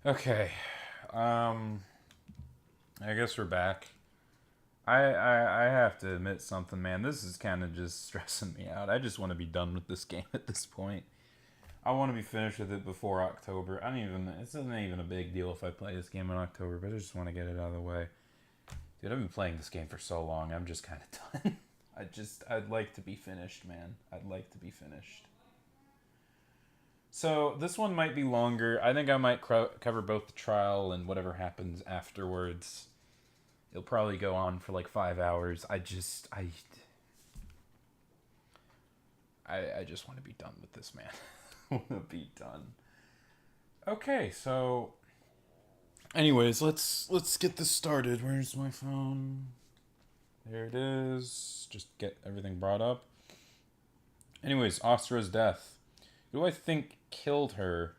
Okay. I guess we're back. I have to admit something, man. This is kind of just stressing me out. I just want to be done with this game at this point. I want to be finished with it before October. I don't even. It's not even a big deal if I play this game in October, but I just want to get it out of the way. Dude, I've been playing this game for so long. I'm just kind of done. I'd like to be finished, man. I'd like to be finished. So this one might be longer. I think I might cover both the trial and whatever happens afterwards. It'll probably go on for like 5 hours. I just want to be done with this, man. I want to be done. Okay, so anyways, let's get this started. Where's my phone? There it is. Just get everything brought up. Anyways, Astra's death. Who do I think killed her?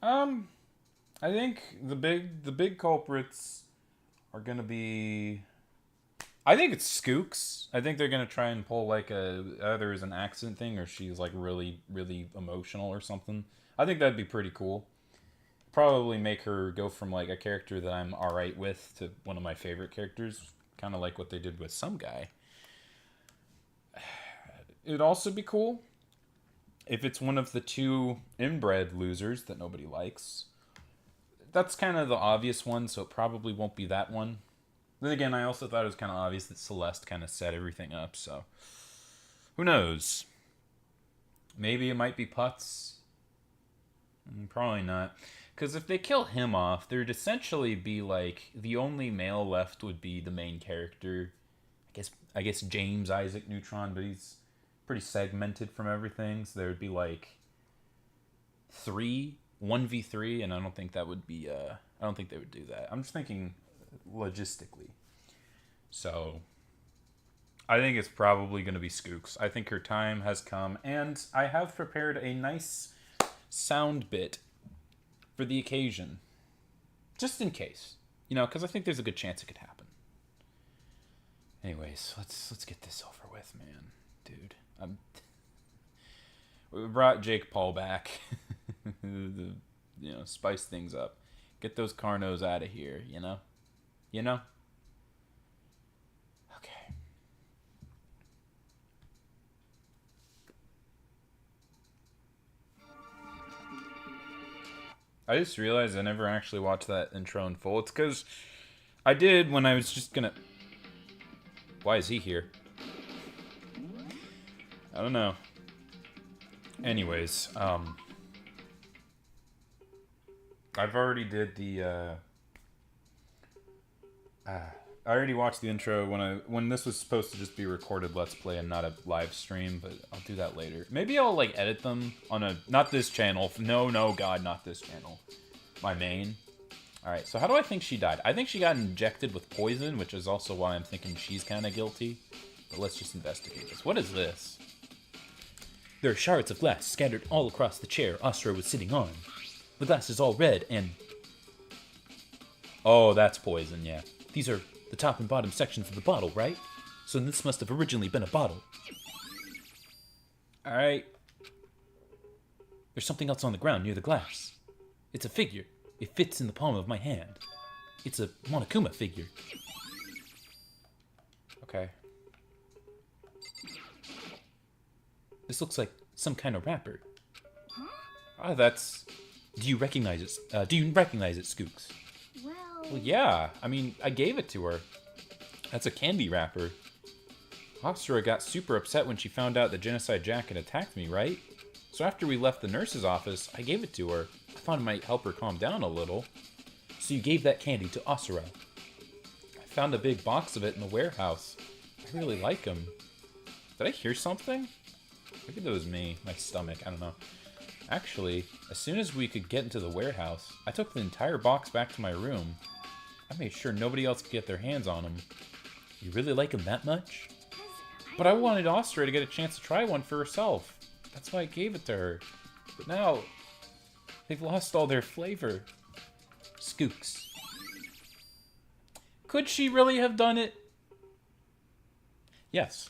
Um, I think the big culprits are gonna be. I think it's Skooks. I think they're gonna try and pull like a either as an accident thing or she's like really emotional or something. I think that'd be pretty cool. Probably make her go from like a character that I'm alright with to one of my favorite characters. Kind of like what they did with some guy. It'd also be cool if it's one of the two inbred losers that nobody likes. That's kind of the obvious one, so it probably won't be that one. Then again, I also thought it was kind of obvious that Celeste kind of set everything up, so who knows? Maybe it might be Putz. Probably not. Because if they kill him off, there'd essentially be like the only male left would be the main character. I guess James Isaac Neutron, but he's pretty segmented from everything. So there would be like three 1v3, and I don't think that would be. I don't think they would do that. I'm just thinking logistically. So I think it's probably going to be Skooks. I think her time has come, and I have prepared a nice sound bit for the occasion, just in case, because I think there's a good chance it could happen. Anyways, let's get this over with, man, dude. We brought Jake Paul back, spice things up, get those Carnos out of here, you know. Okay. I just realized I never actually watched that intro in full. It's because I did when I was just gonna. Why is he here? I don't know. Anyways, I've already did the. I already watched the intro when this was supposed to just be recorded Let's Play and not a live stream, but I'll do that later. Maybe I'll like edit them on a not this channel. No, God, not this channel. My main. All right. So how do I think she died? I think she got injected with poison, which is also why I'm thinking she's kind of guilty. But let's just investigate this. What is this? There are shards of glass scattered all across the chair Astra was sitting on. The glass is all red and... Oh, that's poison, yeah. These are the top and bottom sections of the bottle, right? So this must have originally been a bottle. Alright. There's something else on the ground near the glass. It's a figure. It fits in the palm of my hand. It's a Monokuma figure. Okay. This looks like some kind of wrapper. Ah, that's... Do you recognize it? Skooks? Well, yeah. I mean, I gave it to her. That's a candy wrapper. Hofstra got super upset when she found out that Genocide Jack had attacked me, right? So after we left the nurse's office, I gave it to her. I thought it might help her calm down a little. So you gave that candy to Asura. I found a big box of it in the warehouse. I really like them. Did I hear something? Maybe that was me, my stomach, I don't know. Actually, as soon as we could get into the warehouse, I took the entire box back to my room. I made sure nobody else could get their hands on them. You really like them that much? But I wanted Astra to get a chance to try one for herself. That's why I gave it to her. But now, they've lost all their flavor. Skooks. Could she really have done it? Yes.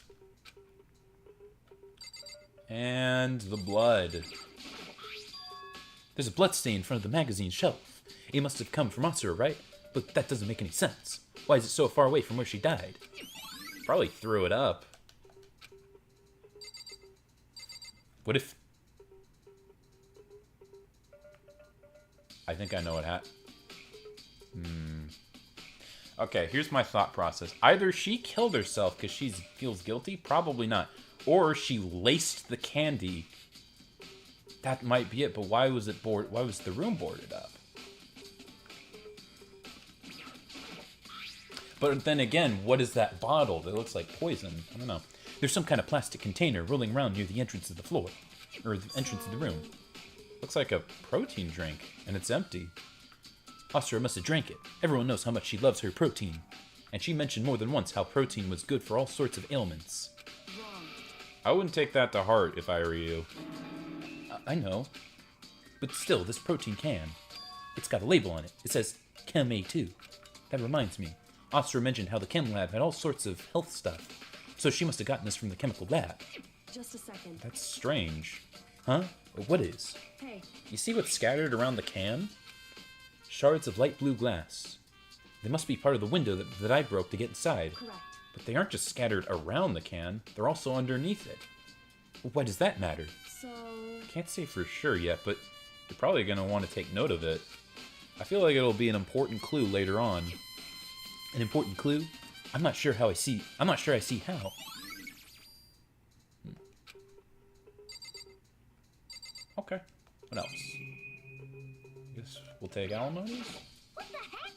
And the blood. There's a bloodstain in front of the magazine shelf. It must have come from Asura, right? But that doesn't make any sense. Why is it so far away from where she died? Probably threw it up. What if... I think I know what happened. Okay, here's my thought process. Either she killed herself because she feels guilty, probably not. Or she laced the candy. That might be it, but why was the room boarded up? But then again, what is that bottle that looks like poison? I don't know. There's some kind of plastic container rolling around near the entrance of the floor. Or the entrance of the room. Looks like a protein drink, and it's empty. Asura must have drank it. Everyone knows how much she loves her protein. And she mentioned more than once how protein was good for all sorts of ailments. I wouldn't take that to heart if I were you. I know. But still, this protein can. It's got a label on it. It says Chem A2. That reminds me. Asura mentioned how the chem lab had all sorts of health stuff. So she must have gotten this from the chemical lab. Just a second. That's strange. Huh? What is? Hey. You see what's scattered around the can? Shards of light blue glass. They must be part of the window that I broke to get inside. Correct. But they aren't just scattered around the can, they're also underneath it. Why does that matter? So... Can't say for sure yet, but you're probably going to want to take note of it. I feel like it'll be an important clue later on. An important clue? I'm not sure I see how. Okay. What else? Guess we'll take alimonies? What the heck?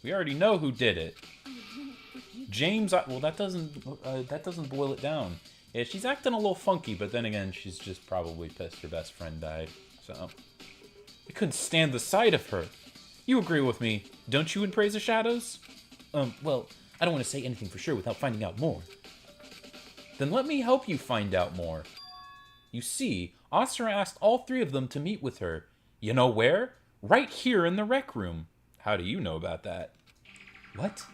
We already know who did it. James, well, that doesn't boil it down. Yeah, she's acting a little funky, but then again, she's just probably pissed her best friend died. So, I couldn't stand the sight of her. You agree with me, don't you, in Praise of Shadows? Well, I don't want to say anything for sure without finding out more. Then let me help you find out more. You see, Asura asked all three of them to meet with her. You know where? Right here in the rec room. How do you know about that? What?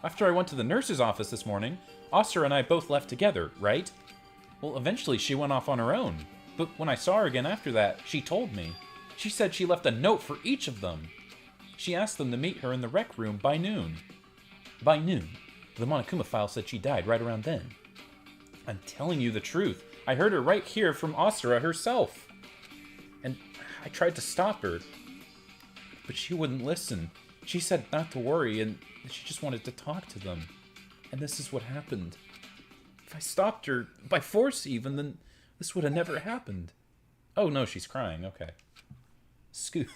After I went to the nurse's office this morning, Asura and I both left together, right? Well, eventually she went off on her own. But when I saw her again after that, she told me. She said she left a note for each of them. She asked them to meet her in the rec room by noon. By noon. The Monokuma file said she died right around then. I'm telling you the truth. I heard her right here from Asura herself. And I tried to stop her. But she wouldn't listen. She said not to worry, and she just wanted to talk to them. And this is what happened. If I stopped her, by force even, then this would have never happened. Oh no, she's crying, okay. Scoop.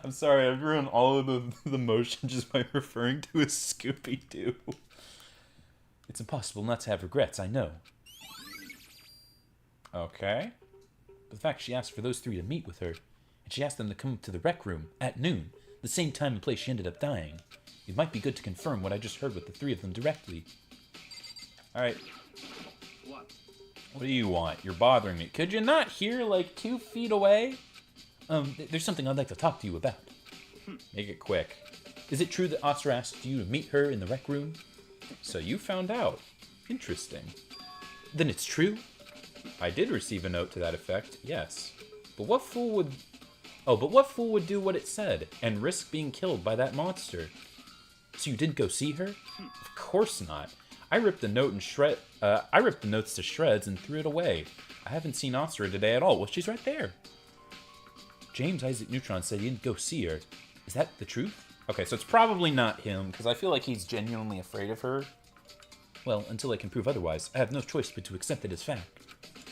I'm sorry, I've ruined all of the motion just by referring to as Scooby-Doo. It's impossible not to have regrets, I know. Okay. But the fact she asked for those three to meet with her, and she asked them to come to the rec room at noon, the same time and place she ended up dying. It might be good to confirm what I just heard with the three of them directly. Alright. What do you want? You're bothering me. Could you not hear, like, 2 feet away? There's something I'd like to talk to you about. Make it quick. Is it true that Asura asked you to meet her in the rec room? So you found out. Interesting. Then it's true? I did receive a note to that effect, yes. But what fool would... Oh, but what fool would do what it said and risk being killed by that monster? So you didn't go see her? Of course not. I ripped the notes to shreds and threw it away. I haven't seen Asura today at all. Well, she's right there. James Isaac Neutron said he didn't go see her. Is that the truth? Okay, so it's probably not him, because I feel like he's genuinely afraid of her. Well, until I can prove otherwise, I have no choice but to accept it as fact.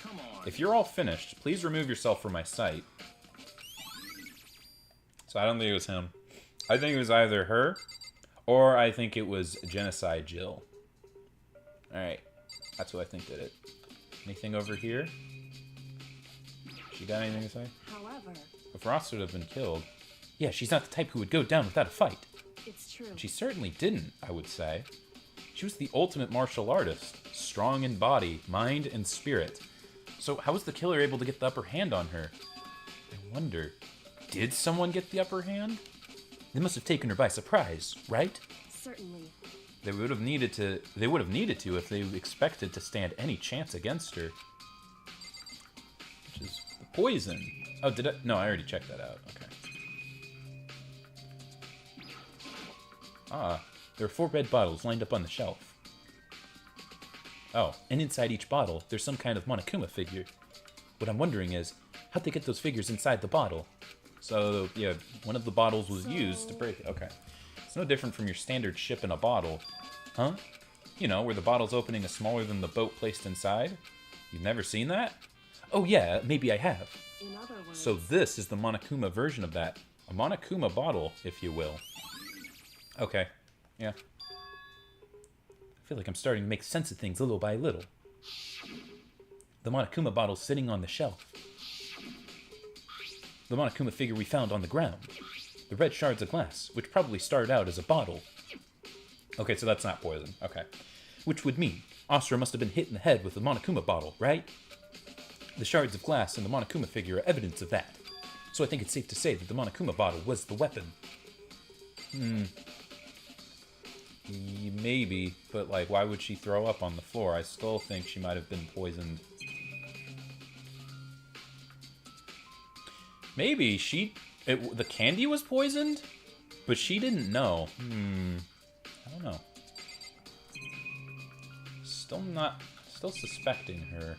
Come on. If you're all finished, please remove yourself from my sight. So I don't think it was him. I think it was either her, or I think it was Genocide Jill. Alright, that's who I think did it. Anything over here? She got anything to say? However... If Ross would have been killed... Yeah, she's not the type who would go down without a fight. It's true. She certainly didn't, I would say. She was the ultimate martial artist. Strong in body, mind, and spirit. So how was the killer able to get the upper hand on her? I wonder... Did someone get the upper hand? They must have taken her by surprise, right? Certainly. They would have needed to if they expected to stand any chance against her. Which is the poison. Oh, did I? No, I already checked that out. Okay. Ah, there are 4 red bottles lined up on the shelf. Oh, and inside each bottle, there's some kind of Monokuma figure. What I'm wondering is, how'd they get those figures inside the bottle? So, yeah, one of the bottles was used to break it. Okay. It's no different from your standard ship in a bottle. Huh? You know, where the bottle's opening is smaller than the boat placed inside? You've never seen that? Oh yeah, maybe I have. In other words, So this is the Monokuma version of that. A Monokuma bottle, if you will. Okay, yeah. I feel like I'm starting to make sense of things little by little. The Monokuma bottle's sitting on the shelf. The Monokuma figure we found on the ground. The red shards of glass, which probably started out as a bottle. Okay, so that's not poison. Okay. Which would mean Asura must have been hit in the head with the Monokuma bottle, right? The shards of glass and the Monokuma figure are evidence of that. So I think it's safe to say that the Monokuma bottle was the weapon. Maybe, but like, why would she throw up on the floor? I still think she might have been poisoned. Maybe the candy was poisoned, but she didn't know. I don't know. Still suspecting her.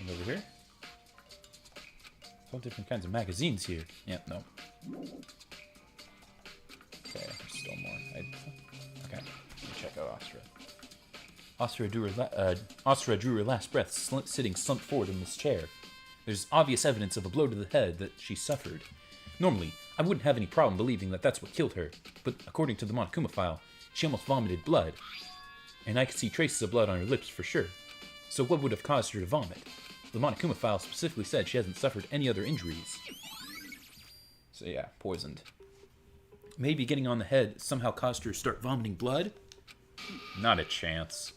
Anything over here? All different kinds of magazines here. Yeah, no. Okay, there's still more. Okay, let me check out Asura. Asura drew her last breath, sitting slumped forward in this chair. There's obvious evidence of a blow to the head that she suffered. Normally, I wouldn't have any problem believing that that's what killed her, but according to the Monokuma file, she almost vomited blood. And I could see traces of blood on her lips for sure. So what would have caused her to vomit? The Monokuma file specifically said she hasn't suffered any other injuries. So yeah, poisoned. Maybe getting on the head somehow caused her to start vomiting blood? Not a chance.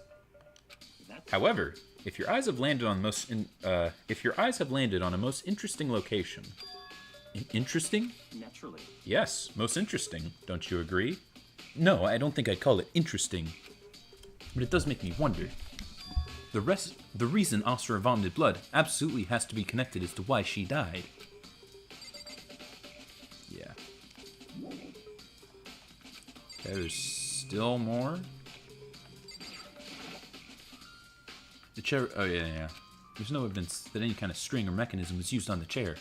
However, if your eyes have landed on a most interesting location. Interesting? Naturally. Yes, most interesting. Don't you agree? No, I don't think I'd call it interesting. But it does make me wonder. The reason Asura vomited blood absolutely has to be connected as to why she died. Yeah. Okay, there's still more. The chair. Oh yeah. There's no evidence that any kind of string or mechanism was used on the chair.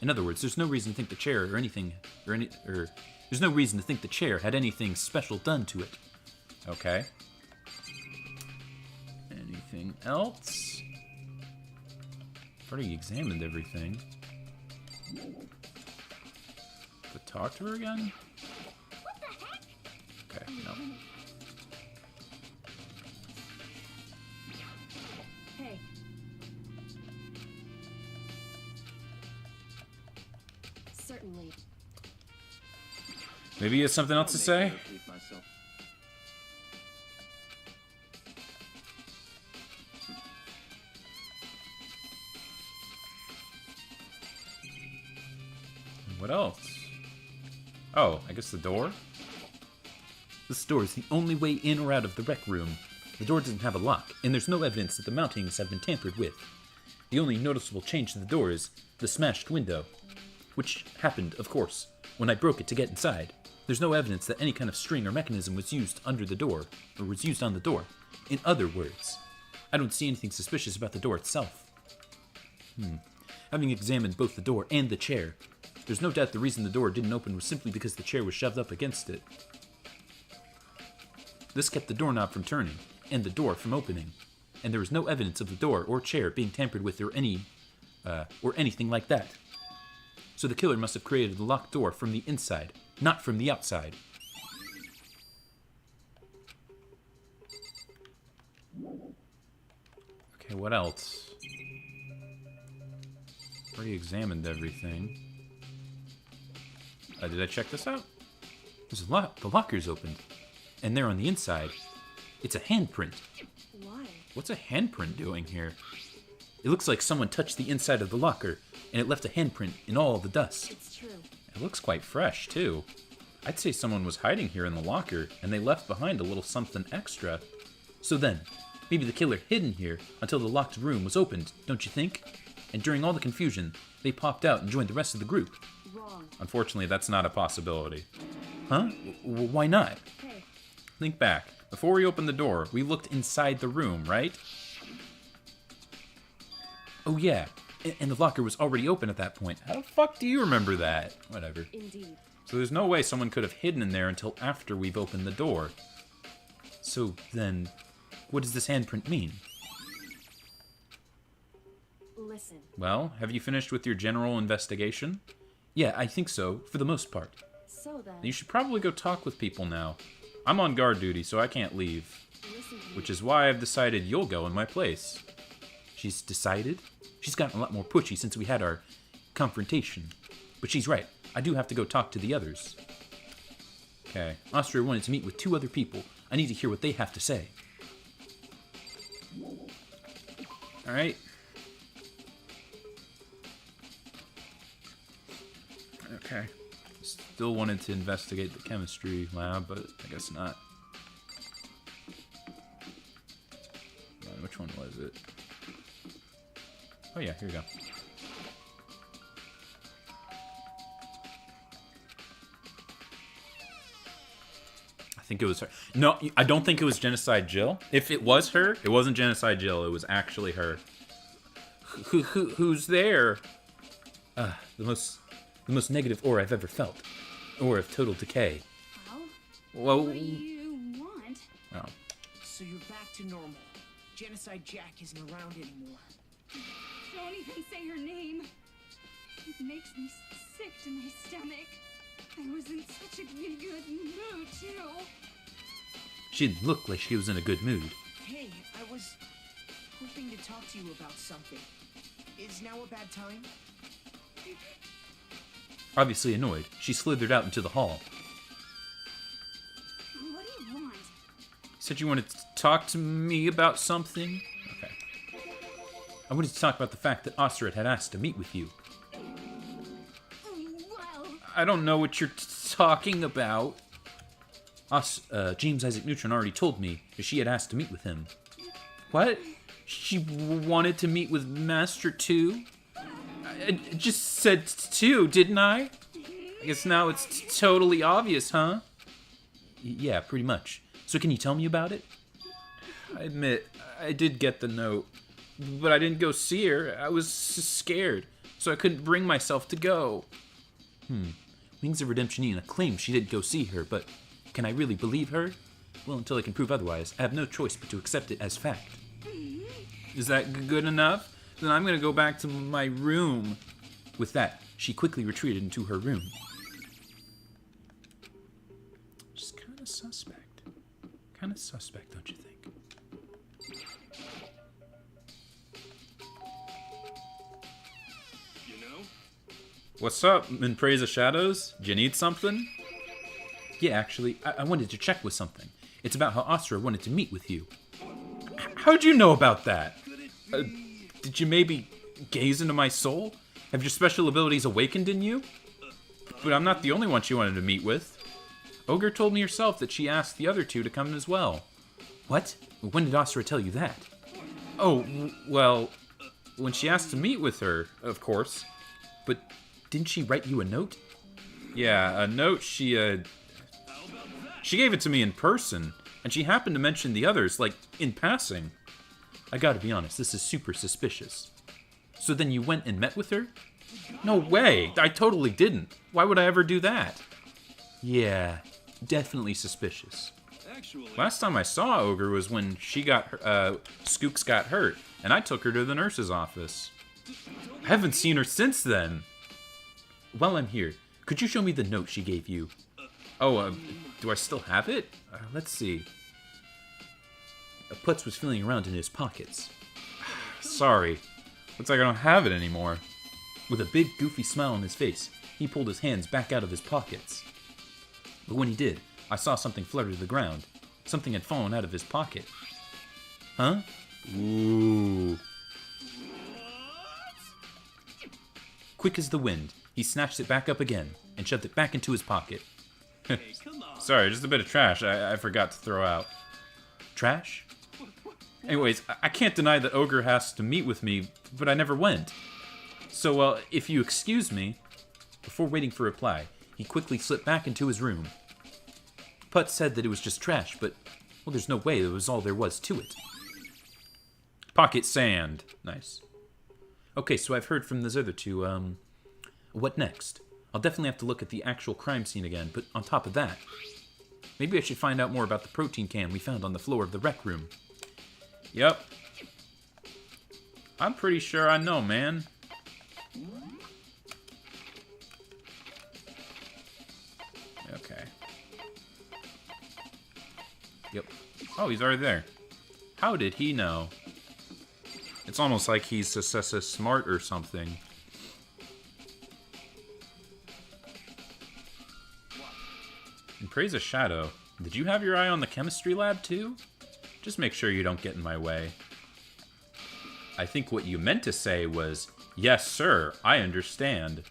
In other words, there's no reason to think the chair there's no reason to think the chair had anything special done to it. Okay. Anything else? I've already examined everything. But talk to her again? what the heck? Okay, no. Hey, certainly. Maybe he has something else to say? What else? Oh, I guess the door? This door is the only way in or out of the rec room. The door doesn't have a lock, and there's no evidence that the mountings have been tampered with. The only noticeable change to the door is the smashed window, which happened, of course, when I broke it to get inside. There's no evidence that any kind of string or mechanism was used under the door, or was used on the door. In other words, I don't see anything suspicious about the door itself. Having examined both the door and the chair, there's no doubt the reason the door didn't open was simply because the chair was shoved up against it. This kept the doorknob from turning, and the door from opening, and there was no evidence of the door or chair being tampered with or anything like that. So the killer must have created the locked door from the inside, not from the outside. Okay, what else? Already examined everything. Did I check this out? There's a lock. The locker's opened. And there on the inside, it's a handprint. Why? What's a handprint doing here? It looks like someone touched the inside of the locker, and it left a handprint in all the dust. It's true. It looks quite fresh, too. I'd say someone was hiding here in the locker, and they left behind a little something extra. So then, maybe the killer hid in here until the locked room was opened, don't you think? and during all the confusion, they popped out and joined the rest of the group. Wrong. Unfortunately, that's not a possibility. Huh? Why not? Hey, Think back. Before we opened the door, we looked inside the room, right? Oh yeah, and the locker was already open at that point. How the fuck do you remember that? Whatever. indeed. So there's no way someone could have hidden in there until after we've opened the door. So then, what does this handprint mean? Listen. Well, have you finished with your general investigation? Yeah, I think so, for the most part. So then, You should probably go talk with people now. I'm on guard duty, so I can't leave. listen to me. Which is why I've decided you'll go in my place. She's decided? She's gotten a lot more pushy since we had our confrontation. But she's right. I do have to go talk to the others. Okay. Austria wanted to meet with 2 other people. I need to hear what they have to say. Alright. Okay. Still wanted to investigate the chemistry lab, but I guess not. Which one was it? Oh yeah, here we go. I think it was her. No, I don't think it was Genocide Jill. If it was her, it wasn't Genocide Jill. It was actually her. Who's there? The most negative aura I've ever felt. Aura of total decay. Well, Well, what do you want? oh. So you're back to normal. Genocide Jack isn't around anymore. Don't even say her name. It makes me sick to my stomach. I was in such a good mood, too. She didn't look like she was in a good mood. Hey, I was hoping to talk to you about something. Is now a bad time? Obviously annoyed, she slithered out into the hall. What do you want? Said you wanted to talk to me about something? Okay. I wanted to talk about the fact that Ostrid had asked to meet with you. Well, I don't know what you're talking about. James Isaac Neutron already told me that she had asked to meet with him. What? She wanted to meet with Master 2? I just said 2, didn't I? I guess now it's totally obvious, huh? Yeah, pretty much. So can you tell me about it? I admit, I did get the note, but I didn't go see her. I was scared, so I couldn't bring myself to go. Wings of Redemption Nina claims she did go see her, but can I really believe her? Well, until I can prove otherwise, I have no choice but to accept it as fact. Is that good enough? Then I'm gonna go back to my room. With that, she quickly retreated into her room. Just kind of suspect. Kind of suspect, don't you think? You know? What's up, in Praise of Shadows? Do you need something? Yeah, actually, I wanted to check with something. It's about how Astra wanted to meet with you. How'd you know about that? Did you maybe gaze into my soul? Have your special abilities awakened in you? But I'm not the only one she wanted to meet with. Ogre told me herself that she asked the other 2 to come as well. What? When did Astra tell you that? Oh, well, when she asked to meet with her, of course. But didn't she write you a note? Yeah, a note she gave it to me in person, and she happened to mention the others, like, in passing. I gotta be honest, this is super suspicious. So then you went and met with her? No way! I totally didn't. Why would I ever do that? Yeah, definitely suspicious. Actually, Last time I saw Ogre was when Skooks got hurt, and I took her to the nurse's office. I haven't seen her since then. While I'm here, could you show me the note she gave you? Oh, do I still have it? Let's see. Putz was feeling around in his pockets. Sorry. Looks like I don't have it anymore. With a big, goofy smile on his face, he pulled his hands back out of his pockets. But when he did, I saw something flutter to the ground. Something had fallen out of his pocket. Huh? Ooh. Quick as the wind, he snatched it back up again and shoved it back into his pocket. hey, come on. Sorry, just a bit of trash I forgot to throw out. Trash? Anyways, I can't deny that Ogre has to meet with me, but I never went. So, if you excuse me, before waiting for a reply, he quickly slipped back into his room. Putt said that it was just trash, but, well, there's no way that was all there was to it. Pocket sand. Nice. Okay, so I've heard from those other two, what next? I'll definitely have to look at the actual crime scene again, but on top of that, maybe I should find out more about the protein can we found on the floor of the rec room. Yep. I'm pretty sure I know, man. Okay. Yep. Oh, he's already there. How did he know? It's almost like he's smart or something. And praise a shadow. Did you have your eye on the chemistry lab too? Just make sure you don't get in my way. I think what you meant to say was, yes, sir, I understand.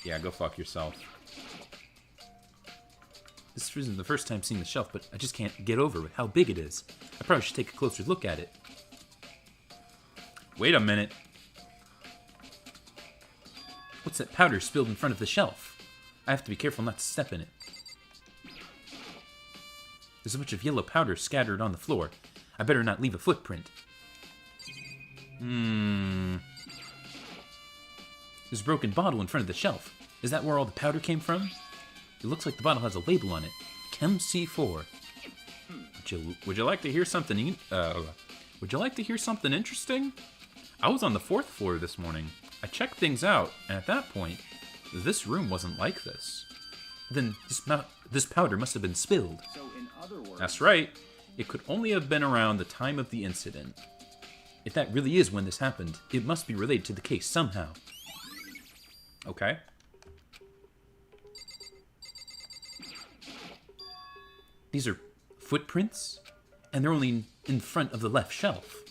Yeah, go fuck yourself. This isn't the first time seeing the shelf, but I just can't get over with how big it is. I probably should take a closer look at it. Wait a minute. What's that powder spilled in front of the shelf? I have to be careful not to step in it. There's a bunch of yellow powder scattered on the floor. I better not leave a footprint. There's a broken bottle in front of the shelf. Is that where all the powder came from? It looks like the bottle has a label on it. Chem C4. Would you like to hear something? Would you like to hear something interesting? I was on the 4th floor this morning. I checked things out, and at that point, this room wasn't like this. Then this powder must have been spilled. So in other words... That's right. It could only have been around the time of the incident. If that really is when this happened, it must be related to the case somehow. Okay. These are footprints, and they're only in front of the left shelf.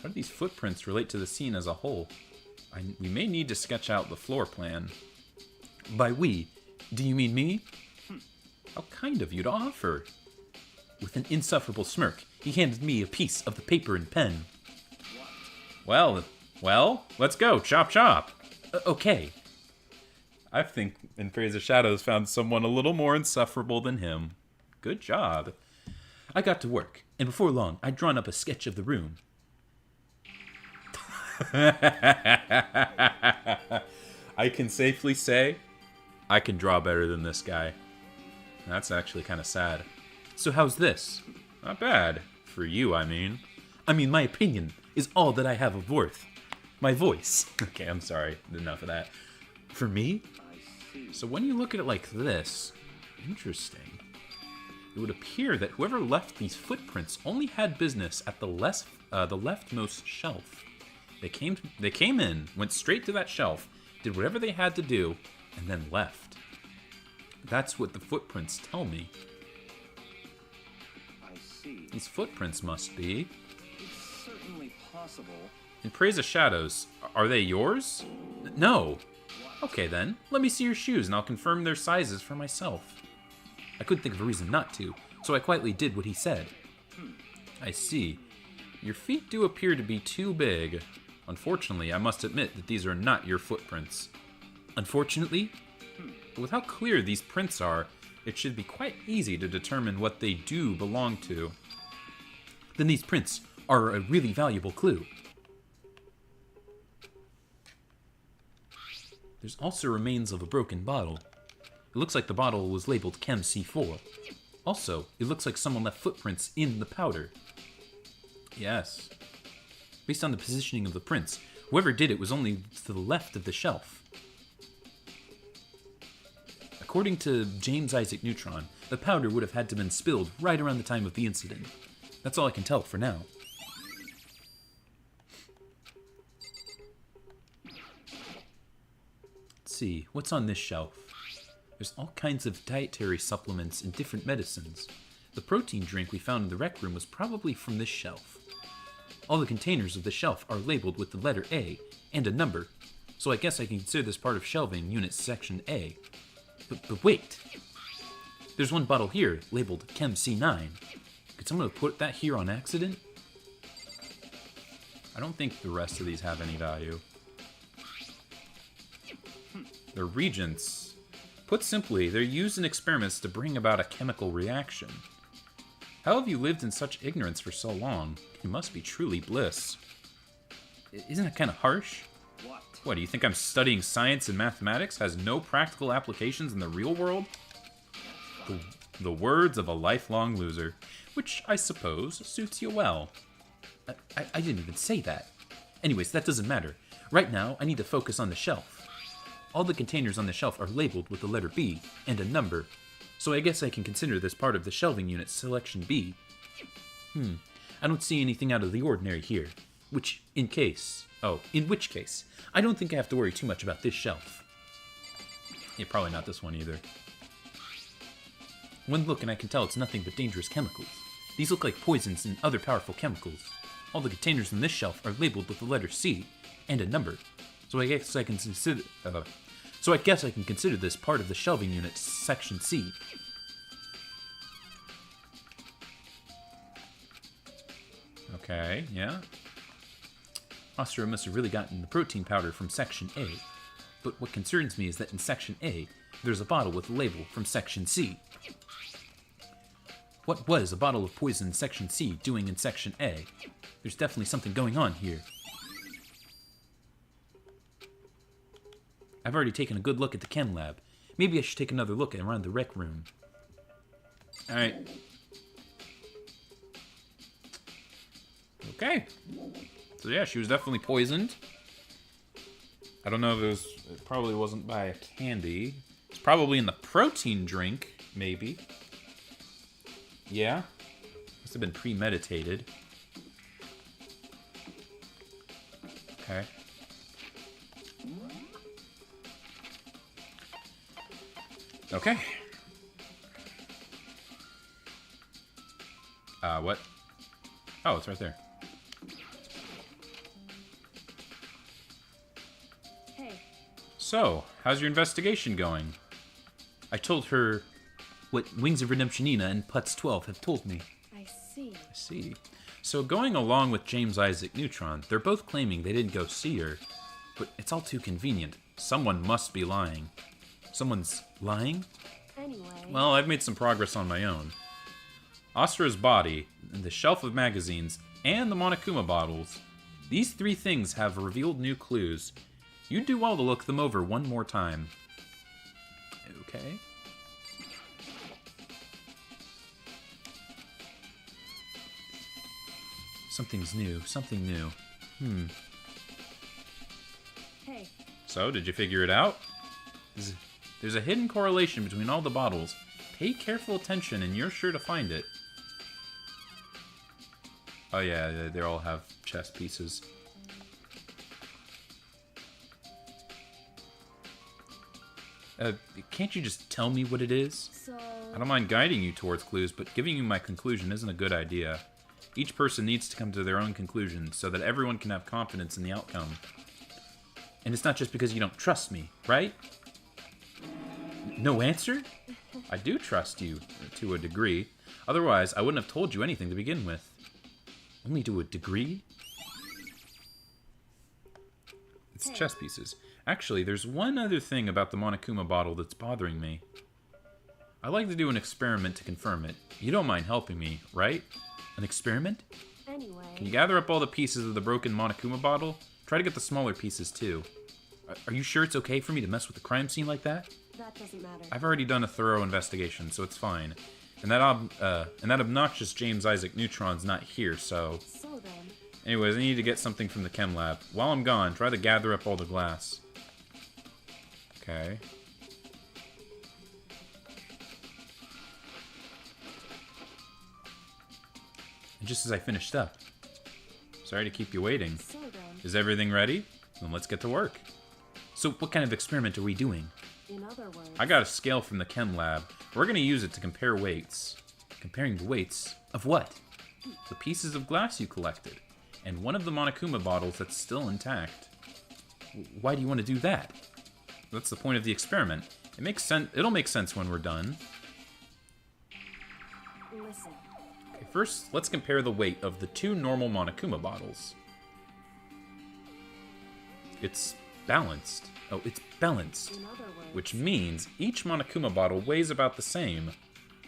How do these footprints relate to the scene as a whole? We may need to sketch out the floor plan. By we, do you mean me? How kind of you to offer. With an insufferable smirk, he handed me a piece of the paper and pen. Well, let's go. Chop, chop. Okay. I think In Praise of Shadows found someone a little more insufferable than him. Good job. I got to work, and before long, I'd drawn up a sketch of the room. I can safely say, I can draw better than this guy. That's actually kind of sad. So how's this? Not bad. For you, I mean. My opinion is all that I have of worth. My voice. Okay, I'm sorry. Enough of that. For me? So when you look at it like this, interesting. It would appear that whoever left these footprints only had business at the leftmost shelf. They came in, went straight to that shelf, did whatever they had to do, and then left. That's what the footprints tell me. I see. These footprints must be... It's certainly possible. In Praise of Shadows, are they yours? No. Okay then, let me see your shoes and I'll confirm their sizes for myself. I couldn't think of a reason not to, so I quietly did what he said. I see. Your feet do appear to be too big. Unfortunately, I must admit that these are not your footprints. Unfortunately? But with how clear these prints are, it should be quite easy to determine what they do belong to. Then these prints are a really valuable clue. There's also remains of a broken bottle. It looks like the bottle was labeled Chem C4. Also, it looks like someone left footprints in the powder. Yes. Based on the positioning of the prints, whoever did it was only to the left of the shelf. According to James Isaac Neutron, the powder would have had to have been spilled right around the time of the incident. That's all I can tell for now. Let's see, what's on this shelf? There's all kinds of dietary supplements and different medicines. The protein drink we found in the rec room was probably from this shelf. All the containers of the shelf are labeled with the letter A and a number, so I guess I can consider this part of shelving unit section A. But wait! There's one bottle here labeled Chem C9. Could someone have put that here on accident? I don't think the rest of these have any value. They're reagents. Put simply, they're used in experiments to bring about a chemical reaction. How have you lived in such ignorance for so long? You must be truly bliss. Isn't it kind of harsh? What, do you think I'm studying science and mathematics has no practical applications in the real world? The words of a lifelong loser, which I suppose suits you well. I didn't even say that. Anyways, that doesn't matter. Right now, I need to focus on the shelf. All the containers on the shelf are labeled with the letter B and a number, so I guess I can consider this part of the shelving unit selection B. I don't see anything out of the ordinary here, in which case, I don't think I have to worry too much about this shelf. Yeah, probably not this one either. One look and I can tell it's nothing but dangerous chemicals. These look like poisons and other powerful chemicals. All the containers on this shelf are labeled with the letter C and a number, so I guess I can consider this part of the shelving unit section C. Okay, yeah. Ostro must have really gotten the protein powder from section A, but what concerns me is that in section A, there's a bottle with a label from section C. What was a bottle of poison in section C doing in section A? There's definitely something going on here. I've already taken a good look at the chem lab. Maybe I should take another look around the rec room. Alright. Okay. So yeah, she was definitely poisoned. I don't know if it probably wasn't by a candy. It's probably in the protein drink, maybe. Yeah. Must have been premeditated. Okay. Okay. What? Oh, it's right there. Hey. So, how's your investigation going? I told her what Wings of Redemptionina and Putz 12 have told me. I see. I see. So going along with James Isaac Neutron, they're both claiming they didn't go see her. But it's all too convenient. Someone must be lying. Someone's lying? Anyway. Well, I've made some progress on my own. Astro's body, the shelf of magazines, and the Monokuma bottles. These three things have revealed new clues. You'd do well to look them over one more time. Okay. Something's new. Something new. Hey. So, did you figure it out? There's a hidden correlation between all the bottles. Pay careful attention and you're sure to find it. Oh yeah, they all have chess pieces. Can't you just tell me what it is? So... I don't mind guiding you towards clues, but giving you my conclusion isn't a good idea. Each person needs to come to their own conclusion so that everyone can have confidence in the outcome. And it's not just because you don't trust me, right? No answer? I do trust you, to a degree. Otherwise, I wouldn't have told you anything to begin with. Only to a degree? It's chess pieces. Actually, there's one other thing about the Monokuma bottle that's bothering me. I'd like to do an experiment to confirm it. You don't mind helping me, right? An experiment? Anyway. Can you gather up all the pieces of the broken Monokuma bottle? Try to get the smaller pieces, too. Are you sure it's okay for me to mess with the crime scene like that? That doesn't matter. I've already done a thorough investigation, so it's fine. And that obnoxious James Isaac Neutron's not here, so... So then... Anyways, I need to get something from the chem lab. While I'm gone, try to gather up all the glass. Okay. And just as I finished up. Sorry to keep you waiting. So then... Is everything ready? Then let's get to work. So what kind of experiment are we doing? In other words... I got a scale from the chem lab. We're going to use it to compare weights. Comparing the weights of what? The pieces of glass you collected. And one of the Monokuma bottles that's still intact. Why do you want to do that? That's the point of the experiment. It makes sense. It'll make sense when we're done. Listen. Okay, first, let's compare the weight of the two normal Monokuma bottles. It's balanced. Oh, it's balanced. In other words, Which means each Monokuma bottle weighs about the same.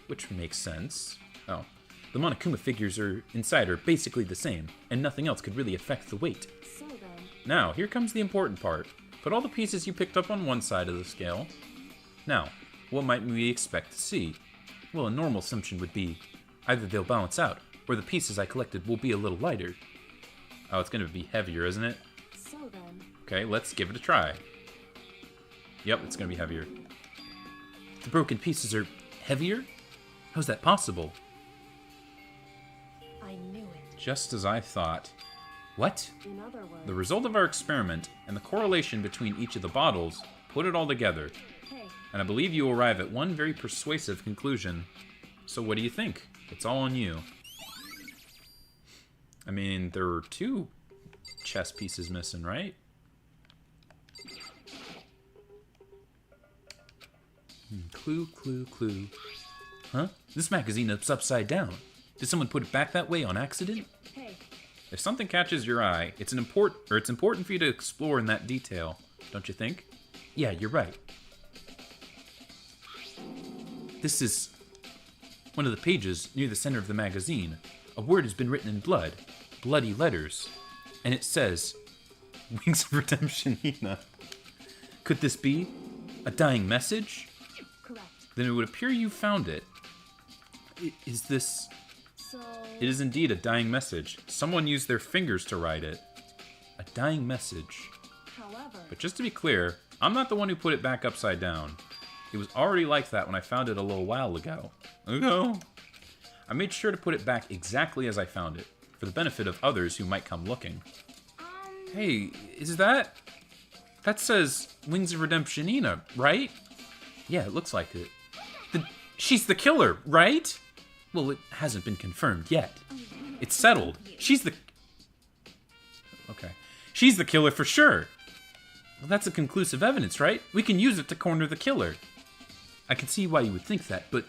Which makes sense. Oh. The Monokuma figures inside are basically the same, and nothing else could really affect the weight. so then, Now, here comes the important part. Put all the pieces you picked up on one side of the scale. Now, what might we expect to see? Well, a normal assumption would be either they'll balance out, or the pieces I collected will be a little lighter. Oh, it's going to be heavier, isn't it? so then, Okay, let's give it a try. Yep, it's going to be heavier. The broken pieces are heavier? How's that possible? I knew it. Just as I thought. What? In other words, The result of our experiment and the correlation between each of the bottles put it all together, hey, and I believe you arrive at one very persuasive conclusion. So what do you think? It's all on you. I mean, there were 2 chess pieces missing, right? Clue, clue, clue. Huh? This magazine is upside down. Did someone put it back that way on accident? hey, If something catches your eye, it's important for you to explore in that detail, don't you think? Yeah, you're right. This is one of the pages near the center of the magazine. A word has been written in blood, bloody letters, and it says, "Wings of Redemption, Hina." Could this be a dying message? correct. Then it would appear you found it. Is this... So, It is indeed a dying message. Someone used their fingers to write it. A dying message. however, But just to be clear, I'm not the one who put it back upside down. It was already like that when I found it a little while ago. I made sure to put it back exactly as I found it, for the benefit of others who might come looking. Hey, is that... That says Wings of Redemption Ina, right? Yeah, it looks like it. She's the killer, right? Well, it hasn't been confirmed yet. It's settled. She's the... Okay. She's the killer for sure. Well, that's a conclusive evidence, right? We can use it to corner the killer. I can see why you would think that, but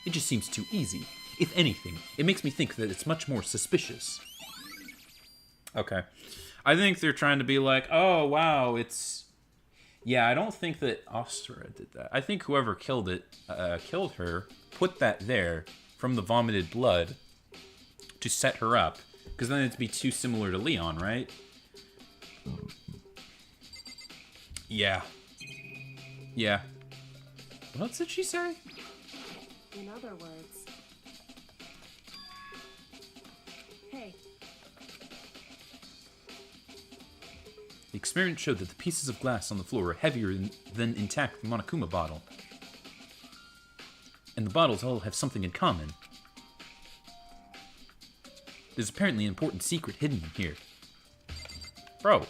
it just seems too easy. If anything, it makes me think that it's much more suspicious. Okay. I think they're trying to be like, oh, wow, it's... Yeah, I don't think that Ostara did that. I think whoever killed her, put that there from the vomited blood to set her up. Because then it'd be too similar to Leon, right? Yeah. Yeah. What else did she say? in other words, hey, The experiment showed that the pieces of glass on the floor are heavier than intact Monokuma bottle. And the bottles all have something in common. There's apparently an important secret hidden in here. Bro,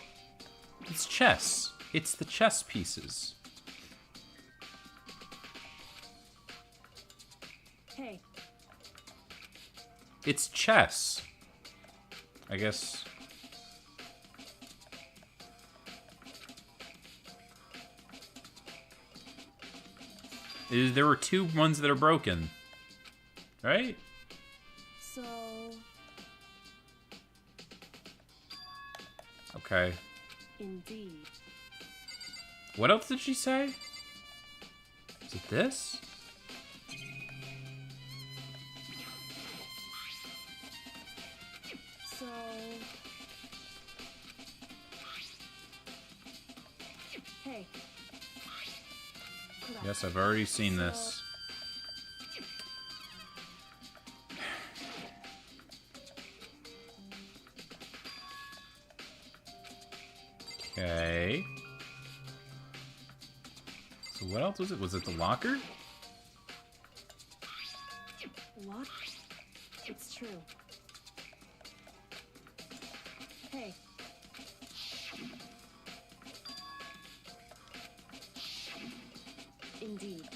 it's chess. It's the chess pieces. hey, It's chess. I guess... There were 2 ones that are broken. Right? so, Okay. indeed, What else did she say? Is it this? so, hey, correct. Yes, I've already seen this. Okay. So what else was it? Was it the locker? What? It's true. Hey, indeed.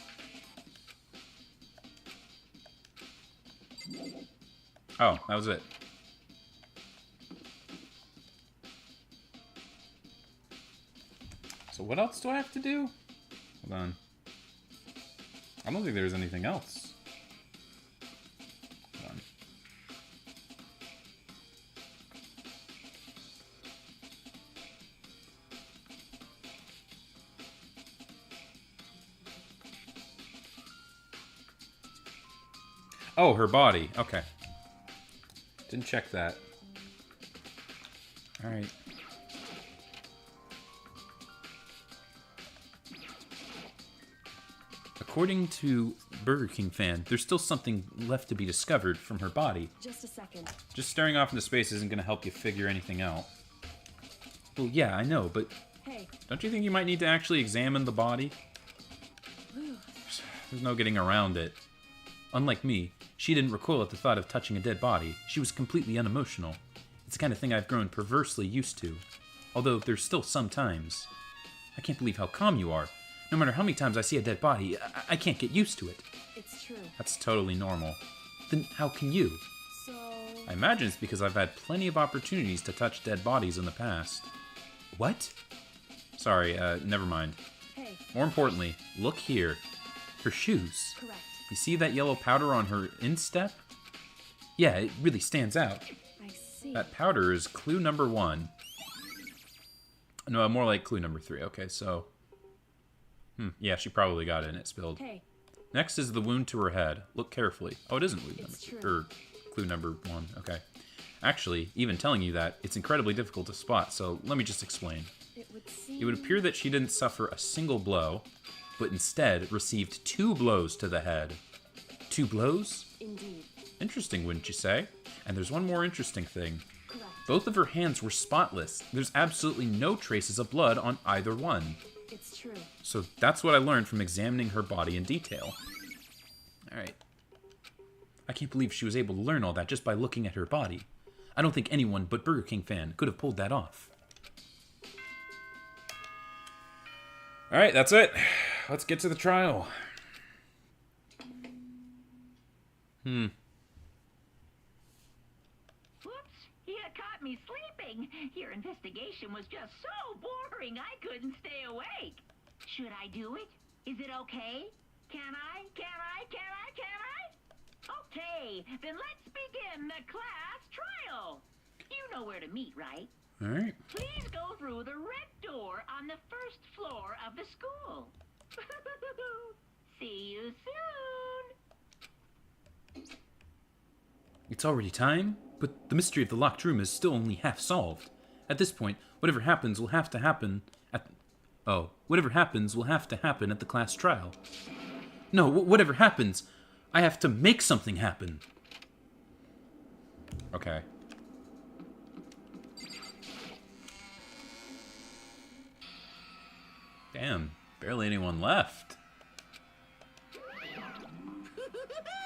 Oh, that was it. So what else do I have to do? Hold on. I don't think there's anything else. Hold on. Oh, her body. Okay. Didn't check that. Alright. According to Burger King fan, there's still something left to be discovered from her body. Just a second. Just staring off into space isn't going to help you figure anything out. Well, yeah, I know, but Hey. don't you think you might need to actually examine the body? There's no getting around it. Unlike me, she didn't recoil at the thought of touching a dead body. She was completely unemotional. It's the kind of thing I've grown perversely used to. Although there's still some times. I can't believe how calm you are. No matter how many times I see a dead body, I can't get used to it. It's true. That's totally normal. Then how can you? So... I imagine it's because I've had plenty of opportunities to touch dead bodies in the past. What? Sorry, never mind. Hey. More importantly, look here. Her shoes. Correct. You see that yellow powder on her instep? Yeah, it really stands out. I see. That powder is clue number 1. No, more like clue number 3. Okay, so... yeah, she probably got it and it spilled. Hey. Next is the wound to her head. Look carefully. Oh, it isn't It's true. clue number 1. Okay. Actually, even telling you that, it's incredibly difficult to spot, so let me just explain. It would seem... It would appear that she didn't suffer a single blow, but instead received 2 blows to the head. 2 blows? Indeed. Interesting, wouldn't you say? And there's one more interesting thing. Correct. Both of her hands were spotless. There's absolutely no traces of blood on either one. It's true. So that's what I learned from examining her body in detail. Alright. I can't believe she was able to learn all that just by looking at her body. I don't think anyone but Burger King fan could have pulled that off. Alright, that's it. Let's get to the trial. Whoops, you caught me sleeping. Your investigation was just so boring I couldn't stay awake. Should I do it? Is it okay? Can I? Okay, then let's begin the class trial. You know where to meet, right? Alright. Please go through the red door on the first floor of the school. See you soon. It's already time, but the mystery of the locked room is still only half solved. At this point, whatever happens will have to happen at... Oh, whatever happens will have to happen at the class trial. No, whatever happens, I have to make something happen. Okay. Damn, barely anyone left.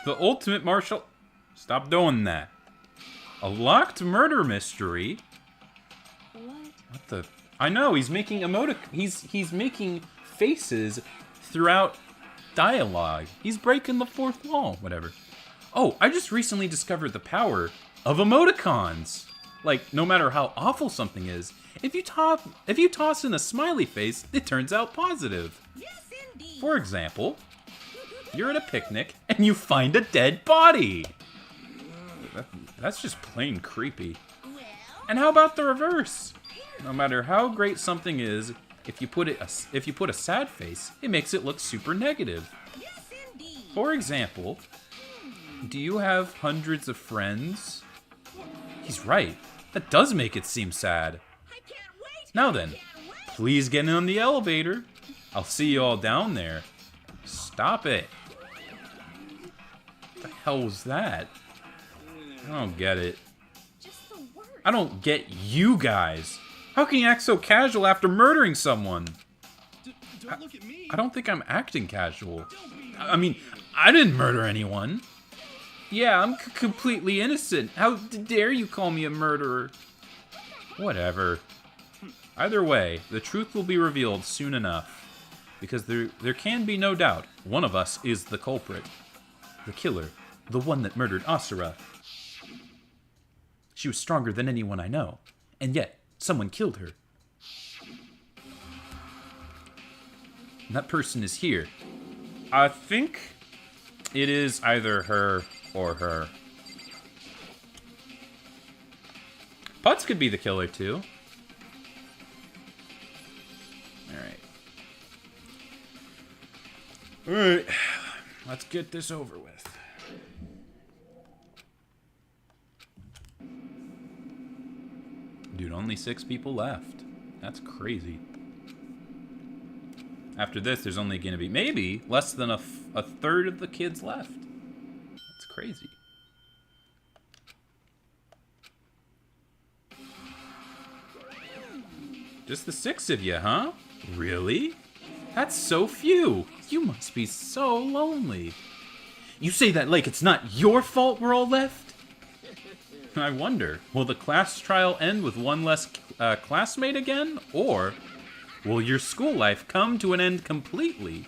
The ultimate martial... Stop doing that. A locked murder mystery? What? What the... I know, he's making he's making faces throughout dialogue. He's breaking the fourth wall, whatever. Oh, I just recently discovered the power of emoticons. Like, no matter how awful something is, if you toss in a smiley face, it turns out positive. Yes, indeed. For example, you're at a picnic and you find a dead body. That's just plain creepy. And how about the reverse? No matter how great something is, if you put a sad face, it makes it look super negative. Yes, indeed. For example, do you have hundreds of friends? He's right. That does make it seem sad. I can't wait. Now then, please get in on the elevator. I'll see you all down there. Stop it. What the hell was that? I don't get it. Just the word. I don't get you guys. How can you act so casual after murdering someone? Don't look at me. I don't think I'm acting casual. I mean, I didn't murder anyone. Yeah, I'm completely innocent. How dare you call me a murderer? Whatever. Either way, the truth will be revealed soon enough. Because there can be no doubt one of us is the culprit. The killer. The one that murdered Asura. She was stronger than anyone I know. And yet, someone killed her. And that person is here. I think it is either her or her. Putz could be the killer too. Alright, let's get this over with. only 6 people left. That's crazy. After this, there's only going to be maybe less than a third of the kids left. That's crazy. Just the 6 of you, huh? Really? That's so few. You must be so lonely. You say that like it's not your fault we're all left? I wonder, will the class trial end with one less classmate again? Or will your school life come to an end completely?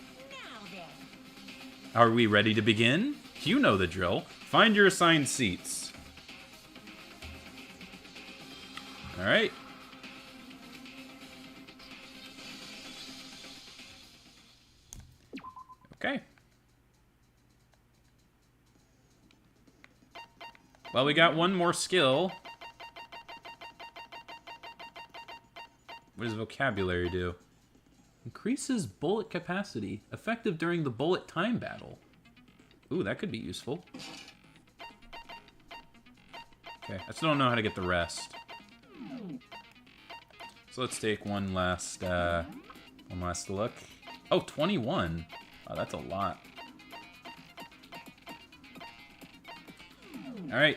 Are we ready to begin? You know the drill. Find your assigned seats. Alright. Okay. Well, we got one more skill. What does vocabulary do? Increases bullet capacity. Effective during the bullet time battle. Ooh, that could be useful. Okay, I still don't know how to get the rest. So let's take one last look. Oh, 21. Oh, that's a lot. All right.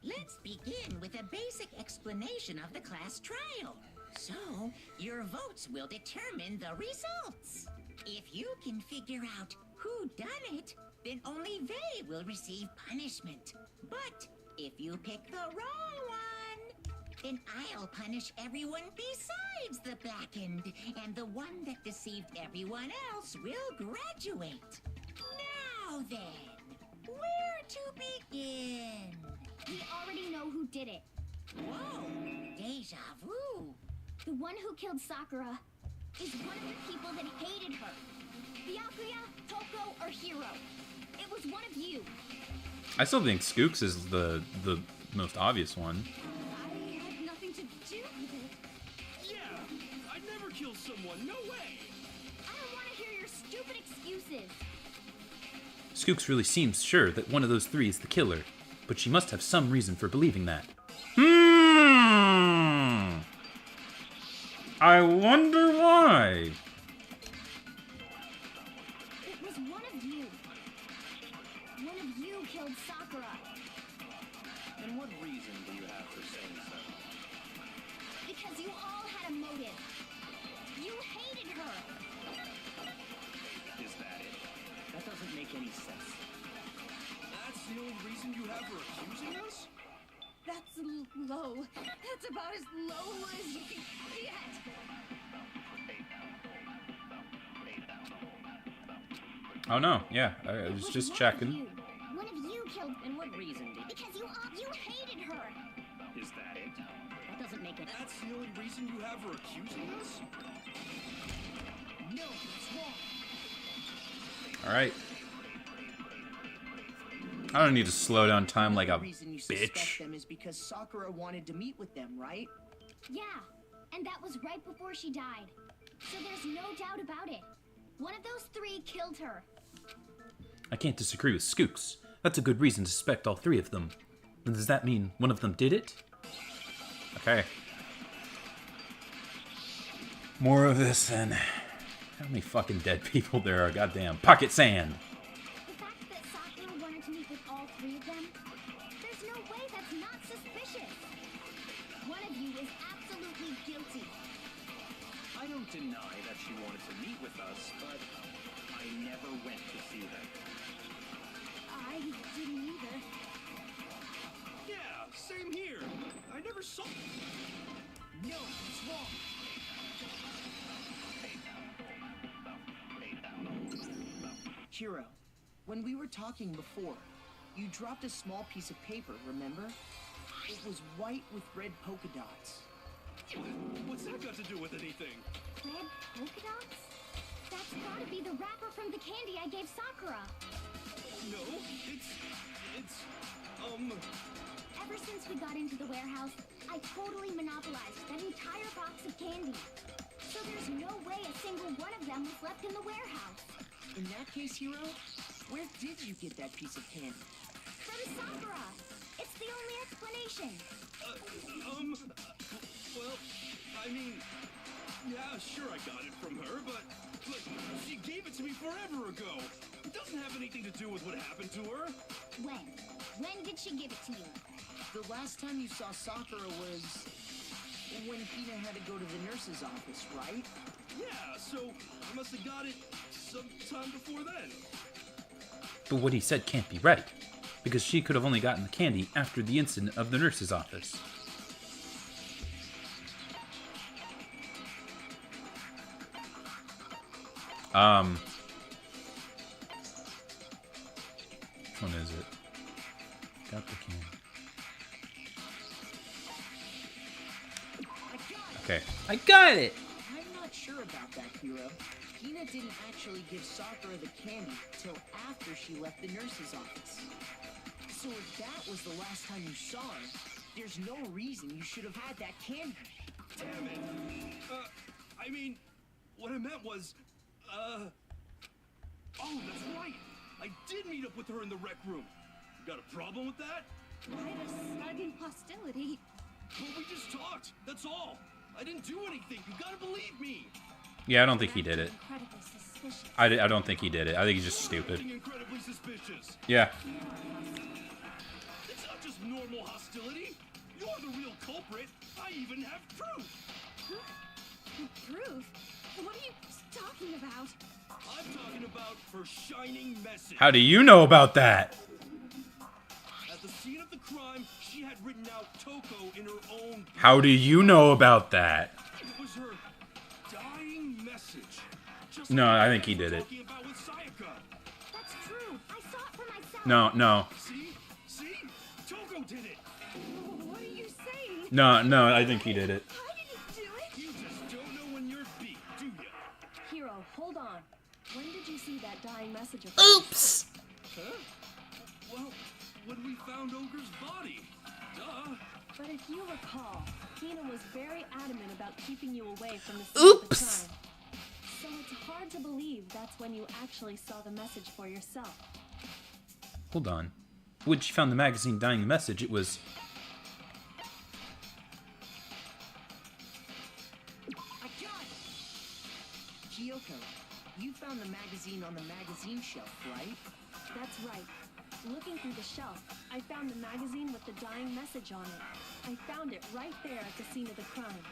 Let's begin with a basic explanation of the class trial. So, your votes will determine the results. If you can figure out who done it, then only they will receive punishment. But if you pick the wrong one, then I'll punish everyone besides the blackened, and the one that deceived everyone else will graduate. Now then, where to begin? We already know who did it. Whoa, deja vu. The one who killed Sakura is one of the people that hated her. Byakuya, Toko, or Hiro. It was one of you. I still think Skooks is the most obvious one. I had nothing to do with it. Yeah, I'd never kill someone. No way. I don't want to hear your stupid excuses. Skooks really seems sure that one of those 3 is the killer, but she must have some reason for believing that. I wonder why. It was one of you. One of you killed Sakura. And what reason do you have for saying so? Because you all had a motive. You hated her. Is that it? That doesn't make any sense. That's the only reason you have for accusing us? That's low. That's about as low as you can get. Oh no, yeah, I was just checking. One of you killed. And what reason did Because you hated her. Is that it? That doesn't make it. That's the only reason you have for accusing us? No, it's wrong. All right. I don't need to slow down time like a The reason you suspect bitch. them is because Sakura wanted to meet with them, right? Yeah, and that was right before she died. So there's no doubt about it. One of those 3 killed her. I can't disagree with Skooks. That's a good reason to suspect all 3 of them. And does that mean one of them did it? Okay. More of this then. How many fucking dead people there are? Goddamn. Pocket sand. The fact that Sakura wanted to meet with all 3 of them, there's no way that's not suspicious. One of you is absolutely guilty. I don't deny that she wanted to meet with us, but I never went to see her. I didn't either. Yeah, same here. I never saw... No, it's wrong. Hiro, when we were talking before, you dropped a small piece of paper, remember? It was white with red polka dots. What's that got to do with anything? Red polka dots? That's gotta be the wrapper from the candy I gave Sakura. No, it's... Ever since we got into the warehouse, I totally monopolized that entire box of candy. So there's no way a single one of them was left in the warehouse. In that case, Hiro, Where did you get that piece of candy? From Sakura. It's the only explanation. Well, I mean, yeah, sure I got it from her, but she gave it to me forever ago. It doesn't have anything to do with what happened to her. When? When did she give it to you? The last time you saw Sakura was when Hina had to go to the nurse's office, right? Yeah, so I must have got it sometime before then. But what he said can't be right, because she could have only gotten the candy after the incident of the nurse's office. Which one is it? Got the candy. Okay, I got it! I'm not sure about that, Hiro. Hina didn't actually give Sakura the candy till after she left the nurse's office. So if that was the last time you saw her, there's no reason you should have had that candy. Damn it. I mean, what I meant was, oh, that's right. I did meet up with her in the rec room. Got a problem with that? Why the sudden hostility? Well, we just talked. That's all. I didn't do anything. You gotta believe me. Yeah, I don't think he did it. Incredibly suspicious. I don't think he did it. I think he's just stupid. Acting incredibly suspicious. Yeah. It's not just normal hostility. You're the real culprit. I even have proof. Proof? What are you talking about? I'm talking about her shining message. How do you know about that? At the scene of the crime, she had written out Toko in her own. How do you know about that? It was her dying message. Just No, like I think he did it. talking about with Sayaka. That's true. I saw it for myself. No. See? Toko did it. What are you saying? No, I think he did it. How did you do it? You just don't know when you're beat, do you? Hiro, hold on. When did you see that dying message of Oops! Huh? Well, when we found Ogre's body. Duh. But if you recall, Hina was very adamant about keeping you away from the scene of the Oops! crime. So it's hard to believe that's when you actually saw the message for yourself. Hold on. When she found the magazine dying the message, it was... I got it! Kyoko, you found the magazine on the magazine shelf, right? That's right. Looking through the shelf, I found the magazine with the dying message on it. I found it right there at the scene of the crime,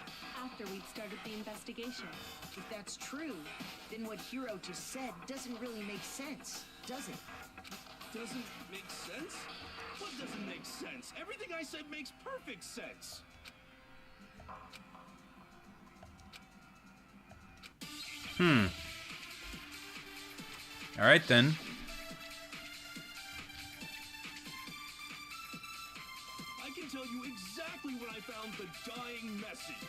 after we'd started the investigation. If that's true, then what Hiro just said doesn't really make sense, does it? Doesn't make sense? What doesn't make sense? Everything I said makes perfect sense. Alright then. I can tell you exactly when I found the dying message.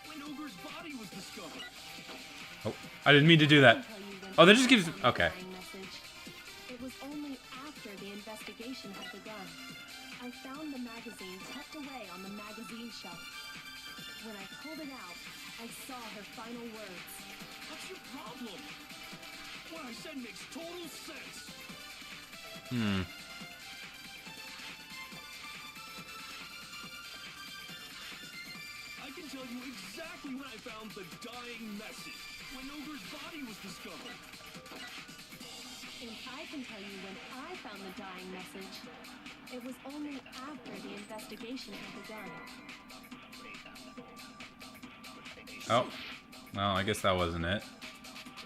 When Ogre's body was discovered. Oh, I didn't mean to do that. I can tell you when Oh, that I just gives... found the Okay. dying message. It was only after the investigation had begun. I found the magazine tucked away on the magazine shelf. When I pulled it out, I saw her final words. What's your problem? What I said makes total sense. I can tell you exactly when I found the dying message. When Ogre's body was discovered. And I can tell you when I found the dying message. It was only after the investigation had begun. Oh. Well, I guess that wasn't it.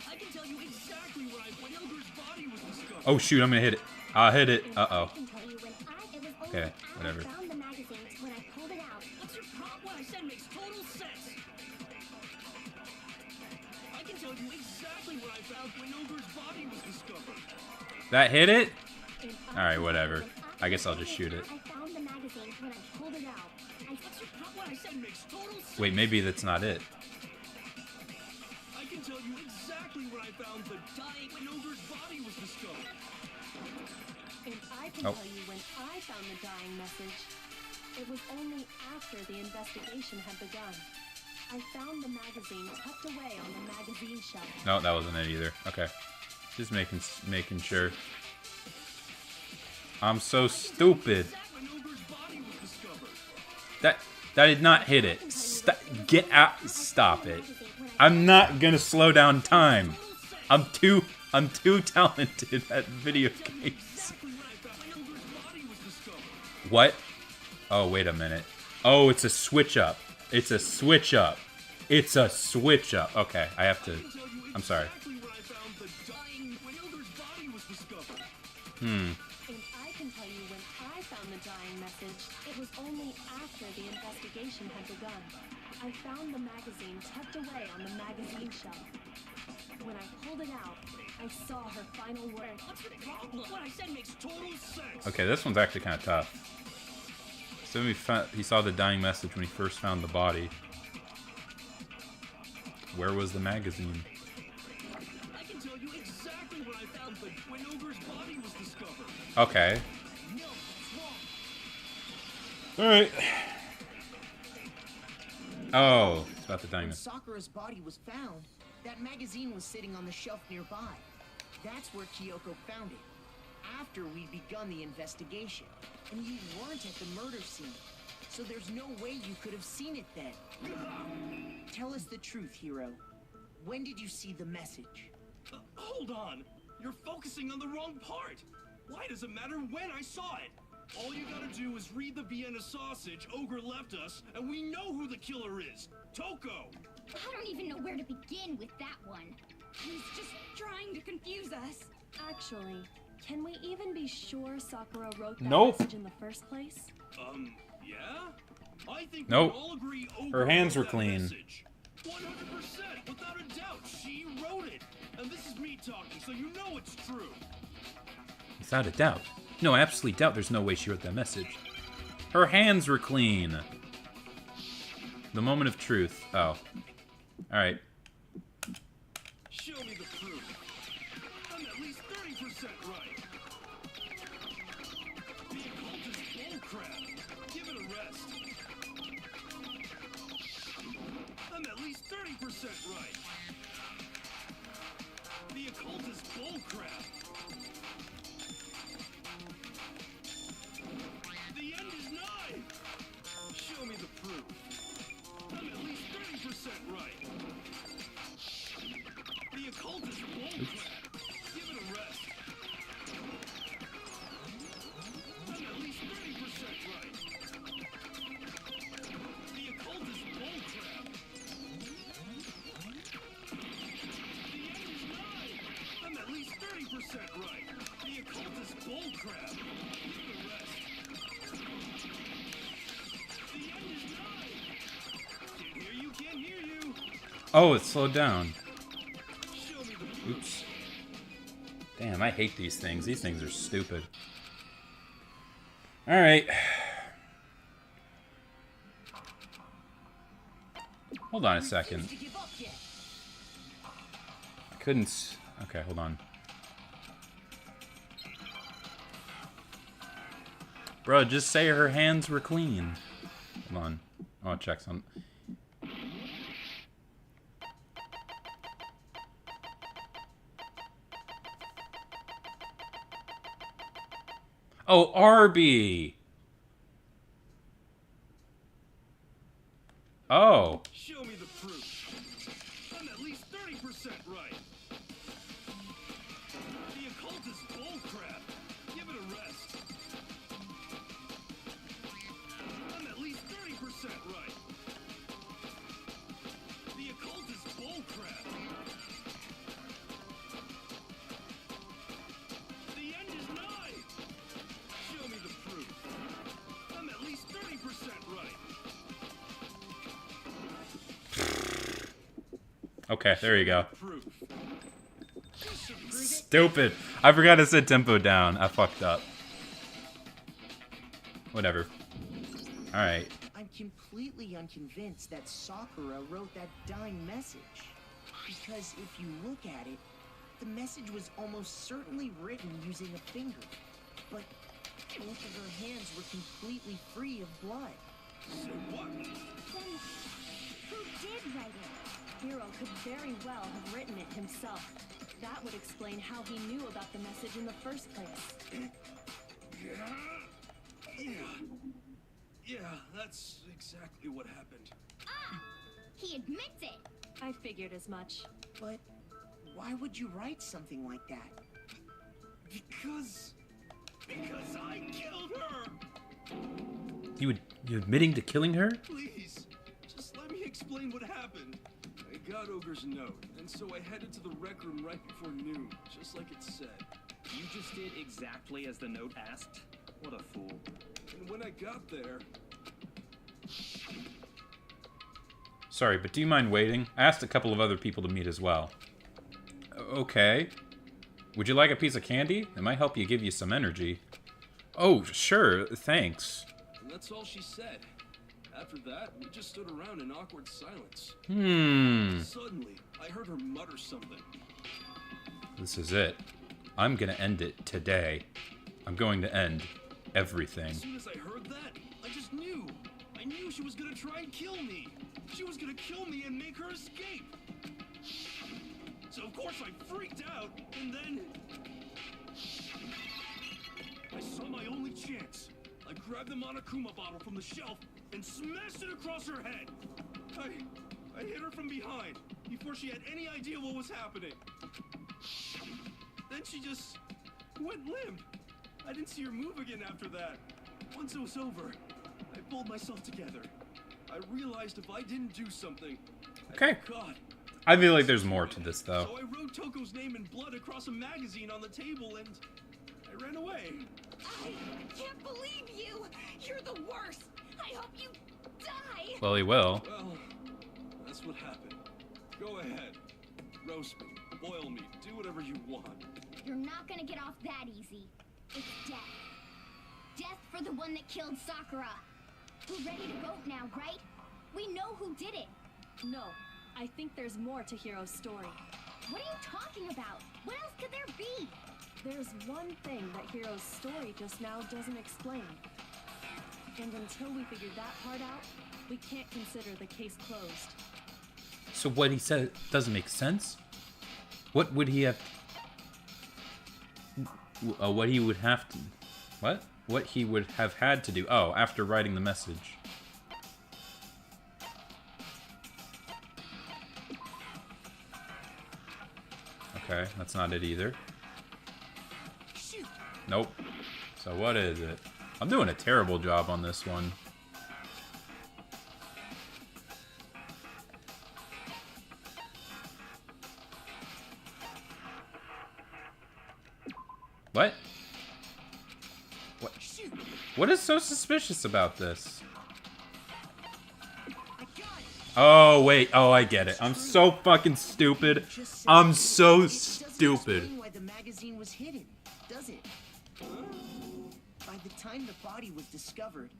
I can tell you exactly when Ogre's body was discovered. Oh shoot, I'm gonna hit it. I'll hit it. Uh-oh. I can tell you when it was only Okay, after whatever. I found the magazine when I pulled it out. What's your problem? What I said makes total sense. I can tell you exactly when I found when Ogre's body was discovered. That hit it? And Alright, whatever. I guess I'll just shoot it. I found the magazine when I pulled it out. What's your problem? What I said makes total sense. Wait, maybe that's not it. I can tell you exactly when I found the dying when Ogre's body was discovered. And I can Oh. tell you when I found the dying message. It was only after the investigation had begun. I found the magazine tucked away on the magazine shelf. No, that wasn't it either. Okay. Just making sure. I'm so stupid. When Ogre's body was discovered. That did not hit it. Get out. Stop it. I'm not gonna slow down time. I'm too talented at video games. What? Oh, wait a minute. Oh, it's a switch up. It's a switch up. It's a switch up. Okay, I have to. I'm sorry. And I can tell you when I found the dying message, it was only after the investigation had begun. I found the magazine tucked away on the magazine shelf. When I pulled it out, I saw her final words. What's the problem? What I said makes total sense. Okay, this one's actually kind of tough. So he saw the dying message when he first found the body. Where was the magazine? I can tell you exactly when I found when Ogre's body was discovered. Okay. No, it's All wrong. right. Oh, it's about the dying When message. Sakura's body was found, that magazine was sitting on the shelf nearby. That's where Kyoko found it, after we'd begun the investigation. And you weren't at the murder scene, so there's no way you could have seen it then. Tell us the truth, Hiro. When did you see the message? Hold on. You're focusing on the wrong part. Why does it matter when I saw it? All you gotta do is read the Vienna sausage Ogre left us, and we know who the killer is. Toko! I don't even know where to begin with that one. He's just trying to confuse us. Actually, can we even be sure Sakura wrote that Nope. message in the first place? Yeah? I think Nope. we all agree Her Ogre hands wrote were that clean. message. 100%, without a doubt, she wrote it. And this is me talking, so you know it's true. Without a doubt. No, I absolutely doubt there's no way she wrote that message. Her hands were clean. The moment of truth. Oh. Alright. Show me the proof. I'm at least 30% right. The occult is bullcrap. Give it a rest. I'm at least 30% right. The occult is bullcrap. The end is nigh. Show me the proof. I'm at least 30% right. The occult is bullcrap. Give it a rest. I'm at least 30% right. The occult is bullcrap. The end is nigh. I'm at least 30% right. The occult is bullcrap. Give it a rest. The end is nigh. Can't hear you, can't hear you. Oh, it slowed down. Show me the proof. Oops. Damn, I hate these things. These things are stupid. Alright. Hold on a second. To give up yet. I couldn't... Okay, hold on. Bro, just say her hands were clean. Hold on. Oh, check some. Oh, Arby! Oh. Show me the proof. I'm at least 30% right. The occult is bullcrap. Give it a rest. I'm at least 30% right. The occult is bullcrap. The end is nigh. Show me the proof. I'm at least 30% right. Okay, there you go. Proof. Stupid. I forgot to set tempo down. I fucked up. Whatever. Alright. I'm completely unconvinced that Sakura wrote that dying message. Because if you look at it, the message was almost certainly written using a finger. But both of her hands were completely free of blood. Say what? Then, who did write it? Hiro could very well have written it himself. That would explain how he knew about the message in the first place. Yeah, that's exactly what happened. Ah! He admits it! I figured as much. But why would you write something like that? Because I killed her! You admitting to killing her? Please, just let me explain what happened. I got Ogre's note, and so I headed to the rec room right before noon, just like it said. You just did exactly as the note asked? What a fool. And when I got there... Sorry, but do you mind waiting? I asked a couple of other people to meet as well. Okay. Would you like a piece of candy? It might help you give you some energy. Oh, sure, thanks. And that's all she said. After that, we just stood around in awkward silence. Suddenly, I heard her mutter something. This is it. I'm gonna end it today. I'm going to end everything. As soon as I heard that, I just knew. I knew she was gonna try and kill me. She was gonna kill me and make her escape. So of course I freaked out, and then... I saw my only chance. I grabbed the Monokuma bottle from the shelf and smashed it across her head. I hit her from behind before she had any idea what was happening. Then she just went limp. I didn't see her move again after that. Once it was over, I pulled myself together. I realized if I didn't do something, Okay. God. I feel like there's more to this, though. So I wrote Toko's name in blood across a magazine on the table and I ran away. I can't believe you! You're the worst! I hope you die! Well, he will. Well, that's what happened. Go ahead. Roast me, boil me, do whatever you want. You're not gonna get off that easy. It's death. Death for the one that killed Sakura. We're ready to vote now, right? We know who did it. No, I think there's more to Hiro's story. What are you talking about? What else could there be? There's one thing that Hiro's story just now doesn't explain. And until we figure that part out, we can't consider the case closed. So what he said doesn't make sense? What would he have... what he would have to... What? What he would have had to do... Oh, after writing the message. Okay, that's not it either. Shoot. Nope. So what is it? I'm doing a terrible job on this one. What? What? What is so suspicious about this? Oh, wait. Oh, I get it. I'm so fucking stupid. I'm so stupid. Why the magazine was hidden, does it? By the time the body was discovered,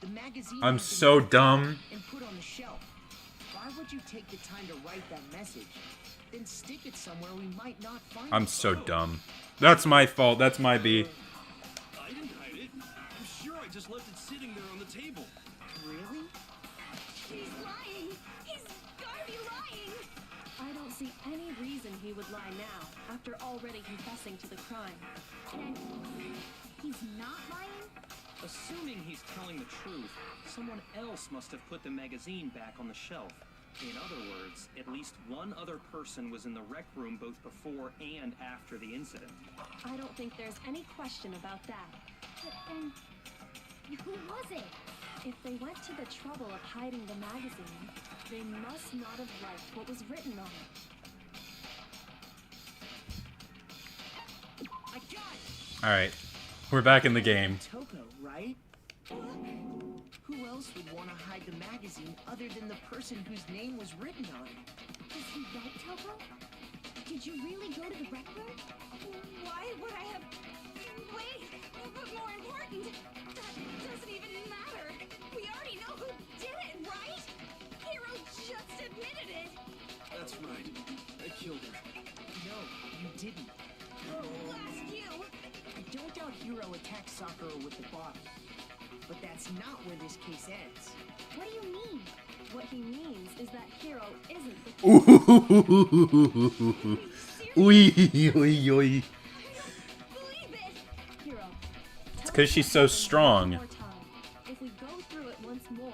the magazine I'm had been so dumb. and put on the shelf. Why would you take the time to write that message, then stick it somewhere we might not find I'm it? so dumb. That's my fault. That's my B. I didn't hide it. I'm sure I just left it sitting there on the table. Really? He's lying! He's gotta be lying! I don't see any reason he would lie now, after already confessing to the crime. Then he's not lying? Assuming he's telling the truth, someone else must have put the magazine back on the shelf. In other words, at least one other person was in the rec room both before and after the incident. I don't think there's any question about that. But then, who was it? If they went to the trouble of hiding the magazine, they must not have liked what was written on it. I got it! Alright. We're back in the game. Toko, right? Who else would want to hide the magazine other than the person whose name was written on it? Was he right, Toko? Did you really go to the rec room? Why would I have... Wait! But more important, that doesn't even matter! We already know who did it, right? Hiro just admitted it! That's right. I killed her. No, you didn't. Blast you! I don't doubt Hiro attacked Sakura with the bottle. But that's not where this case ends. What do you mean? What he means is that Hiro isn't the Ooh. Seriously? Oi, oi, oi. Believe it. Hero. It's because she's so strong. One more time. If we go through it once more,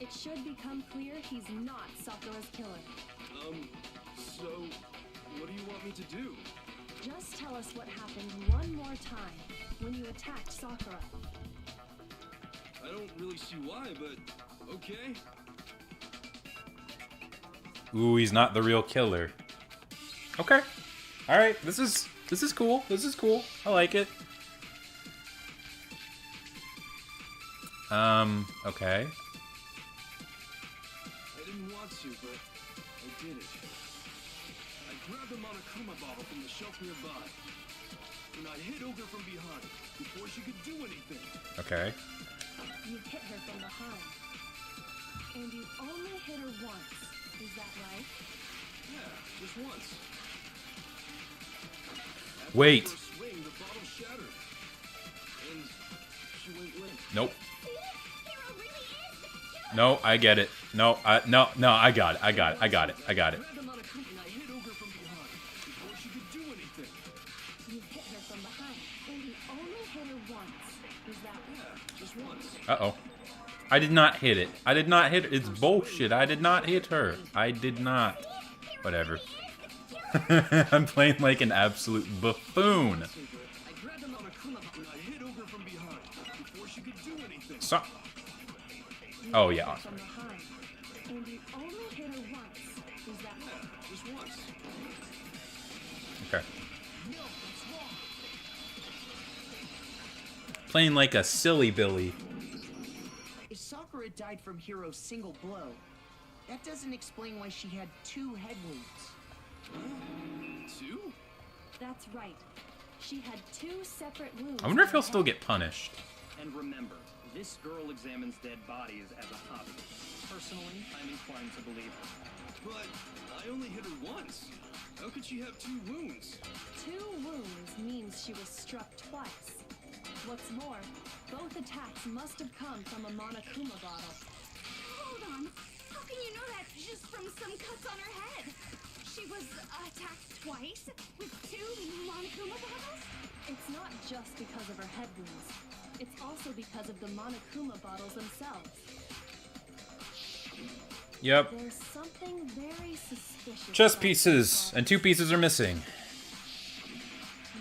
it should become clear he's not Sakura's killer. So, what do you want me to do? Just tell us what happened one more time when you attacked Sakura. I don't really see why, but okay. Ooh, he's not the real killer. Okay. All right. This is cool. This is cool. I like it. Okay. I didn't want to, but I did it. I grabbed the Monokuma bottle from the shelf nearby, and I hit Ogre from behind before she could do anything. Okay. You hit her from behind. And you only hit her once. Is that right? Yeah, just once. Wait. After her swing, the bottle shattered, and she went limp. Nope. Hero really is the killer. No, I get it. No, no, I got it. I got it. I got it. I got it. I grabbed the Monokuma and I hit Ogre from behind before she could do anything. You hit her from behind. And you only hit her once. Is that right? Yeah, just once. Uh-oh. I did not hit it. I did not hit it. It's bullshit. I did not hit her. I did not. Whatever. I'm playing like an absolute buffoon. I grabbed the Monokuma and I hit Ogre from behind before she could do anything. So. You Oh, hit yeah. her from behind. And you only hit her once. Is that Yeah, right? just once. Okay. No, that's wrong. Playing like a silly Billy. If Sakura died from Hiro's single blow, that doesn't explain why she had 2 head wounds. Two? That's right. She had 2 separate wounds. I wonder if on her he'll still head. get punished. And remember, this girl examines dead bodies as a hobby. Personally, I'm inclined to believe her. But I only hit her once. How could she have 2 wounds? 2 wounds means she was struck twice. What's more, both attacks must have come from a Monokuma bottle. Hold on. How can you know that just from some cuts on her head? She was attacked twice with 2 Monokuma bottles? It's not just because of her head wounds. It's also because of the Monokuma bottles themselves. Yep. There's something very suspicious. Chess about pieces. these And 2 pieces are missing. bottles.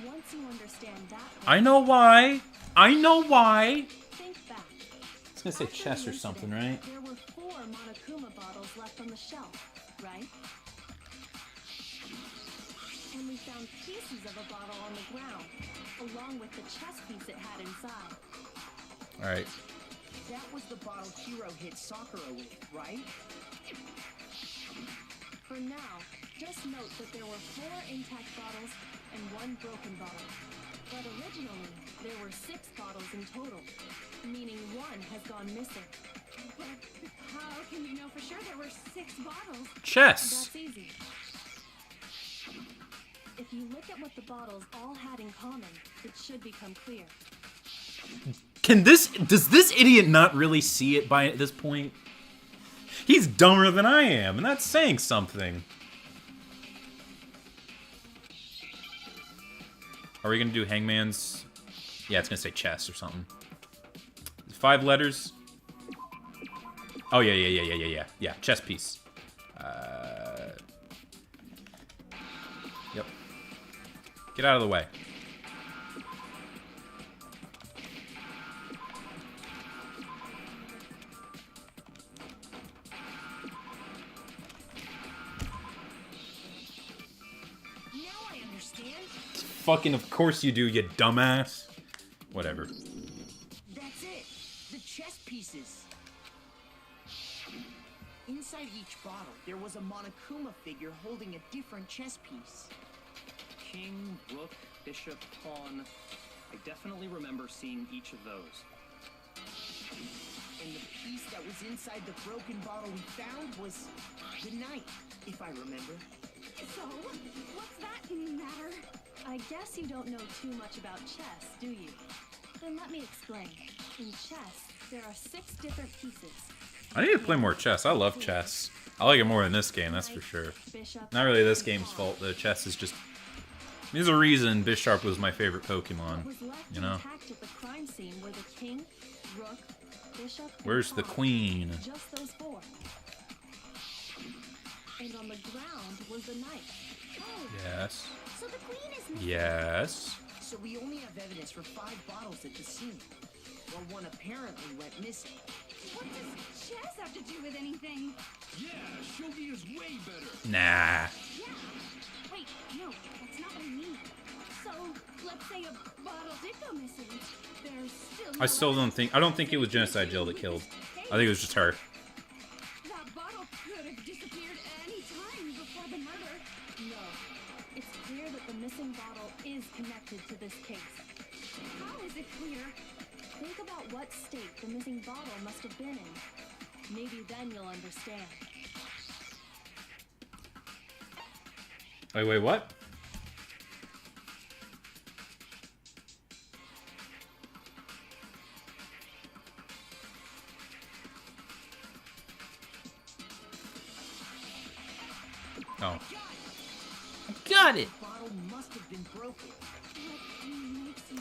Once you understand that, I know why. I know why. think back. I was gonna say After chess the or something, incident, right? There were 4 Monokuma bottles left on the shelf, right? And we found pieces of a bottle on the ground, along with the chess piece it had inside. Alright. That was the bottle Hiro hit Sakura with, right? For now, just note that there were 4 intact bottles and 1 broken bottle. But originally, there were 6 bottles in total, meaning 1 has gone missing. But how can you know for sure there were 6 bottles? Chess. That's easy. If you look at what the bottles all had in common, it should become clear. Does this idiot not really see it by this point? He's dumber than I am, and that's saying something. Are we gonna do Hangman's? Yeah, it's gonna say chess or something. 5 letters. Oh yeah. Chess piece. Yep. Get out of the way. Now I understand. Fucking of course you do, you dumbass. Whatever. That's it. The chess pieces. Inside each bottle, there was a Monokuma figure holding a different chess piece. King, rook, bishop, pawn. I definitely remember seeing each of those. And the piece that was inside the broken bottle we found was the knight, if I remember. So, what's that matter? I guess you don't know too much about chess, do you? Then let me explain. In chess, there are 6 different pieces. I need to play more chess. I love chess. I like it more in this game, that's for sure. Bishop, Not really this and game's pawn. fault. The chess is just There's a reason Bisharp was my favorite Pokemon. What was left You know? intact at the crime scene were the king, rook, bishop, and Where's the pawn. queen? Just those four. And on the ground was the knight. Oh, Yes. so the queen is missing. Yes. So we only have evidence for 5 bottles at the scene. Well, one apparently went missing. What does chess have to do with anything? Yeah, shogi is way better. Nah. Yeah. Wait, no, that's not what I mean. So, let's say a bottle did go missing. There's still I still don't think. I don't think it was Genocide Jill that killed. I think it was just her. That bottle could have disappeared any time before the murder. No. It's clear that the missing bottle is connected to this case. How is it clear? Think about what state the missing bottle must have been in. Maybe then you'll understand. Wait, what? Oh. Got it! The bottle must have been broken.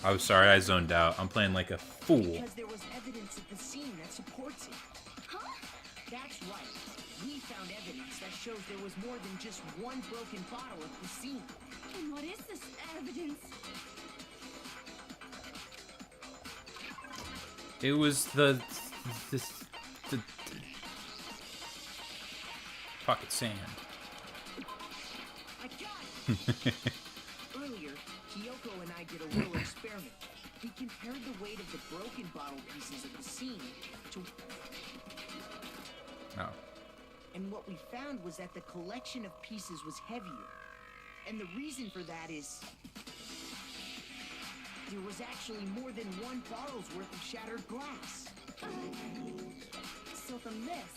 I was sorry, I zoned out. I'm playing like a fool. Because there was evidence at the scene that supports it. Huh? That's right. We found evidence that shows there was more than just one broken bottle at the scene. And what is this evidence? It was the pocket sand. I got it! Earlier, Kyoko and I did a little experiment. We compared the weight of the broken bottle pieces at the scene to... Oh. And what we found was that the collection of pieces was heavier. And the reason for that is... there was actually more than one bottle's worth of shattered glass. So from this,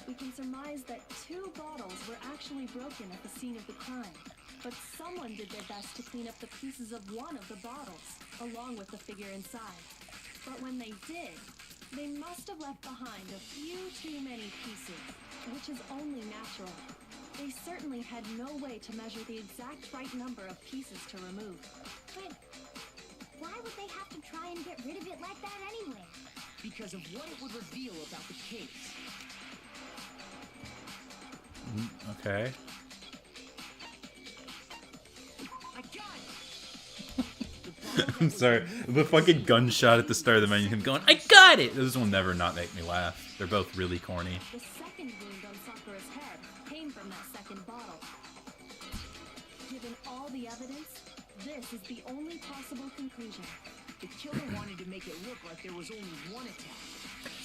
we can surmise that 2 bottles were actually broken at the scene of the crime. But someone did their best to clean up the pieces of one of the bottles, along with the figure inside. But when they did, they must have left behind a few too many pieces, which is only natural. They certainly had no way to measure the exact right number of pieces to remove. But why would they have to try and get rid of it like that anyway? Because of what it would reveal about the case. Okay. I got it! The bottle that I'm was sorry. removed The fucking gunshot at the start of the menu, him going, I got it! This will never not make me laugh. They're both really corny. The second wound on Sakura's head came from that second bottle. Given all the evidence, this is the only possible conclusion. The killer wanted to make it look like there was only one attack.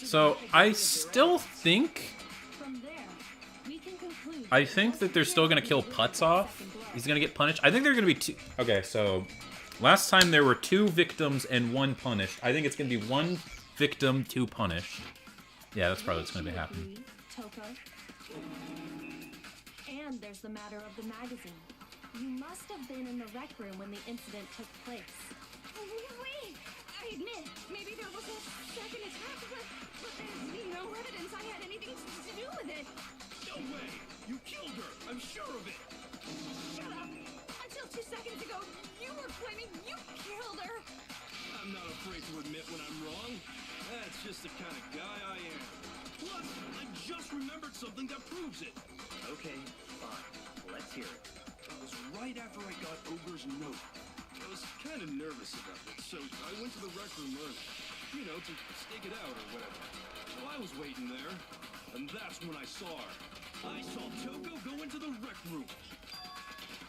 So, I still think... From there, we can conclude... I think that they're still gonna kill Putz off. He's gonna get punished. I think they're gonna be 2... Okay, so... Last time there were 2 victims and 1 punished. I think it's gonna be 1 victim, 2 punished. Yeah, that's probably what's gonna be happening. Toko. And there's the matter of the magazine. You must have been in the rec room when the incident took place. Wait! I admit, maybe there was a second attack, but there's no evidence I had anything to do with it. No way! You killed her! I'm sure of it! Shut up! Until 2 seconds ago, you were claiming you killed her. I'm not afraid to admit when I'm wrong. That's just the kind of guy I am. Plus, I just remembered something that proves it. Okay, fine. Let's hear it. It was right after I got Ogre's note. I was kind of nervous about it, so I went to the rec room early. You know, to stake it out or whatever. Well, I was waiting there, and that's when I saw her. I saw Toko go into the rec room.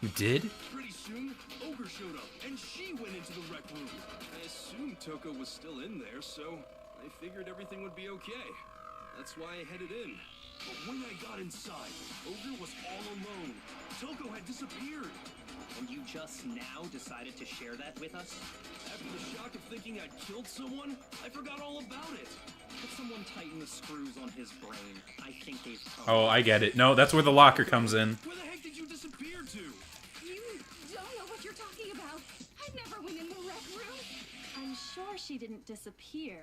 You did? Pretty soon, Ogre showed up, and she went into the rec room. I assumed Toko was still in there, so I figured everything would be okay. That's why I headed in. But when I got inside, Ogre was all alone. Toko had disappeared. And you just now decided to share that with us? After the shock of thinking I'd killed someone, I forgot all about it. Could someone tighten the screws on his brain? I think they've come. Oh, I get it. No, that's where the locker comes in. Where the heck did you disappear to? You don't know what you're talking about. I never went in the rec room. I'm sure she didn't disappear,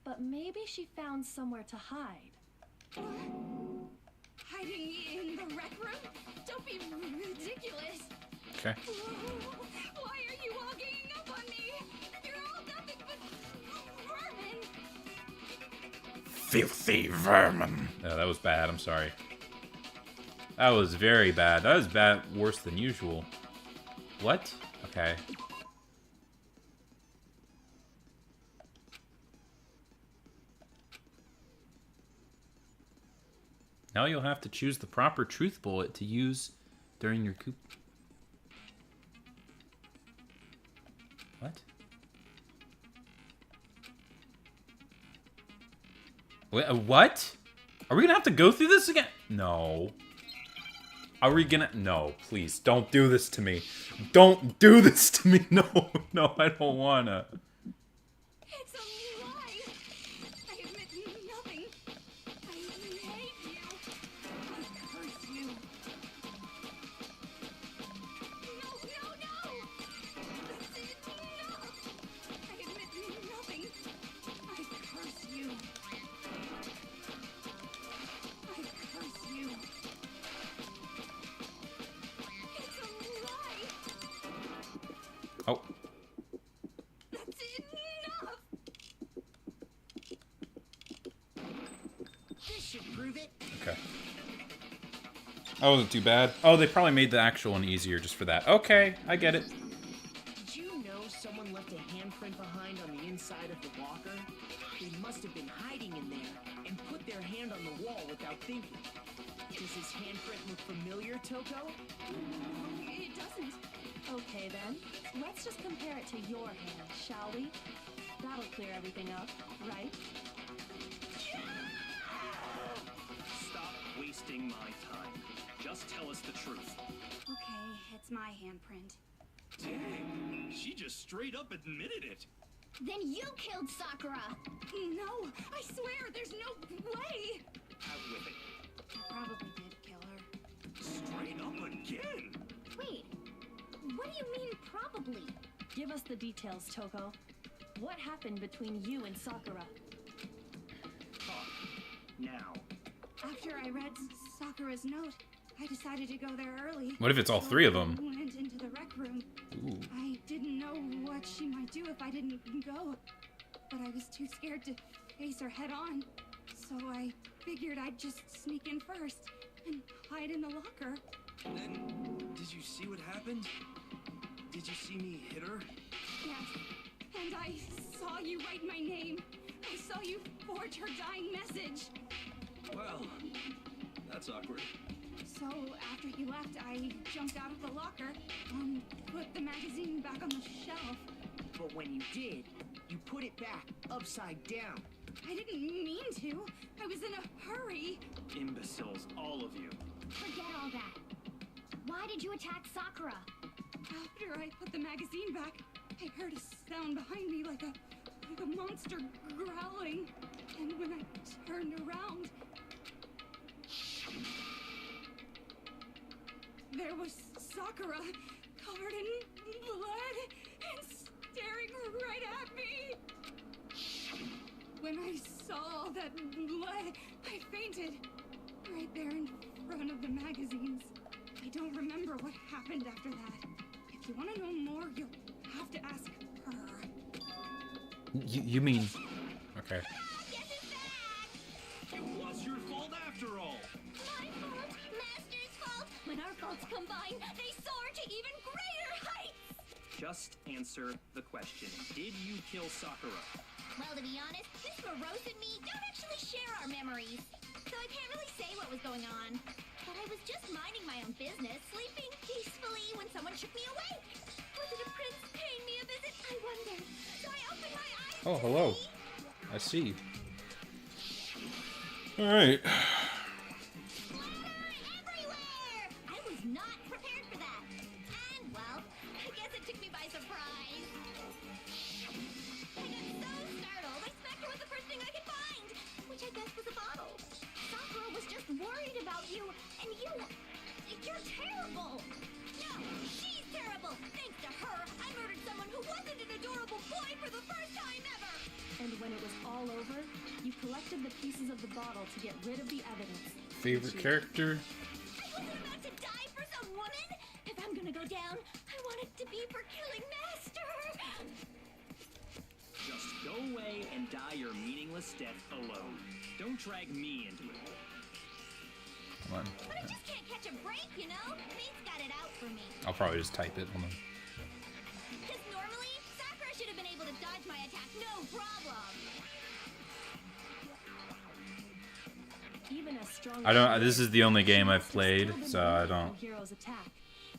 but maybe she found somewhere to hide. Hiding in the rec room? Don't be ridiculous. Okay. Why are you all ganging up on me? You're all nothing but vermin. Filthy vermin. Oh, that was bad. I'm sorry. That was very bad. That was bad. Worse than usual. What? Okay. Now you'll have to choose the proper truth bullet to use during your coup. What? Wait, what? Are we gonna have to go through this again? No. Are we gonna? No, please, don't do this to me. Don't do this to me. No, no, I don't wanna. It's a lie. I admit nothing. I hate you. I curse you. No, no, no. This is enough. I admit nothing. I curse you. I curse you. It's a lie. Oh. That's enough. This should prove it. Okay. That wasn't too bad. Oh, they probably made the actual one easier just for that. Okay, I get it. Did you know someone left a handprint behind on the inside of the locker? They must have been hiding in there and put their hand on the wall without thinking. Does his handprint look familiar, Toko? It doesn't. Okay then, let's just compare it to your hand, shall we? That'll clear everything up, right? Stop wasting my time. Just tell us the truth. Okay, it's my handprint. Dang, she just straight up admitted it. Then you killed Sakura! No, I swear, there's no way. Out with it. I probably did kill her. Straight up again. Wait, what do you mean probably? Give us the details, Toko. What happened between you and Sakura? Talk. Now. After I read Sakura's note, I decided to go there early. What if it's all three of them? I went into the rec room. Ooh. I didn't know what she might do if I didn't go, but I was too scared to face her head on. So I figured I'd just sneak in first and hide in the locker. Then, did you see what happened? Did you see me hit her? Yes, and I saw you write my name. I saw you forge her dying message. Well, that's awkward. So after you left, I jumped out of the locker and put the magazine back on the shelf. But when you did, you put it back upside down. I didn't mean to. I was in a hurry. Imbeciles, all of you. Forget all that. Why did you attack Sakura? After I put the magazine back, I heard a sound behind me like a monster growling. And when I turned around, there was Sakura, covered in blood and staring right at me. When I saw that blood, I fainted right there in front of the magazines. I don't remember what happened after that. If you want to know more, you'll have to ask her. You mean... Okay. It was your fault after all. My fault, Master's fault. When our faults combine, they soar to even greater heights. Just answer the question. Did you kill Sakura? Well, to be honest, Miss Morose and me don't actually share our memories, so I can't really say what was going on. But I was just minding my own business, sleeping peacefully when someone shook me awake. Was it a prince paying me a visit? I wondered. So I opened my eyes. Oh, to hello. see. I see. Alright. Splatter everywhere! I was not prepared for that. And, well, I guess it took me by surprise. I got so startled, I smacked her with the first thing I could find, which I guess was a bottle. Sakura was just worried about you, and you're terrible. No, she's terrible. Thanks to her, I murdered someone who wasn't an adorable boy for the first time ever. And when it was all over, you collected the pieces of the bottle to get rid of the evidence. Favorite character? I wasn't about to die for so down, woman! If I'm gonna go down, I want it to be for killing Master! Just go away and die your meaningless death alone. Don't drag me into it. Come on. But I just can't catch a break, you know? Fate's got it out for me. I'll probably just type it. Hold on. Because normally, Sakura should have been able to dodge my attack, no problem. Even a strong I don't. This is the only game I've played, still been so I immune to don't. the hero's attack.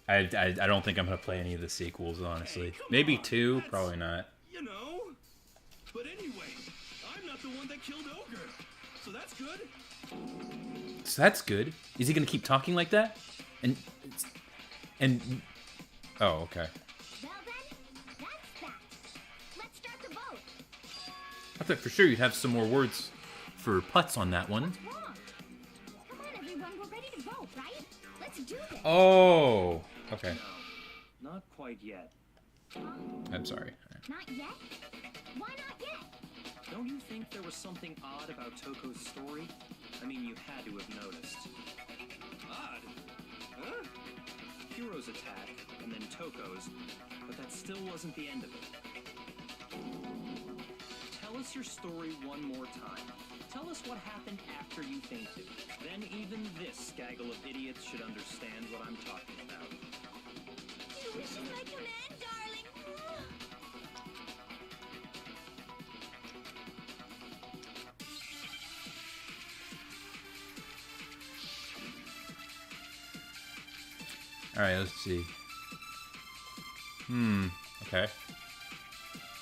I don't think I'm gonna play any of the sequels, honestly. Hey, come Maybe on, 2, that's- probably not. You know? But anyway, I'm not the one that killed Ogre. So that's good. So that's good. Is he gonna keep talking like that? And oh, okay. Well then, that's that. Let's start the vote. I thought for sure you'd have some more words for putts on that one. What's wrong? Come on, everyone, we're ready to vote, right? Let's do this. Oh, okay. No, not quite yet. I'm sorry. Not yet? Why not yet? Don't you think there was something odd about Toko's story? I mean, you had to have noticed. Odd. Huh? Hiro's attack, and then Toko's, but that still wasn't the end of it. Tell us your story one more time. Tell us what happened after you fainted. Then even this gaggle of idiots should understand what I'm talking about. Your wish is my command, darling. Alright, let's see. Okay.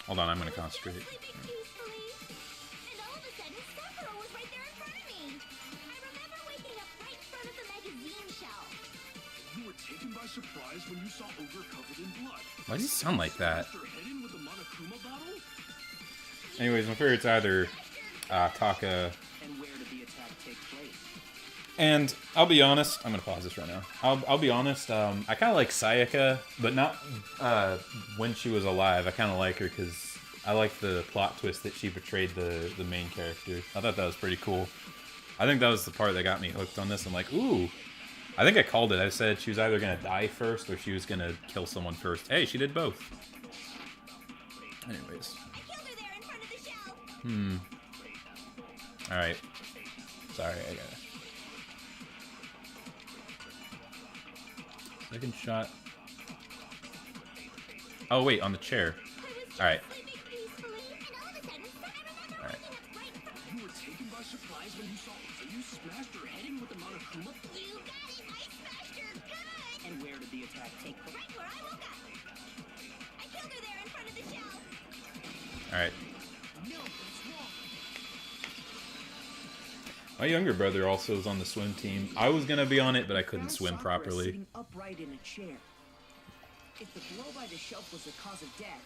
Hold on, I'm gonna concentrate. Sleeping peacefully. And all of a sudden, Sakura was right there in front of me. I remember waking up right in front of the magazine shelf. You were taken by surprise when you saw Ogre covered in blood. Why does he sound like that? Smashed her head in with a Monokuma bottle? Anyways, my favorite's either Taka. And where did the attack take place? And I'll be honest, I'm gonna pause this right now. I'll be honest, I kind of like Sayaka, but not when she was alive. I kind of like her because I like the plot twist that she betrayed the main character. I thought that was pretty cool. I think that was the part that got me hooked on this. I'm like, ooh. I think I called it. I said she was either gonna die first or she was gonna kill someone first. Hey, she did both. Anyways. I killed her there in front of the shelf. Alright. Sorry, I got it. Second shot. Oh wait, on the chair. Alright. Sleeping peacefully, and all of a sudden, I remember Alright. waking up right in front You were taken by surprise when you saw Ogre. You smashed her head in with a Monokuma. You got it! I smashed her good! And where did the attack take place? Right where I woke up. I killed her there in front of the shelf. Alright. No, that's wrong. My younger brother also was on the swim team. I was gonna be on it, but I couldn't Found swim Sakura properly. Sitting upright in a chair. If the blow by the shelf was the cause of death,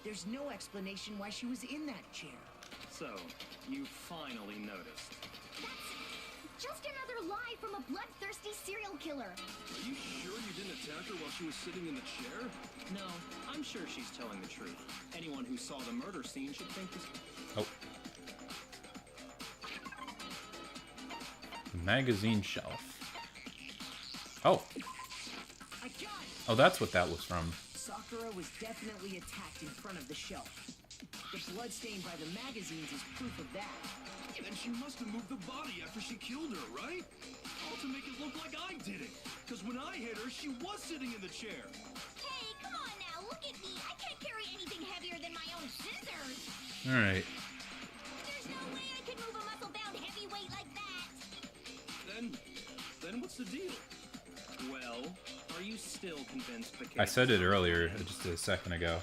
there's no explanation why she was in that chair. So, you finally noticed. That's just another lie from a bloodthirsty serial killer. Are you sure you didn't attack her while she was sitting in the chair? No, I'm sure she's telling the truth. Anyone who saw the murder scene should think this. Oh. Magazine shelf. Oh. I got it! Oh, that's what that was from. Sakura was definitely attacked in front of the shelf. The blood stain by the magazines is proof of that. Then she must have moved the body after she killed her, right? All to make it look like I did it. Because when I hit her, she was sitting in the chair. Hey, come on now, look at me. I can't carry anything heavier than my own scissors. Alright. There's no way I could move a muscle-bound heavyweight like that. Then what's the deal? Well, are you still convinced the case? I said it earlier, just a second ago.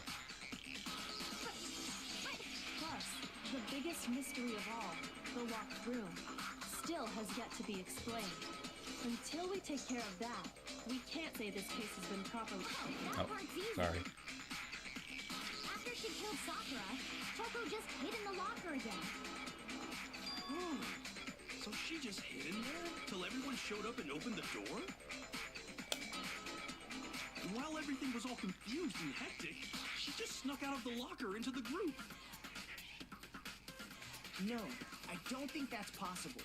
Plus, the biggest mystery of all, the locked room, still has yet to be explained. Until we take care of that, we can't say this case has been properly. That Oh, part's easy. sorry. After she killed Sakura, Toko just hid in the locker again. So she just hid in there till everyone showed up and opened the door? And while everything was all confused and hectic, she just snuck out of the locker into the group. No, I don't think that's possible.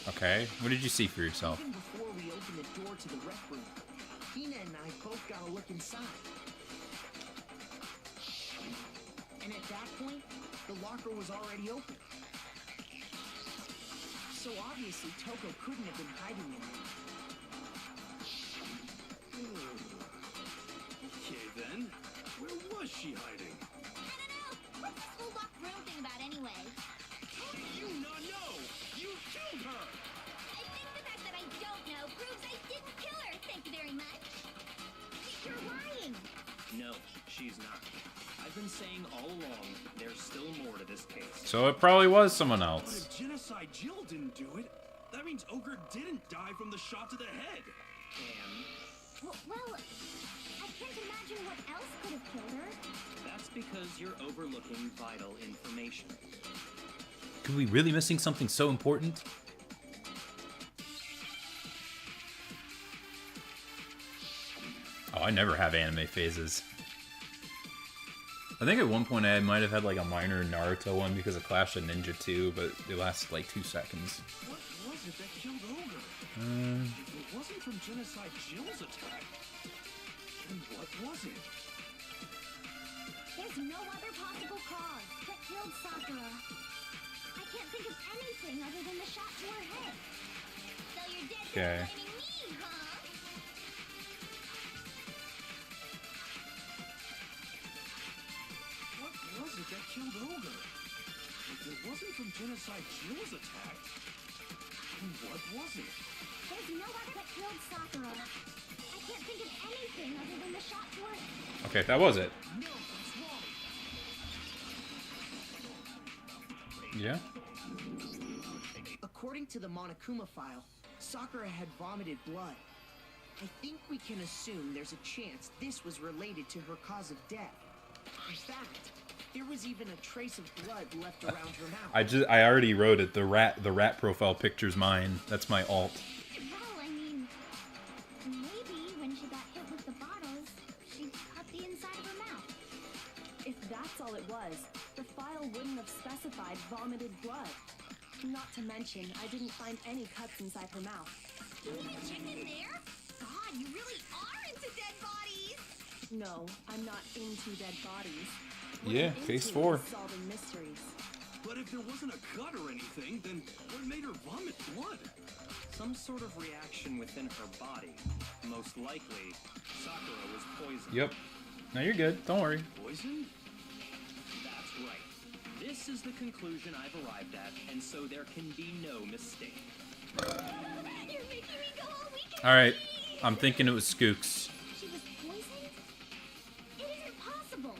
Okay, what did you see for yourself? Even before we opened the door to the rec room, Hina and I both got a look inside. And at that point, the locker was already open. So obviously, Toko couldn't have been hiding in there. Okay then, where was she hiding? I don't know. What's this whole locked room thing about anyway? How do you not know? You killed her! I think the fact that I don't know proves I didn't kill her. Thank you very much. You're lying. No, she's not. I've been saying all along, there's still more to this case. So it probably was someone But else. if Genocide Jill didn't do it, that means Ogre didn't die from the shot to the head. And Well, I can't imagine what else could have killed her. that's because you're overlooking vital information. Could we really missing something so important? Oh, I never have anime phases. I think at one point I might have had like a minor Naruto one because of Clash of Ninja 2, but it lasted like 2 seconds. What was it that killed Ogre? If it wasn't from Genocide Jill's attack, then what was it? There's no other possible cause that killed Sakura. I can't think of anything other than the shot to her head. So you're dead Okay. for blaming me, huh? What was it that killed Ogre? If it wasn't from Genocide Jill's attack, then what was it? There's no other that killed Sakura. I can't think of anything other than the shot to her head. Okay, that was it. No, that's wrong. Yeah? According to the Monokuma file, Sakura had vomited blood. I think we can assume there's a chance this was related to her cause of death. In fact, there was even a trace of blood left around her mouth. I already wrote it. The rat profile picture's mine. That's my alt. Well, I mean, maybe when she got hit with the bottles, she cut the inside of her mouth. If that's all it was, the file wouldn't have specified vomited blood. Not to mention, I didn't find any cuts inside her mouth. Did you check in there? God, you really are into dead bodies! No, I'm not into dead bodies. Yeah, I'm phase into 4. is solving mysteries. But if there wasn't a cut or anything, then what made her vomit blood? Some sort of reaction within her body. Most likely, Sakura was poisoned. Yep. No, you're good. Don't worry. Poison? That's right. This is the conclusion I've arrived at, and so there can be no mistake. You're making me go all weekend. Alright. I'm thinking it was Skooks. She was poisoned? It isn't possible.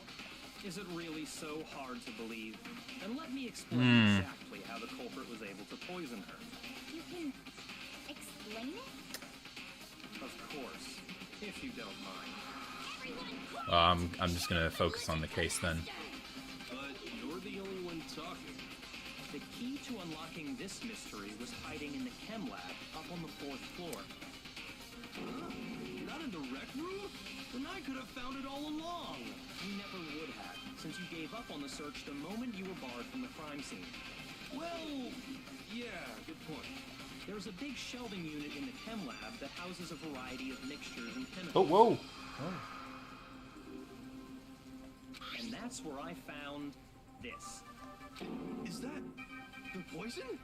Is it really so hard to believe? Then let me explain exactly how the culprit was able to poison her. You can explain it? Of course, if you don't mind. Everyone, I'm just gonna focus on the case then. But you're the only one talking. The key to unlocking this mystery was hiding in the chem lab up on the 4th floor. Huh? Not in the rec room? Then I could have found it all along. You never would have, since you gave up on the search the moment you were barred from the crime scene. Well, yeah, good point. There's a big shelving unit in the chem lab that houses a variety of mixtures and Oh, chemicals. whoa. And that's where I found this. Is that the poison?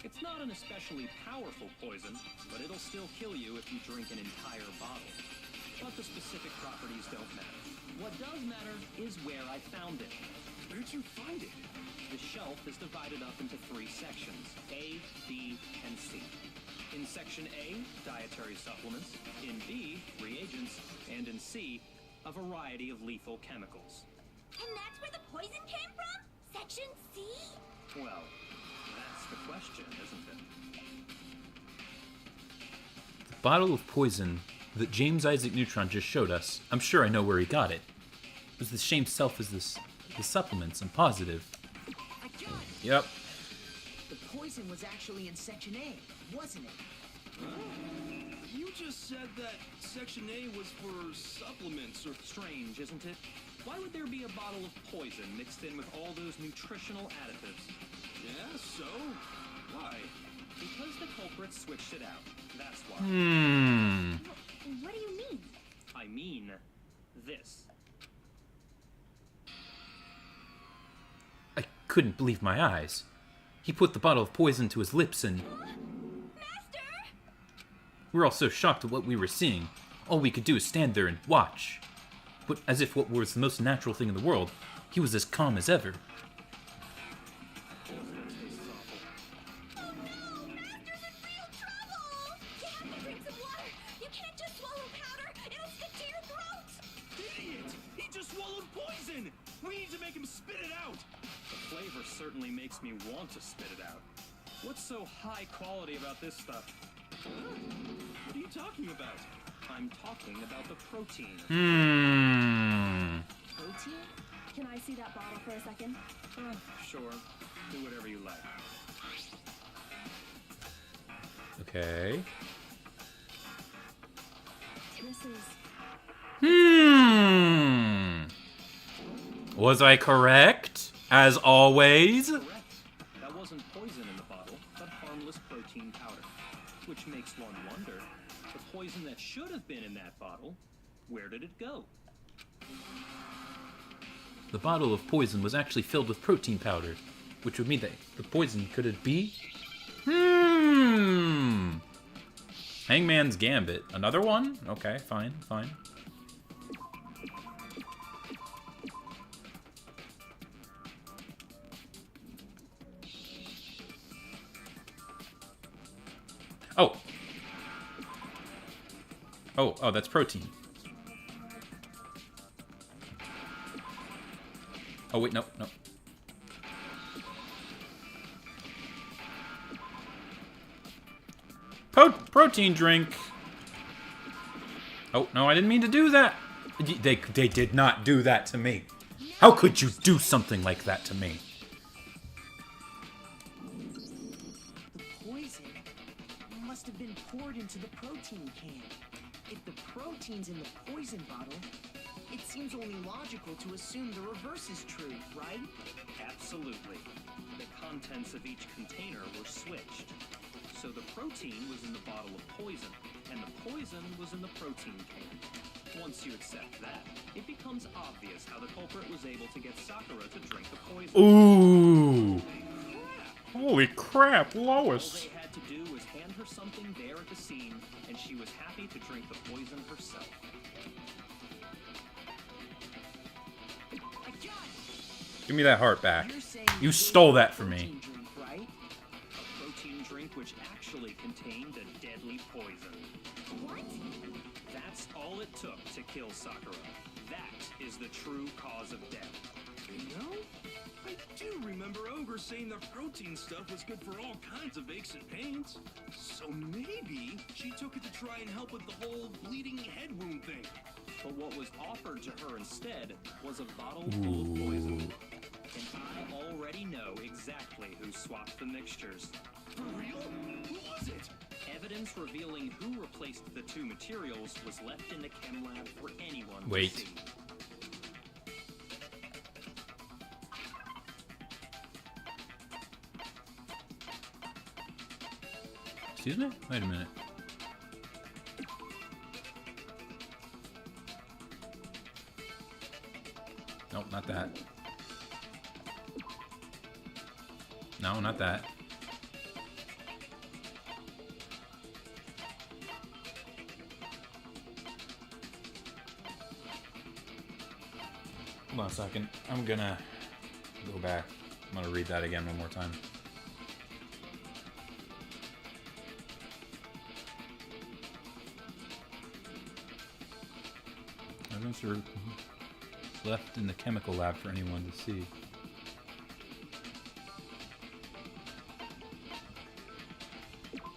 It's not an especially powerful poison, but it'll still kill you if you drink an entire bottle. But the specific properties don't matter. What does matter is where I found it. Where'd you find it? The shelf is divided up into 3 sections, A, B, and C. In section A, dietary supplements. In B, reagents. And in C, a variety of lethal chemicals. and that's where the poison came from? Section C? Well, that's the question, isn't it? The bottle of poison that James Isaac Neutron just showed us. I'm sure I know where he got it. It was the same self as the supplements. I'm positive. I got it. Yep. The poison was actually in Section A, wasn't it? You just said that Section A was for supplements or... Strange, isn't it? Why would there be a bottle of poison mixed in with all those nutritional additives? Yeah, so? Why? Because the culprit switched it out. That's why. What do you mean? I mean, this. I couldn't believe my eyes. He put the bottle of poison to his lips and... Master! We were all so shocked at what we were seeing. All we could do is stand there and watch. But as if what was the most natural thing in the world, he was as calm as ever. Oh no! Master's in real trouble! You have to drink some water! You can't just swallow powder! It'll stick to your throat! Idiot! He just swallowed poison! We need to make him spit it out! The flavor certainly makes me want to spit it out. What's so high quality about this stuff? What are you talking about? I'm talking about the protein. Protein? Can I see that bottle for a second? Sure. Do whatever you like. Okay. This is... Was I correct? As always? Correct. That wasn't poison in the bottle, but harmless protein powder. Which makes one wonder, the poison that should have been in that bottle, where did it go? The bottle of poison was actually filled with protein powder, which would mean that the poison could it be? Hangman's Gambit. Another one? Okay, fine, fine. Oh. Oh, that's protein. Oh, wait, no. Protein drink. Oh, no, I didn't mean to do that. They did not do that to me. How could you do something like that to me? The poison must have been poured into the protein can. If the protein's in the poison bottle, it seems only logical to assume the reverse is true, right? Absolutely. The contents of each container were switched. So the protein was in the bottle of poison, and the poison was in the protein can. Once you accept that, it becomes obvious how the culprit was able to get Sakura to drink the poison. Ooh. Holy crap, All Lois. they had to do was hand her something there at the scene, and she was happy to drink the poison herself. Give me that heart back. You're saying You this stole is that a from me. protein drink, right? A protein drink which actually contained a deadly poison. What? That's all it took to kill Sakura. That is the true cause of death. You know, I do remember Ogre saying the protein stuff was good for all kinds of aches and pains. So maybe she took it to try and help with the whole bleeding head wound thing. But what was offered to her instead was a bottle full of poison. And I already know exactly who swapped the mixtures. For real? Who was it? Evidence revealing who replaced the two materials was left in the chem lab for anyone Wait. to see. Excuse me? Wait a minute. Nope, not that. No, not that. Hold on a second. I'm gonna go back. I'm gonna read that again one more time. Evidence are left in the chemical lab for anyone to see.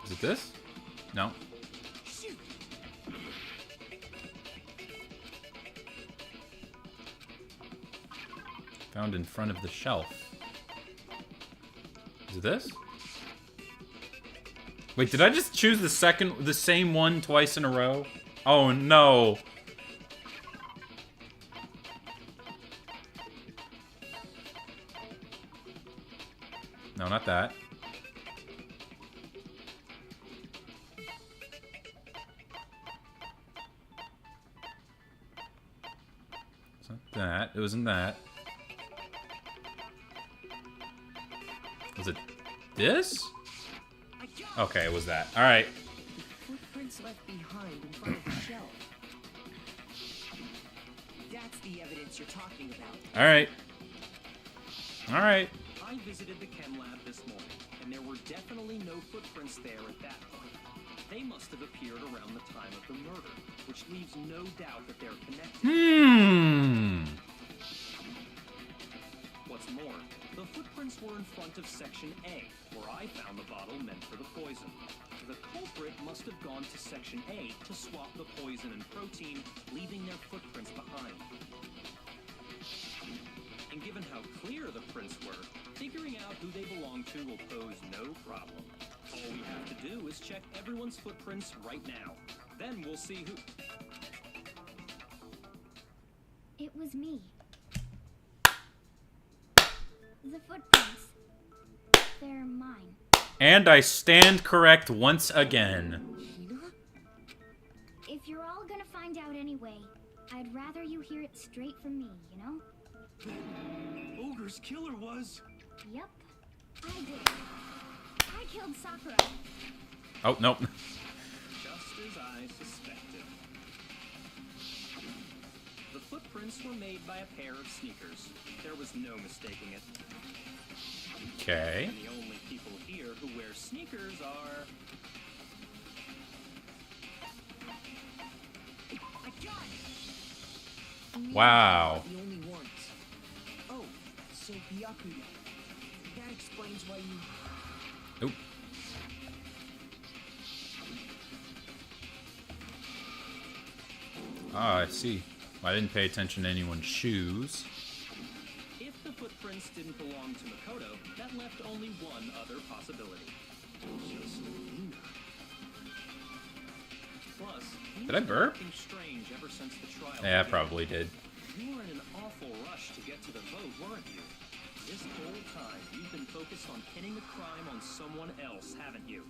Is it this? No. Found in front of the shelf. Is it this? Wait, did I just choose the same one twice in a row? Oh no. No, not that. That. It wasn't that. Was it this? Okay, it was that. Alright. The footprints left behind in front of the shelf. That's the evidence you're talking about. Alright. Alright. I visited the chem lab this morning, and there were definitely no footprints there at that point. They must have appeared around the time of the murder, which leaves no doubt that they're connected. What's more, the footprints were in front of Section A, where I found the bottle meant for the poison. The culprit must have gone to Section A to swap the poison and protein, leaving their footprints behind. And given how clear the prints were, figuring out who they belong to will pose no problem. All we have to do is check everyone's footprints right now. Then we'll see who... It was me. The footprints. They're mine. And I stand correct once again. If you're all gonna find out anyway, I'd rather you hear it straight from me, you know? Ogre's killer was... Yep, I did. I killed Sakura. Oh, nope. Just as I suspected. The footprints were made by a pair of sneakers. There was no mistaking it. Okay. And the only people here who wear sneakers are... I got it! Wow. The only ones. Oh, so Byakuya. That explains why you... Oop. Ah, I see. I didn't pay attention to anyone's shoes. If the footprints didn't belong to Makoto, that left only one other possibility. Just Nina. Plus, Did I burp? acting strange ever since the trial. Yeah, I began. probably did. You were in an awful rush to get to the vote, weren't you? This whole time, you've been focused on pinning the crime on someone else, haven't you?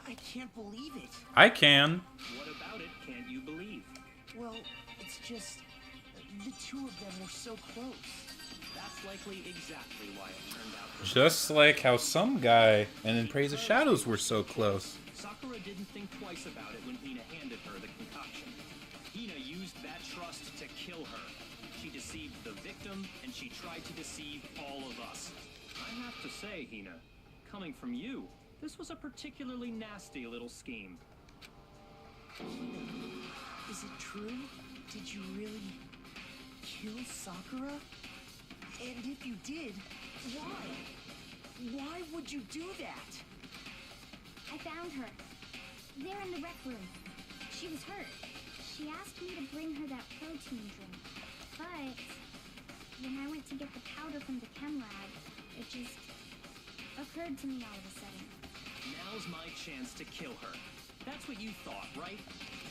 I can't believe it. I can. What about it can't you believe? Well, it's just... the two of them were so close. That's likely exactly why it turned out this Just like how some guy and in Praise of Shadows were so close. Sakura didn't think twice about it when Hina handed her the concoction. Hina used that trust to kill her. She deceived the victim, and she tried to deceive all of us. I have to say, Hina, coming from you, this was a particularly nasty little scheme. Is it true? Did you really kill Sakura? And if you did, why? Why would you do that? I found her. There in the rec room. She was hurt. She asked me to bring her that protein drink. But when I went to get the powder from the chem lab, it just occurred to me all of a sudden. Now's my chance to kill her. That's what you thought, right?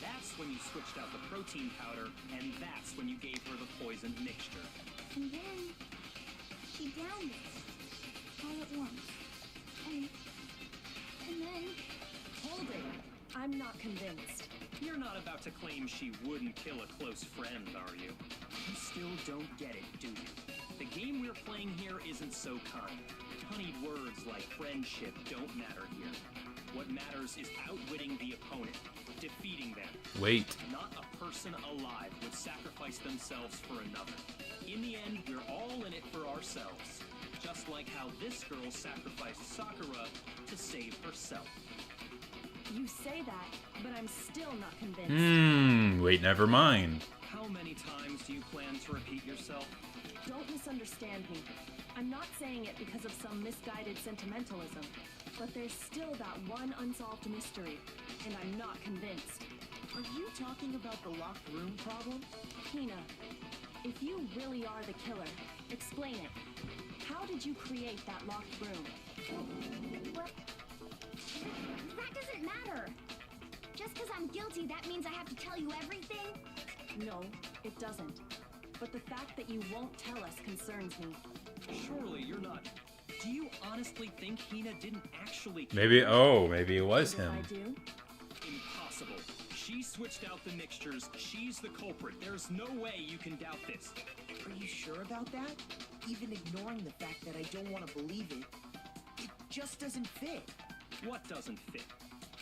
That's when you switched out the protein powder, and that's when you gave her the poisoned mixture. And then she downed it all at once. And then... Hold it. I'm not convinced. You're not about to claim she wouldn't kill a close friend, are you? You still don't get it, do you? The game we're playing here isn't so kind. Honeyed words like friendship don't matter here. What matters is outwitting the opponent, defeating them. Wait. Not a person alive would sacrifice themselves for another. In the end, we're all in it for ourselves. Just like how this girl sacrificed Sakura to save herself. You say that, but I'm still not convinced. Wait, never mind. How many times do you plan to repeat yourself? Don't misunderstand me. I'm not saying it because of some misguided sentimentalism, but there's still that one unsolved mystery, and I'm not convinced. Are you talking about the locked room problem? Hina, if you really are the killer, explain it. How did you create that locked room? What? That doesn't matter. Just because I'm guilty, that means I have to tell you everything? No, it doesn't. But the fact that you won't tell us concerns me. Surely you're not. Do you honestly think Hina didn't actually kill Maybe, her? oh, maybe it was What if him. I do? Impossible. She She switched out the mixtures. She's the culprit. There's no way you can doubt this. Are you sure about that? Even ignoring the fact that I don't want to believe it, it just doesn't fit. What doesn't fit?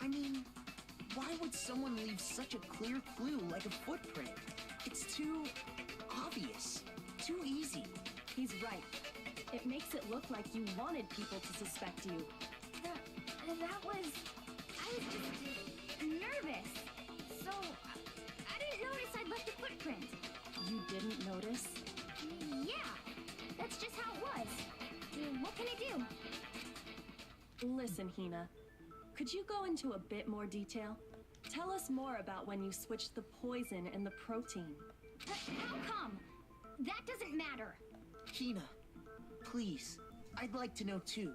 I mean, why would someone leave such a clear clue like a footprint? It's too obvious, too easy. He's right. It makes it look like you wanted people to suspect you. I was just nervous. So, I didn't notice I'd left a footprint. You didn't notice? Yeah, that's just how it was. What can I do? Listen, Hina. Could you go into a bit more detail? Tell us more about when you switched the poison and the protein. How come? That doesn't matter. Hina, please, I'd like to know too.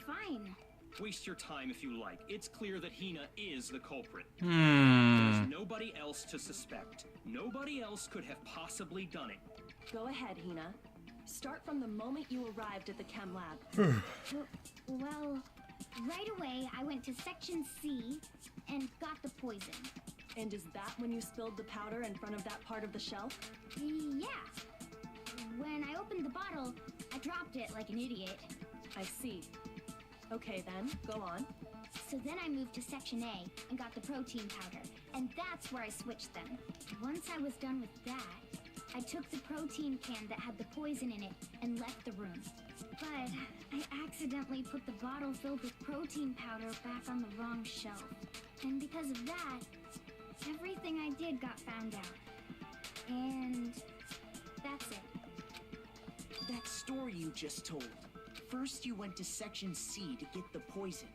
Fine. Waste your time if you like. It's clear that Hina is the culprit. Hmm. There's nobody else to suspect. Nobody else could have possibly done it. Go ahead, Hina. Start from the moment you arrived at the chem lab. Well, right away I went to section C and got the poison. And is that when you spilled the powder in front of that part of the shelf? Yeah. When I opened the bottle, I dropped it like an idiot. I see. Okay then, go on. So then I moved to section A and got the protein powder, and that's where I switched them. Once I was done with that, I took the protein can that had the poison in it and left the room. But I accidentally put the bottle filled with protein powder back on the wrong shelf. And because of that, everything I did got found out. And that's it. That story you just told. First you went to section C to get the poison.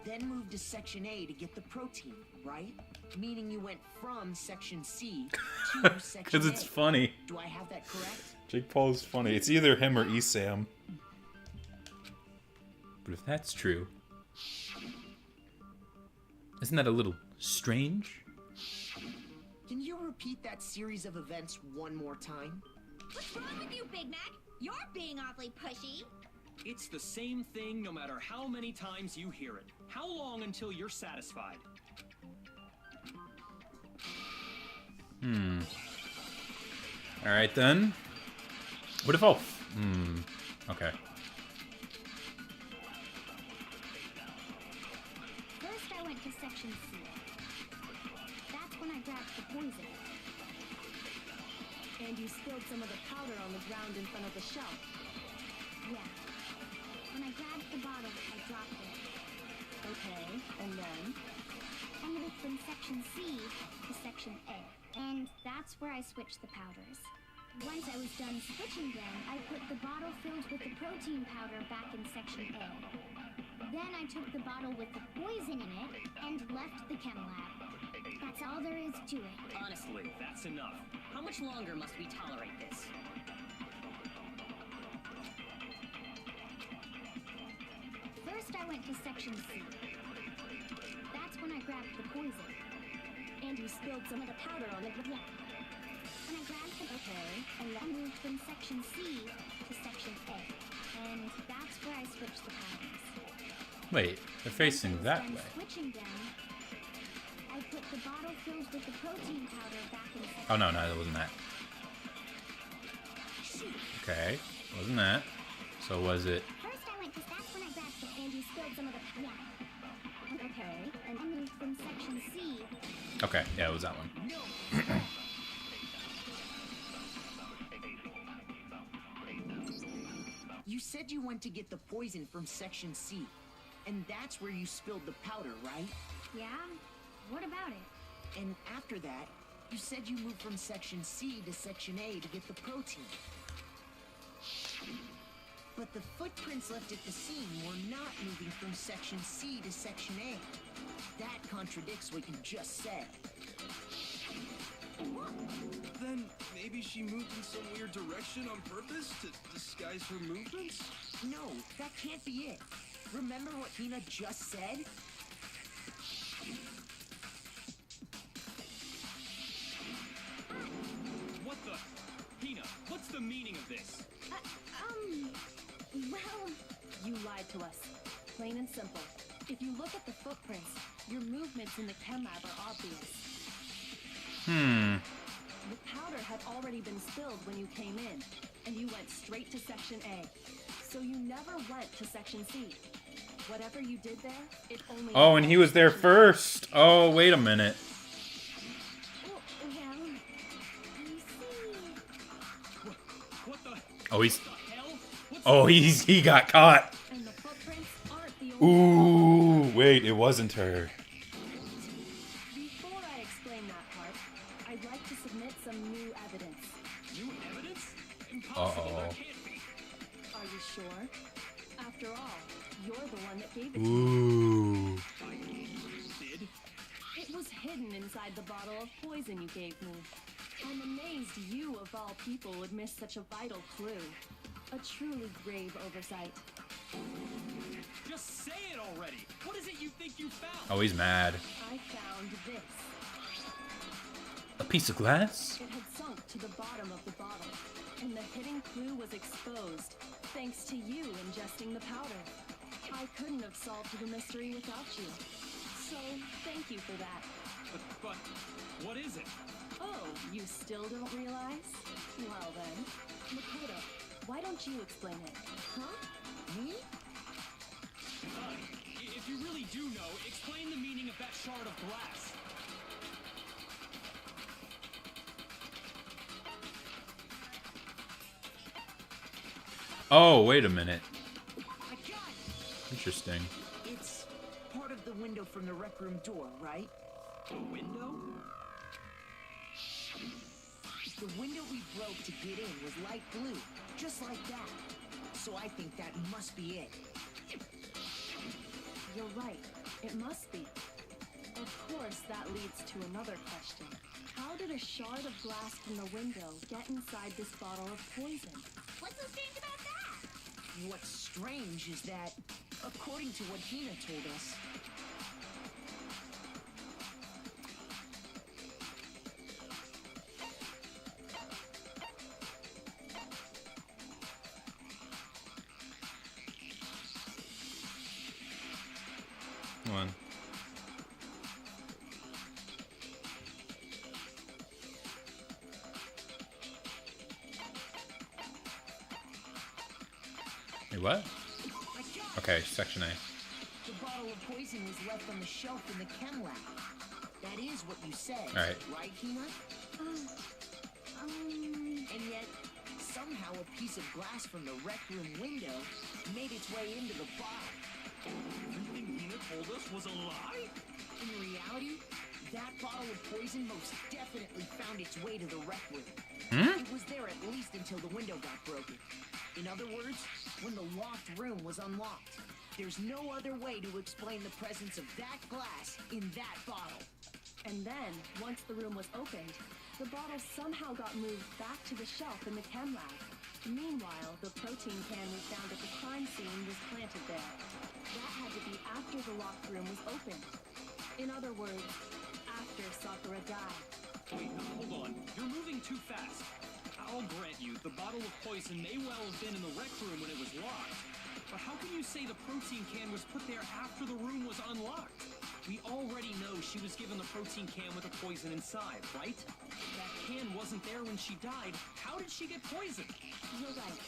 Then moved to section A to get the protein, right? Meaning you went from section C to section A. Because it's funny. Do I have that correct? Jake Paul is funny. It's either him or Esam. But if that's true, isn't that a little strange? Can you repeat that series of events one more time? What's wrong with you, Big Mac? You're being awfully pushy. It's the same thing no matter how many times you hear it. How long until you're satisfied? Alright then. What if I'll... Okay. First I went to section C. That's when I grabbed the poison. And you spilled some of the powder on the ground in front of the shelf. Yeah. When I grabbed the bottle, I dropped it. Okay, and then? I moved from section C to section A. And that's where I switched the powders. Once I was done switching them, I put the bottle filled with the protein powder back in section A. Then I took the bottle with the poison in it and left the chem lab. That's all there is to it. Honestly, that's enough. How much longer must we tolerate this? First I went to section C. That's when I grabbed the poison. And you spilled some of the powder on it. Yeah. When I grabbed the... Okay, And then moved from section C to section A. And that's where I switched the powders. Wait, they're facing that Once I was way. done switching them, I put the bottle filled with the protein powder back in section Oh, no, that wasn't that. Okay, wasn't that. So was it... First I went to... That's when I grabbed the... And you spilled some of the... Yeah. okay. And I moved from section C. Okay, yeah, it was that one. You said you went to get the poison from section C. And that's where you spilled the powder, right? Yeah? What about it? And after that, you said you moved from section C to section A to get the protein. But the footprints left at the scene were not moving from section C to section A. That contradicts what you just said. Then maybe she moved in some weird direction on purpose to disguise her movements? No, that can't be it. Remember what Hina just said? What the... Hina, what's the meaning of this? Well... You lied to us. Plain and simple. If you look at the footprints, your movements in the chem lab are obvious. The powder had already been spilled when you came in, and you went straight to Section A. So you never went to Section C. Whatever you did there, it only... Oh, and he was there first. Oh, wait a minute. Oh, well, you see... What the? Oh, he's... What the hell? What's Oh, he got caught. And the footprints aren't the only... Ooh, wait, it wasn't her. Before I explain that part, I'd like to submit some new evidence. new evidence? Impossible. There can't be. Are you sure? After all, you're the one that gave it to me. Ooh. I did. It was hidden inside the bottle of poison you gave me. I'm amazed you, of all people, would miss such a vital clue. A truly grave oversight. Just say it already. What is it you think you found? Oh, he's mad. I found this. A piece of glass? It had sunk to the bottom of the bottle, and the hidden clue was exposed, thanks to you ingesting the powder. I couldn't have solved the mystery without you. So, thank you for that. But what is it? Oh, you still don't realize? Well then, Makoto, why don't you explain it? Huh? Me? Fine. If you really do know, explain the meaning of that shard of glass. Oh, wait a minute. I got it! Interesting. It's part of the window from the rec room door, right? A window? The window we broke to get in was light blue, just like that. So I think that must be it. You're right. It must be. Of course, that leads to another question. How did a shard of glass from the window get inside this bottle of poison? What's so strange about that? What's strange is that, according to what Hina told us, Come on. Wait, what? Okay, Section A. the bottle of poison was left on the shelf in the chem lab. That is what you said, Right. right, Hina? And yet, somehow a piece of glass from the rec room window made its way into the bottle. Everything Hina told us was a lie? In reality, that bottle of poison most definitely found its way to the rec room. It was there at least until the window got broken. In other words, when the locked room was unlocked. There's no other way to explain the presence of that glass in that bottle. And then, once the room was opened, the bottle somehow got moved back to the shelf in the chem lab. Meanwhile, the protein can we found at the crime scene was planted there. That had to be after the locked room was opened. In other words, after Sakura died. Wait, hold on. You're moving too fast. I'll grant you, the bottle of poison may well have been in the rec room when it was locked. But how can you say the protein can was put there after the room was unlocked? We already know she was given the protein can with the poison inside, right? That can wasn't there when she died. How did she get poisoned? You're right.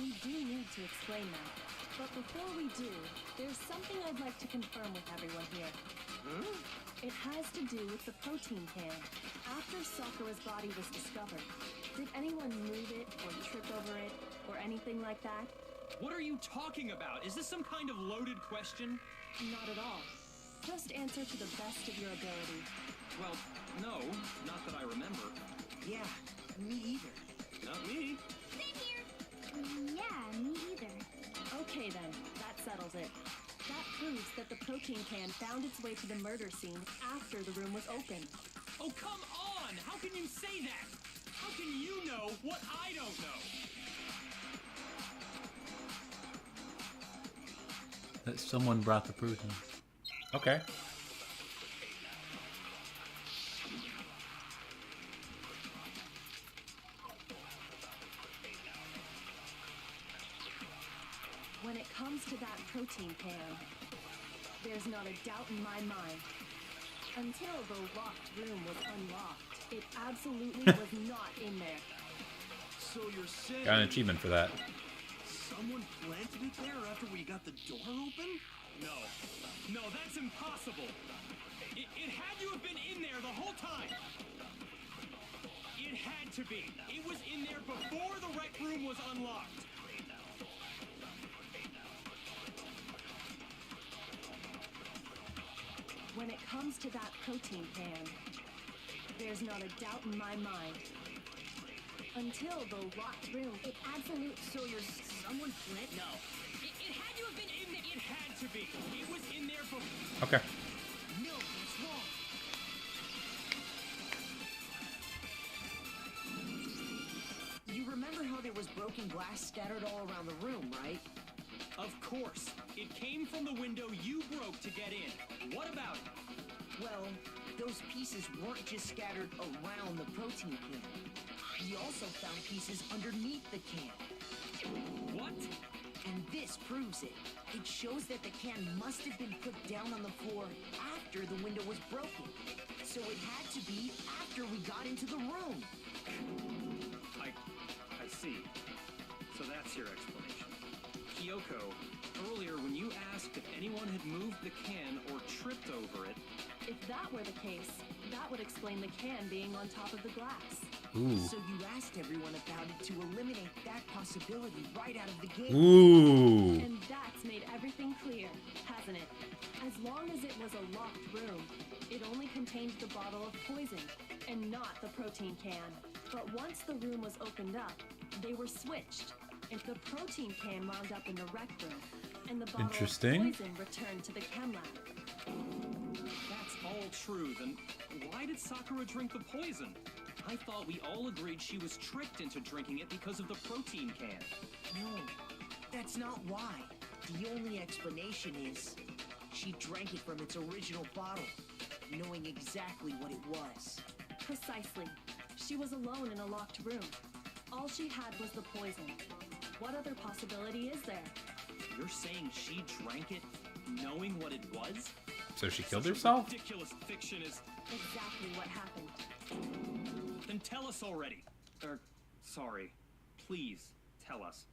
We do need to explain that. But before we do, there's something I'd like to confirm with everyone here. It has to do with the protein can. After Sakura's body was discovered, did anyone move it or trip over it or anything like that? What are you talking about? Is this some kind of loaded question? Not at all. Just answer to the best of your ability. Well, no, not that I remember. Yeah, me either. Not me. Same here. Yeah, me either. Okay then, that settles it. That proves that the protein can found its way to the murder scene after the room was opened. Oh, come on! How can you say that? How can you know what I don't know? That someone brought the protein. Okay. When it comes to that protein can, There's not a doubt in my mind. Until the locked room was unlocked, it absolutely was not in there. So you're saying... Got an achievement for that. Someone planted it there after we got the door open? No. No, that's impossible. It had to have been in there the whole time. It had to be. It was in there before the rec room was unlocked. When it comes to that protein can, there's not a doubt in my mind. Until the locked room, it absolute. So you're someone planted? No. It had to have been in there. It had to be. It was in there before. Okay. No, that's wrong. You remember how there was broken glass scattered all around the room, right? Of course. It came from the window you broke to get in. What about it? Well, those pieces weren't just scattered around the protein can. We also found pieces underneath the can. What? And this proves it. It shows that the can must have been put down on the floor after the window was broken. So it had to be after we got into the room. I see. So that's your explanation. Kyoko, earlier when you asked if anyone had moved the can or tripped over it... If that were the case, that would explain the can being on top of the glass. Ooh. So you asked everyone about it to eliminate that possibility right out of the gate. Ooh. And that's made everything clear, hasn't it? As long as it was a locked room, it only contained the bottle of poison, and not the protein can. But once the room was opened up, they were switched, and the protein can wound up in the rec room, and the bottle of poison returned to the chem lab. That's all true, then why did Sakura drink the poison? I thought we all agreed she was tricked into drinking it because of the protein can. No, that's not why. The only explanation is she drank it from its original bottle, knowing exactly what it was. Precisely. She was alone in a locked room. All she had was the poison. What other possibility is there? You're saying she drank it knowing what it was? So she killed herself? Ridiculous fiction is... Exactly what happened. Then tell us already. Sorry. Please, tell us.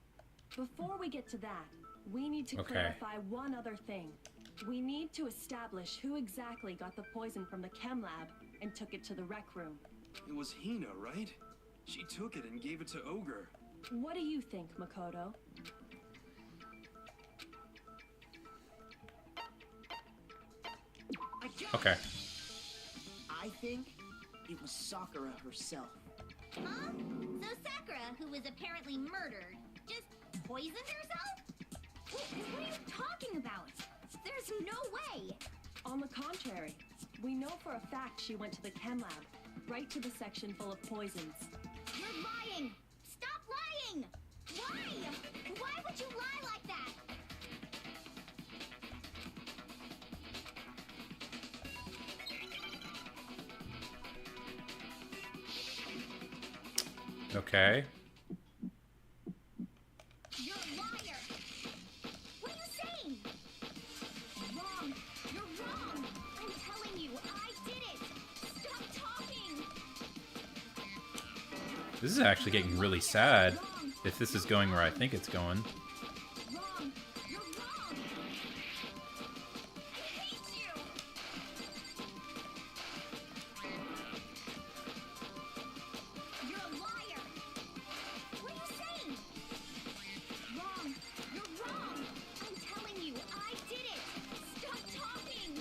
Before we get to that, we need to clarify one other thing. We need to establish who exactly got the poison from the chem lab and took it to the rec room. It was Hina, right? She took it and gave it to Ogre. What do you think, Makoto? Okay. I think it was Sakura herself. Huh? So Sakura, who was apparently murdered, just poisoned herself? What are you talking about? There's no way! On the contrary, we know for a fact she went to the chem lab, right to the section full of poisons. You're lying! Stop lying! Why? Why would you lie like that? Okay. You're a liar! What are you saying? Wrong! You're wrong! I'm telling you, I did it! Stop talking! This is actually getting really sad, if this is going where I think it's going. Wrong! You're wrong! I hate you! You're a liar! What are you saying? Wrong! You're wrong! I'm telling you, I did it! Stop talking!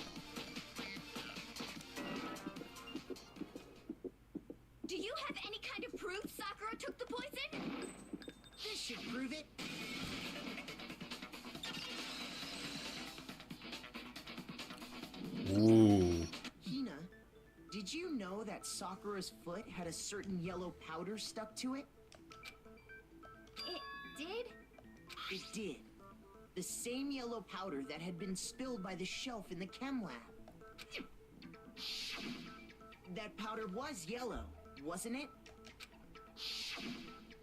Do you have any kind of proof Sakura took the poison? This should prove it. Ooh. Hina, did you know that Sakura's foot had a certain yellow powder stuck to it? It did? It did. The same yellow powder that had been spilled by the shelf in the chem lab. That powder was yellow, wasn't it?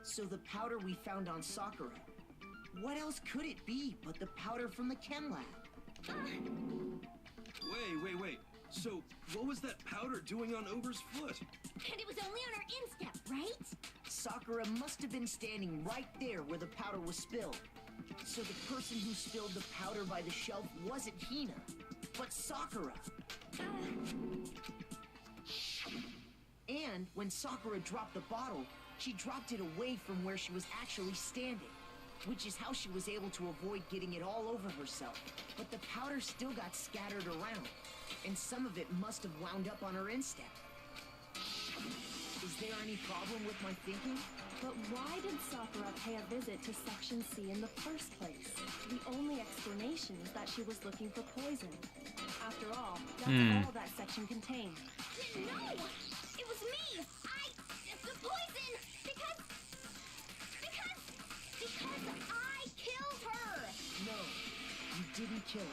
So the powder we found on Sakura, what else could it be but the powder from the chem lab? Wait. So, what was that powder doing on Ogre's foot? And it was only on her instep, right? Sakura must have been standing right there where the powder was spilled. So the person who spilled the powder by the shelf wasn't Hina, but Sakura. And when Sakura dropped the bottle, she dropped it away from where she was actually standing, which is how she was able to avoid getting it all over herself. But the powder still got scattered around, and some of it must have wound up on her instep. Is there any problem with my thinking? But why did Sakura pay a visit to Section C in the first place? The only explanation is that she was looking for poison. After all, that's all that section contained. No! It was me! The poison! Because I killed her! No, you didn't kill her.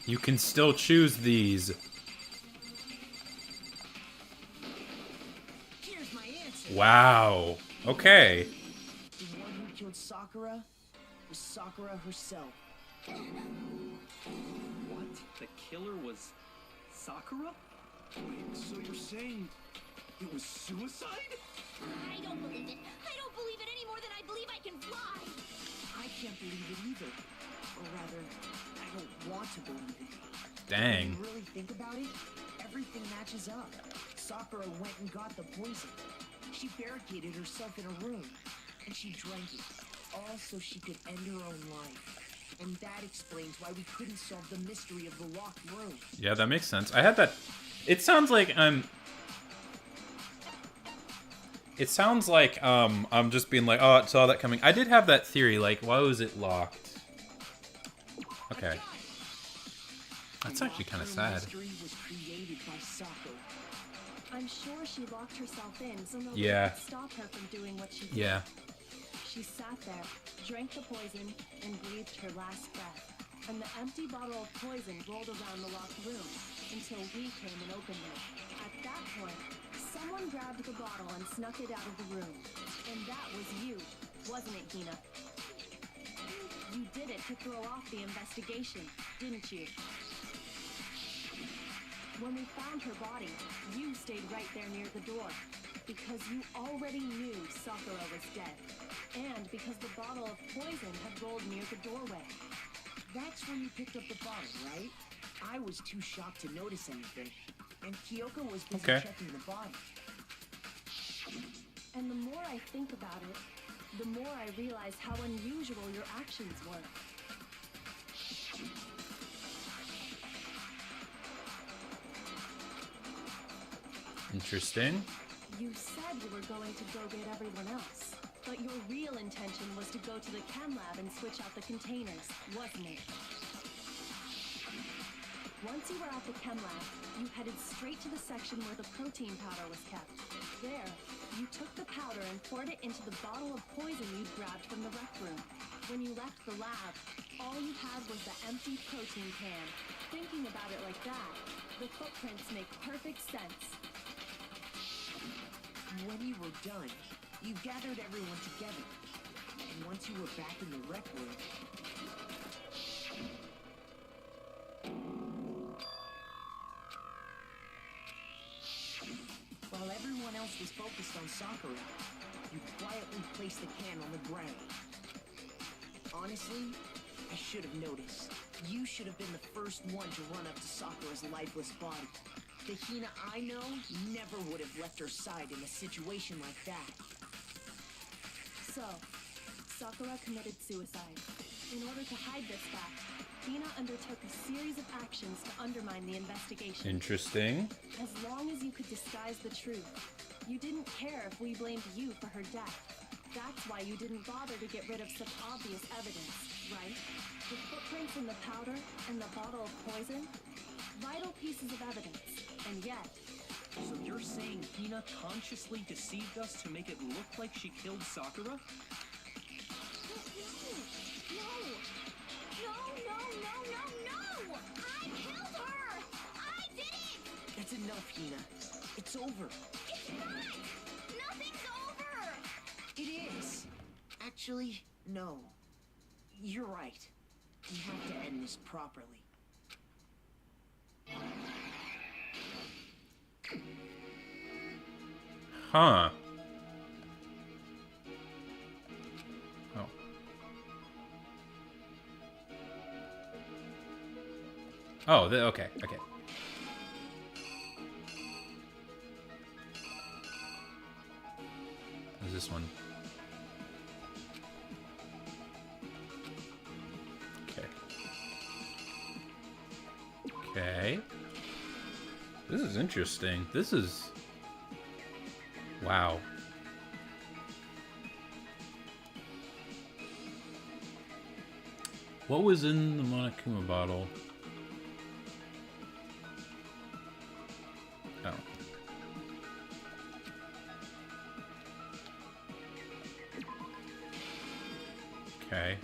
You can still choose these. Here's my answer. Wow. Okay. The one who killed Sakura was Sakura herself. What? The killer was Sakura? Wait, so you're saying it was suicide? I don't believe it. I don't believe it any more than I believe I can fly. I can't believe it either. Or rather, I don't want to believe it. Dang. When you really think about it, everything matches up. Sakura went and got the poison. She barricaded herself in a room, and she drank it, all so she could end her own life. And that explains why we couldn't solve the mystery of the locked room. Yeah, that makes sense. I had that. It sounds like I'm just being like, oh, I saw that coming. I did have that theory, like, why was it locked? Okay. That's actually kind of sad. Mystery was created by Sakura. I'm sure she locked herself in so nobody could stop her from doing what she did. Yeah. She sat there, drank the poison, and breathed her last breath. And the empty bottle of poison rolled around the locked room until we came and opened it. At that point, someone grabbed the bottle and snuck it out of the room. And that was you, wasn't it, Hina? You did it to throw off the investigation, didn't you? When we found her body, you stayed right there near the door. Because you already knew Sakura was dead. And because the bottle of poison had rolled near the doorway. That's when you picked up the bottle, right? I was too shocked to notice anything. And Kyoko was busy checking the body. And the more I think about it, the more I realize how unusual your actions were. Interesting. You said you were going to go get everyone else, but your real intention was to go to the chem lab and switch out the containers, wasn't it? Once you were at the chem lab, you headed straight to the section where the protein powder was kept. There, you took the powder and poured it into the bottle of poison you'd grabbed from the rec room. When you left the lab, all you had was the empty protein can. Thinking about it like that, the footprints make perfect sense. When you were done, you gathered everyone together. And once you were back in the rec room, while everyone else was focused on Sakura, you quietly placed the can on the ground. Honestly, I should have noticed. You should have been the first one to run up to Sakura's lifeless body. The Hina I know never would have left her side in a situation like that. So, Sakura committed suicide. In order to hide this fact, Hina undertook a series of actions to undermine the investigation. Interesting. As long as you could disguise the truth, you didn't care if we blamed you for her death. That's why you didn't bother to get rid of such obvious evidence, right? The footprints in the powder and the bottle of poison? Vital pieces of evidence. And yet... So you're saying Hina consciously deceived us to make it look like she killed Sakura? No! I killed her! I did it! That's enough, Hina. It's over. It's not! Nothing's over! It is. Actually, no. You're right. We have to end this properly. Huh. Oh. Oh, okay, okay. What's this one? Okay. Okay. This is interesting. This is... Wow. What was in the Monokuma bottle? Oh. Okay.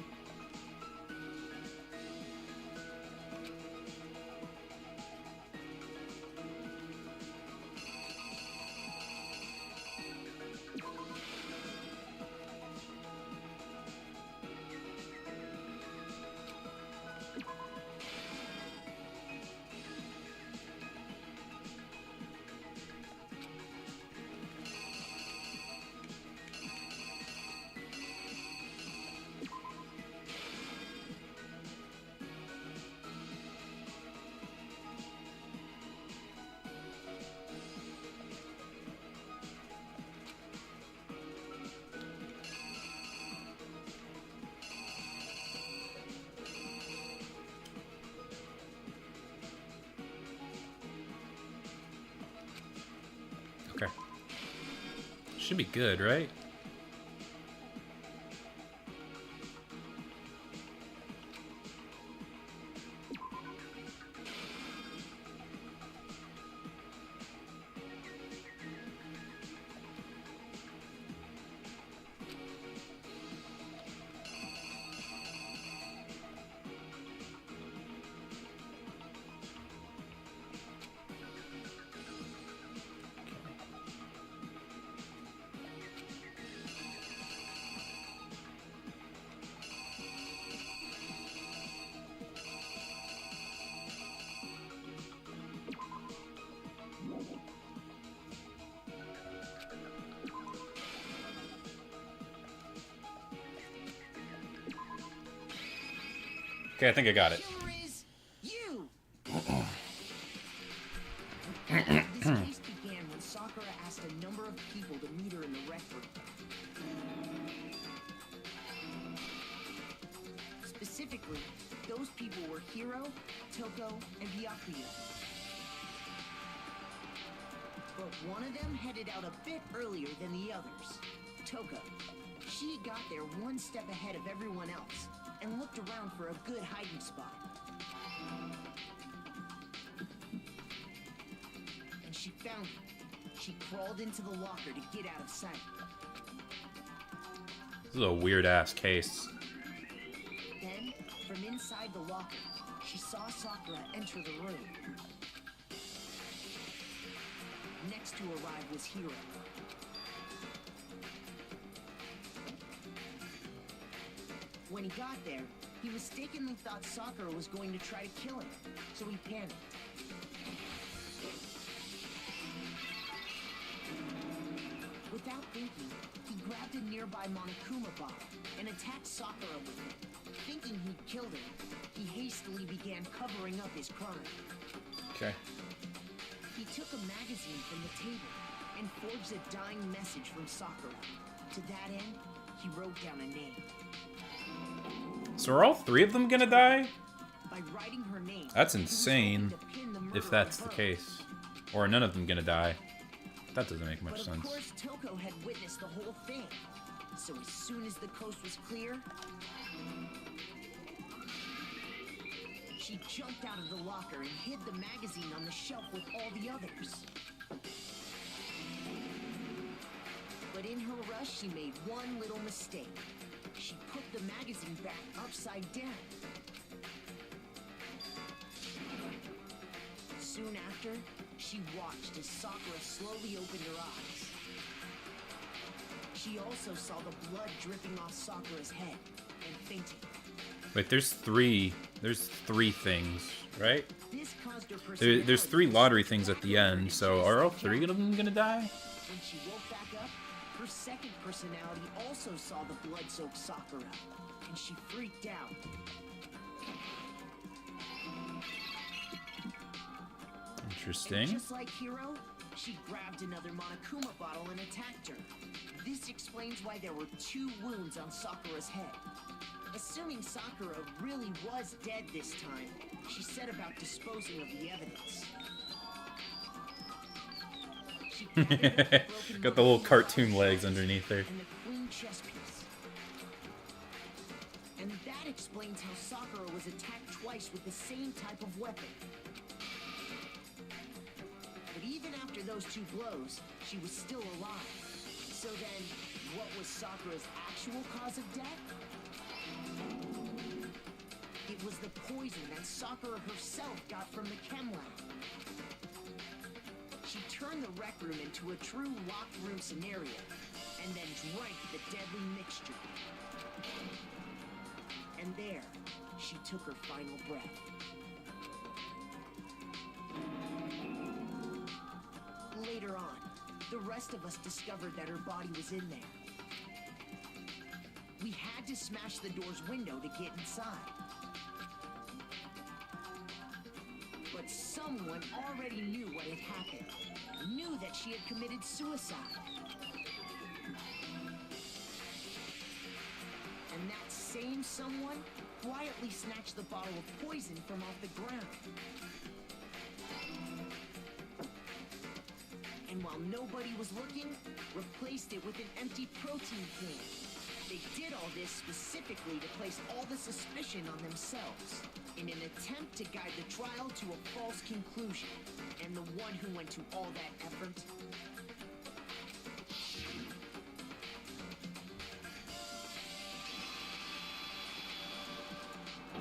Okay. Should be good, right? Okay, I think I got it. Killer is you. This case began when Sakura asked a number of people to meet her in the rec room. Specifically, those people were Hiro, Toko, and Byakuya. But one of them headed out a bit earlier than the others. Toko. She got there one step ahead of everyone else and looked around for a good hiding spot. And she found it. She crawled into the locker to get out of sight. This is a weird-ass case. Then, from inside the locker, she saw Sakura enter the room. Next to arrive was Hiro. When he got there, he mistakenly thought Sakura was going to try to kill him, so he panicked. Without thinking, he grabbed a nearby Monokuma bottle and attacked Sakura with it. Thinking he'd killed her, he hastily began covering up his crime. Okay. He took a magazine from the table and forged a dying message from Sakura. To that end, he wrote down a name. So are all three of them gonna die? By writing her name, That's he was insane, hoping to pin the murder if that's on the her. case. Or are none of them gonna die? That doesn't make much But of sense. course, Toko had witnessed the whole thing. So as soon as the coast was clear, she jumped out of the locker and hid the magazine on the shelf with all the others. But in her rush, she made one little mistake. She put the magazine back upside down. Soon after, she watched as Sakura slowly opened her eyes. She also saw the blood dripping off Sakura's head and fainted. Wait, there's three things, right? This caused her There's three lottery things at the end, so are all three of them gonna die? When she woke back up, her second personality also saw the blood-soaked Sakura, and she freaked out. Interesting. And just like Hiro, she grabbed another Monokuma bottle and attacked her. This explains why there were 2 wounds on Sakura's head. Assuming Sakura really was dead this time, she set about disposing of the evidence. She gathered up broken Got the little Monokuma cartoon bottle legs shards underneath her. And the queen chess piece. And that explains how Sakura was attacked twice with the same type of weapon. But even after those 2 blows, she was still alive. So then, what was Sakura's actual cause of death? It was the poison that Sakura herself got from the chem lab. She turned the rec room into a true locked room scenario, and then drank the deadly mixture. And there, she took her final breath. Later on, the rest of us discovered that her body was in there. We had to smash the door's window to get inside. But someone already knew what had happened. Knew that she had committed suicide. And that same someone quietly snatched the bottle of poison from off the ground. And while nobody was looking, replaced it with an empty protein can. They did all this specifically to place all the suspicion on themselves, in an attempt to guide the trial to a false conclusion. And the one who went to all that effort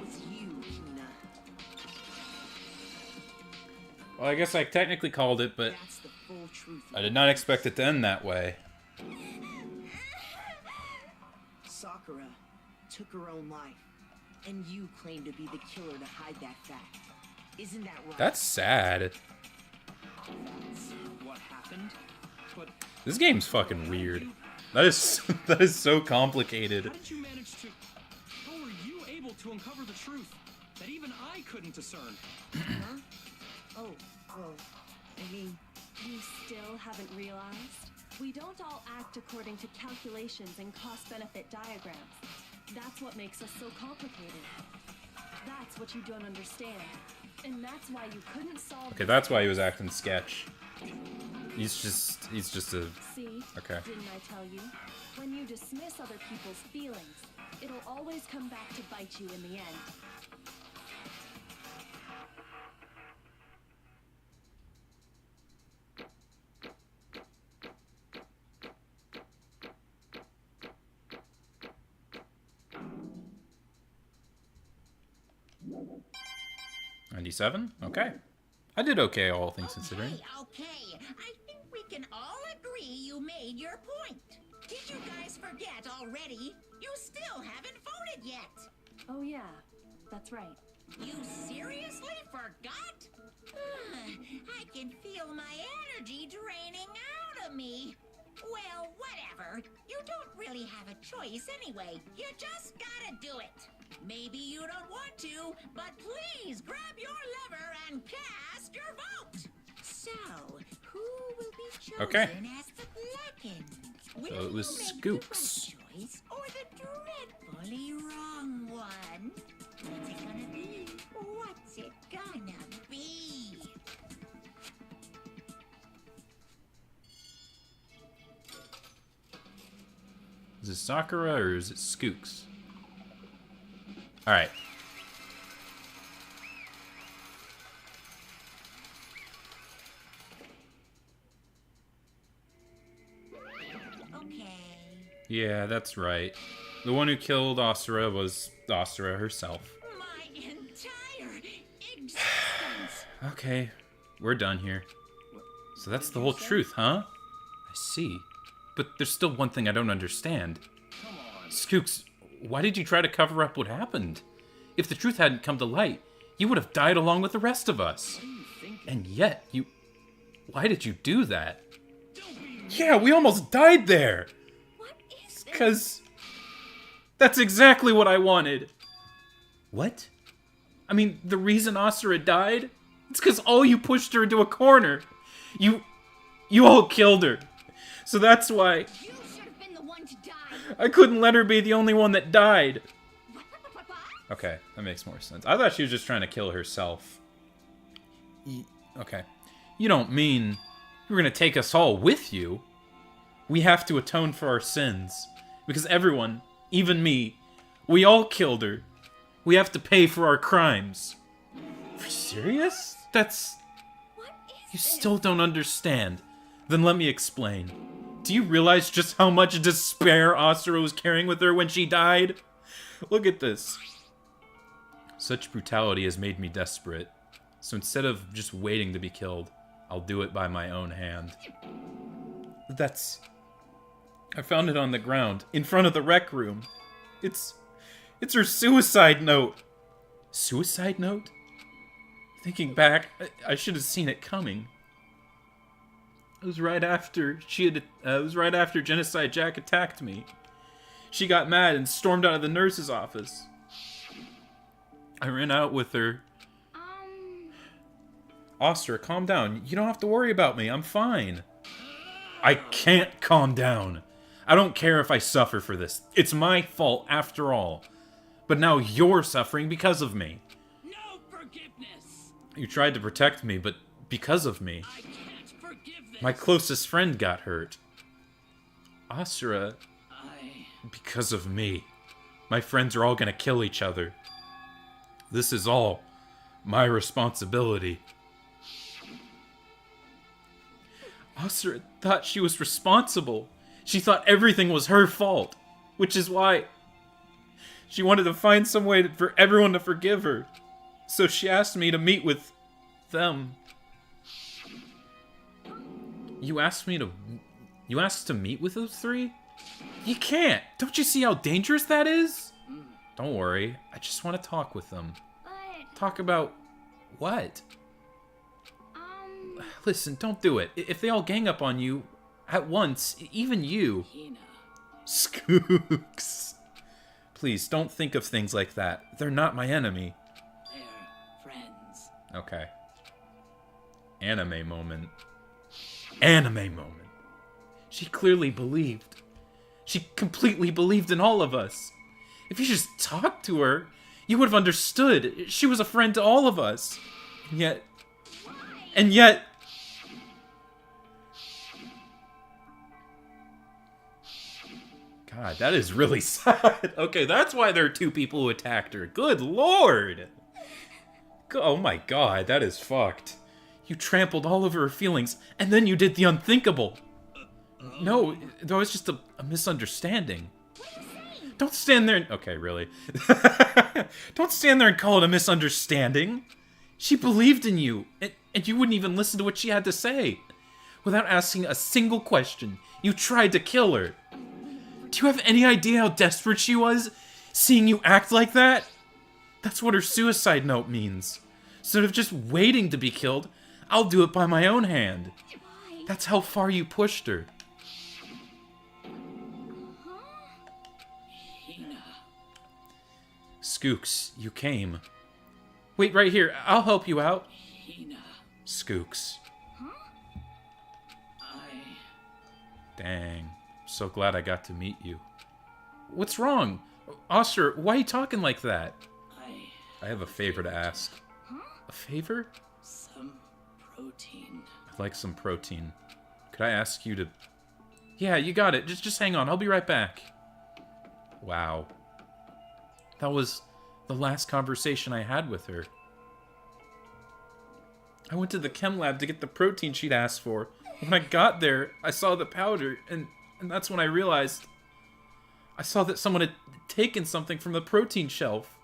was you, Hina. Well, I guess I technically called it, but That's the full truth. I did not expect it to end that way. Sakura took her own life, and you claim to be the killer to hide that fact. Isn't that right? That's sad. That's what happened. But This game's fucking weird. That is so complicated. how did you manage to... How were you able to uncover the truth that even I couldn't discern? Huh? Oh, well, I mean, You still haven't realized? We don't all act according to calculations and cost-benefit diagrams. That's what makes us so complicated. That's what you don't understand. And that's why you couldn't solve Okay, that's why he was acting sketch. He's just a... See? Okay. Didn't I tell you? When you dismiss other people's feelings, it'll always come back to bite you in the end. $97? Okay. I did okay, all things considering. Okay. I think we can all agree you made your point. Did you guys forget already? You still haven't voted yet. Oh yeah, that's right. You seriously forgot? I can feel my energy draining out of me. Well, whatever. You don't really have a choice anyway. You just gotta do it. Maybe you don't want to, but please grab your lever and cast your vote. So, who will be chosen Okay. as the Blackened? So it was Will you make the Skooks. right choice or the dreadfully wrong one? What's it gonna be? What's it gonna be? Is it Sakura or is it Skooks? Alright. Okay. Yeah, that's right. The one who killed Asura was Asura herself. My entire existence. Okay, we're done here. So that's the whole truth, huh? I see. but there's still one thing I don't understand. Come on. Skooks, why did you try to cover up what happened? If the truth hadn't come to light, you would have died along with the rest of us. What are you thinking? And yet, you... Why did you do that? Yeah, we almost died there! What is this? Because... That's exactly what I wanted! What? I mean, the reason Asura died? It's because all you pushed her into a corner. You all killed her. So that's why You should have been the one to die. I couldn't let her be the only one that died. Okay, that makes more sense. I thought she was just trying to kill herself. Okay. You don't mean you're gonna take us all with you? We have to atone for our sins. Because everyone, even me, we all killed her. We have to pay for our crimes. Are you serious? That's... What is You this? still don't understand. Then let me explain. Do you realize just how much despair Asura was carrying with her when she died? Look at this. Such brutality has made me desperate. So instead of just waiting to be killed, I'll do it by my own hand. That's... I found it on the ground, in front of the rec room. It's her suicide note. Suicide note? Thinking back, I should have seen it coming. It was right after Genocide Jack attacked me. She got mad and stormed out of the nurse's office. I ran out with her. Oster, calm down. You don't have to worry about me. I'm fine. I can't calm down. I don't care if I suffer for this. It's my fault after all. But now you're suffering because of me. No forgiveness. You tried to protect me, but because of me. I can't forgive this. My closest friend got hurt. Asura, I... because of me. My friends are all gonna kill each other. This is all my responsibility. Asura thought she was responsible. She thought everything was her fault. Which is why she wanted to find some way for everyone to forgive her. So she asked me to meet with them. You asked to meet with those three? You can't! Don't you see how dangerous that is? Don't worry, I just want to talk with them. But, Talk about... what? Listen, don't do it. If they all gang up on you at once, even you... Hina. Skooks. Please, don't think of things like that. They're not my enemy. They're friends. Okay. Anime moment. Anime moment. She clearly believed. She completely believed in all of us. If you just talked to her, you would have understood. She was a friend to all of us. And yet... God, that is really sad. Okay, that's why there are two people who attacked her. Good lord! Oh my god, that is fucked. You trampled all over her feelings, and then you did the unthinkable. No, that was just a misunderstanding. Don't stand there and... Okay, really. Don't stand there and call it a misunderstanding. She believed in you, and you wouldn't even listen to what she had to say. Without asking a single question, you tried to kill her. Do you have any idea how desperate she was, seeing you act like that? That's what her suicide note means. Instead of just waiting to be killed, I'll do it by my own hand. That's how far you pushed her. Hina. Skooks, you came. Wait right here, I'll help you out. Hina. Skooks. I... Dang. So glad I got to meet you. What's wrong? Oster, why are you talking like that? I have a favor to ask. A favor? Some protein. I'd like some protein. Could I ask you to... Yeah, you got it. Just hang on. I'll be right back. Wow. That was the last conversation I had with her. I went to the chem lab to get the protein she'd asked for. When I got there, I saw the powder, and that's when I realized... I saw that someone had taken something from the protein shelf.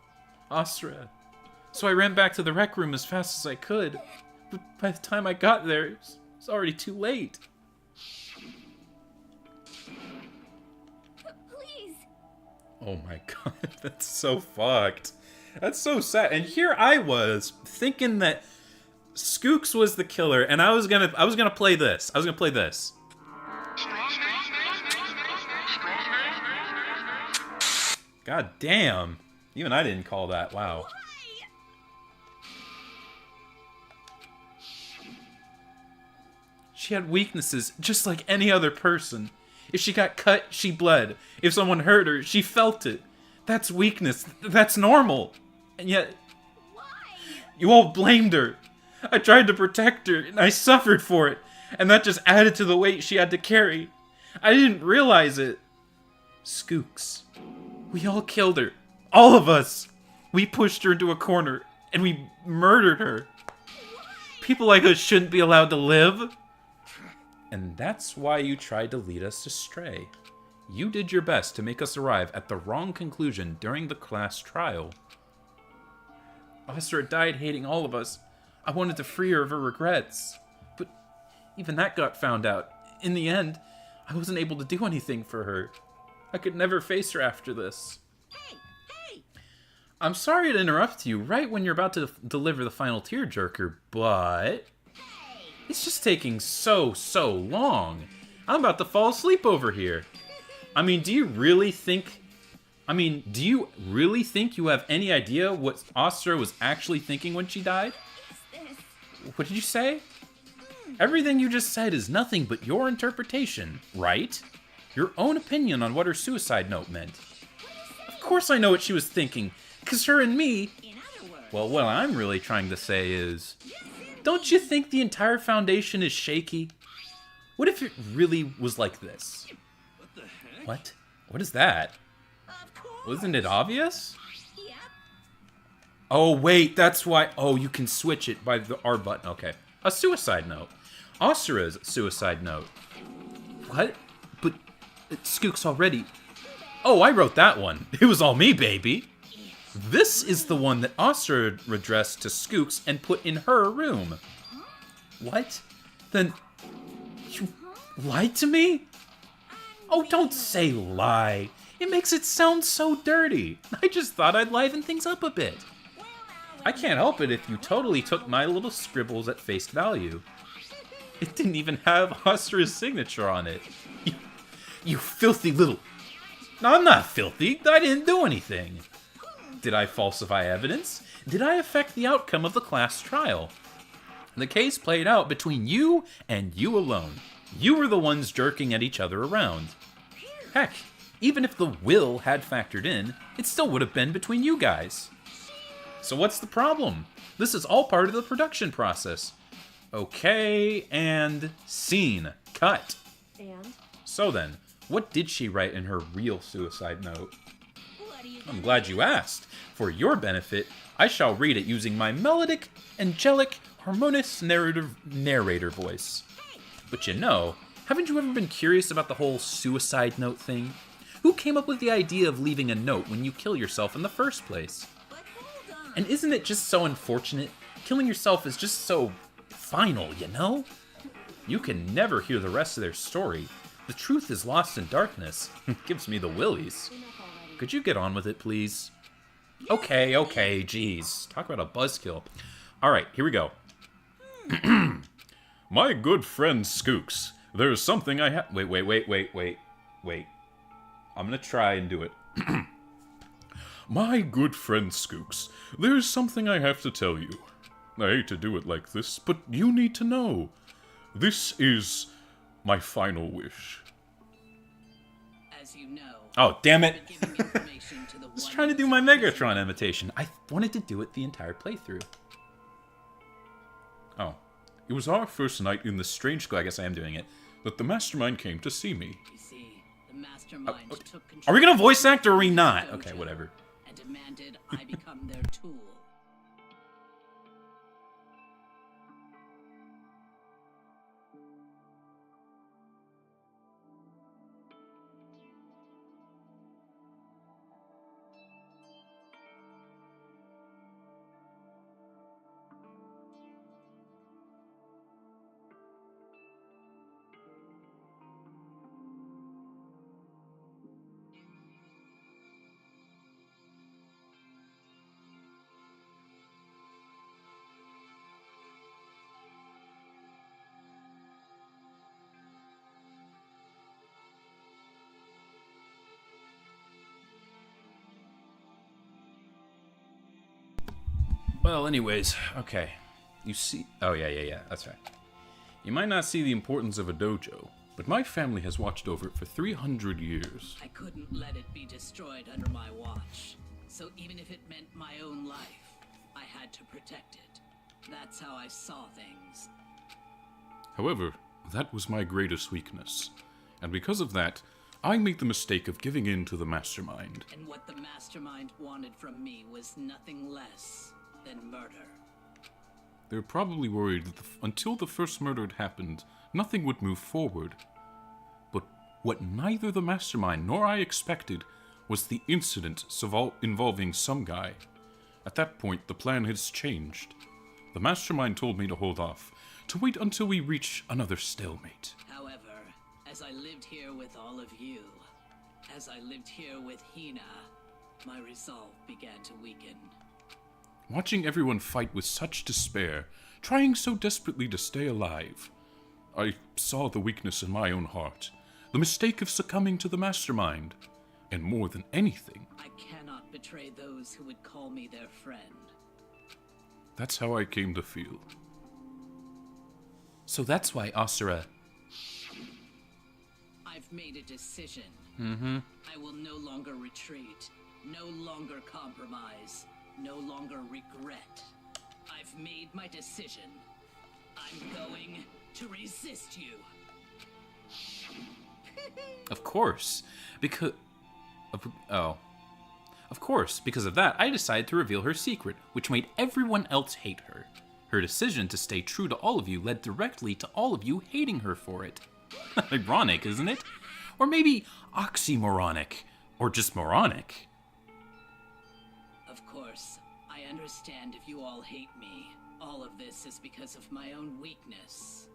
Astra. So I ran back to the rec room as fast as I could. But by the time I got there, it was already too late. Oh my god, that's so fucked. That's so sad. And here I was thinking that Skooks was the killer, and I was gonna play this. I was gonna play this. God damn. Even I didn't call that. Wow. She had weaknesses just like any other person. If she got cut, she bled. If someone hurt her, she felt it. That's weakness. That's normal. And yet, you all blamed her. I tried to protect her, and I suffered for it. And that just added to the weight she had to carry. I didn't realize it. Skooks. We all killed her. All of us. We pushed her into a corner, and we murdered her. People like us shouldn't be allowed to live. And that's why you tried to lead us astray. You did your best to make us arrive at the wrong conclusion during the class trial. Asura died hating all of us. I wanted to free her of her regrets. But even that got found out. In the end, I wasn't able to do anything for her. I could never face her after this. Hey! I'm sorry to interrupt you right when you're about to deliver the final tearjerker, but it's just taking so long. I'm about to fall asleep over here. I mean, do you really think you have any idea what Asura was actually thinking when she died? What did you say? Everything you just said is nothing but your interpretation, right? Your own opinion on what her suicide note meant. Of course I know what she was thinking, because her and me... Well, what I'm really trying to say is... Don't you think the entire Foundation is shaky? What if it really was like this? What the heck? What? What is that? Wasn't it obvious? Yep. Oh, wait, that's why... Oh, you can switch it by the R button. Okay. A suicide note. Asura's suicide note. What? But Skooks already... Oh, I wrote that one. It was all me, baby. This is the one that Asura addressed to Skooks and put in her room. What? Then... You lied to me? Oh, don't say lie. It makes it sound so dirty. I just thought I'd liven things up a bit. I can't help it if you totally took my little scribbles at face value. It didn't even have Asura's signature on it. You filthy little... No, I'm not filthy. I didn't do anything. Did I falsify evidence? Did I affect the outcome of the class trial? The case played out between you and you alone. You were the ones jerking at each other around. Heck, even if the will had factored in, it still would have been between you guys. So what's the problem? This is all part of the production process. Okay, and scene. Cut. And? So then, what did she write in her real suicide note? I'm glad you asked. For your benefit, I shall read it using my melodic, angelic, harmonious narrator voice. But you know, haven't you ever been curious about the whole suicide note thing? Who came up with the idea of leaving a note when you kill yourself in the first place? And isn't it just so unfortunate? Killing yourself is just so final, you know? You can never hear the rest of their story. The truth is lost in darkness. Gives me the willies. Could you get on with it, please? Okay, jeez. Talk about a buzzkill. Alright, here we go. My good friend Skooks, there's something I have... Wait. I'm gonna try and do it. My good friend Skooks, there's something I have to tell you. I hate to do it like this, but you need to know. This is my final wish. As you know, Oh, damn it. giving information to the I was one trying to do my Megatron imitation. I wanted to do it the entire playthrough. Oh. It was our first night in the strange school, I guess I am doing it, that the mastermind came to see me. You see, the mastermind took control. Are we gonna voice act or are we not? of Okay, Dojo whatever. And demanded I become their tool. Well, anyways, okay. You see... Oh, yeah, that's right. You might not see the importance of a dojo, but my family has watched over it for 300 years. I couldn't let it be destroyed under my watch. So even if it meant my own life, I had to protect it. That's how I saw things. However, that was my greatest weakness. And because of that, I made the mistake of giving in to the mastermind. And what the mastermind wanted from me was nothing less than murder. They were probably worried that until the first murder had happened, nothing would move forward. But what neither the mastermind nor I expected was the incident involving some guy. At that point, the plan has changed. The mastermind told me to hold off, to wait until we reach another stalemate. However, as I lived here with all of you, as I lived here with Hina, my resolve began to weaken. Watching everyone fight with such despair, trying so desperately to stay alive, I saw the weakness in my own heart, the mistake of succumbing to the mastermind, and more than anything, I cannot betray those who would call me their friend. That's how I came to feel. So that's why Asura... I've made a decision. I will no longer retreat, no longer compromise, no longer regret. I've made my decision. I'm going to resist you. Of course, because... Of course, because of that, I decided to reveal her secret, which made everyone else hate her. Her decision to stay true to all of you led directly to all of you hating her for it. Ironic, isn't it? Or maybe oxymoronic, or just moronic. Of course, I understand if you all hate me. All of this is because of my own weakness.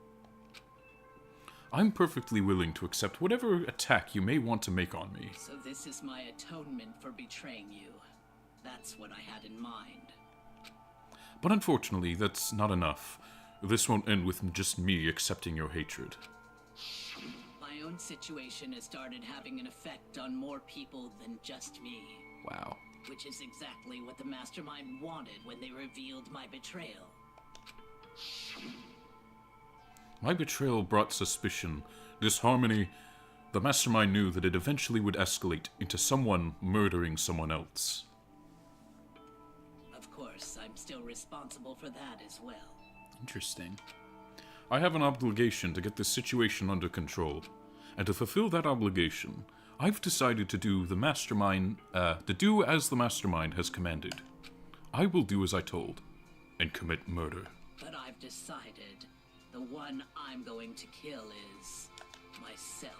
I'm perfectly willing to accept whatever attack you may want to make on me. So this is my atonement for betraying you. That's what I had in mind. But unfortunately, that's not enough. This won't end with just me accepting your hatred. My own situation has started having an effect on more people than just me. Wow. Which is exactly what the mastermind wanted when they revealed my betrayal. My betrayal brought suspicion, disharmony. The mastermind knew that it eventually would escalate into someone murdering someone else. Of course, I'm still responsible for that as well. Interesting. I have an obligation to get this situation under control, and to fulfill that obligation, I've decided to do as the mastermind has commanded. I will do as I told, and commit murder. But I've decided the one I'm going to kill is myself.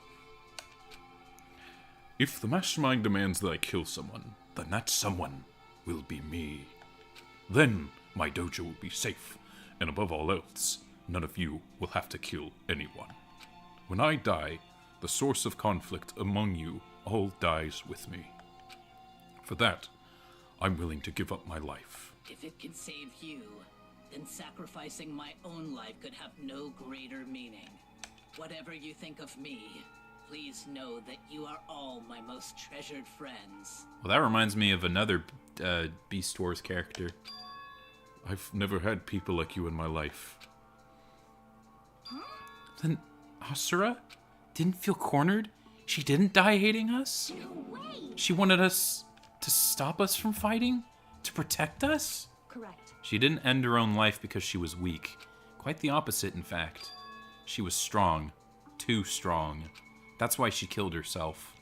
If the mastermind demands that I kill someone, then that someone will be me. Then my dojo will be safe, and above all else, none of you will have to kill anyone. When I die, the source of conflict among you all dies with me. For that, I'm willing to give up my life. If it can save you, then sacrificing my own life could have no greater meaning. Whatever you think of me, please know that you are all my most treasured friends. Well, that reminds me of another Beast Wars character. I've never had people like you in my life. Then Asura didn't feel cornered? She didn't die hating us? No way! She wanted us to stop us from fighting? To protect us? Correct. She didn't end her own life because she was weak. Quite the opposite, in fact. She was strong. Too strong. That's why she killed herself.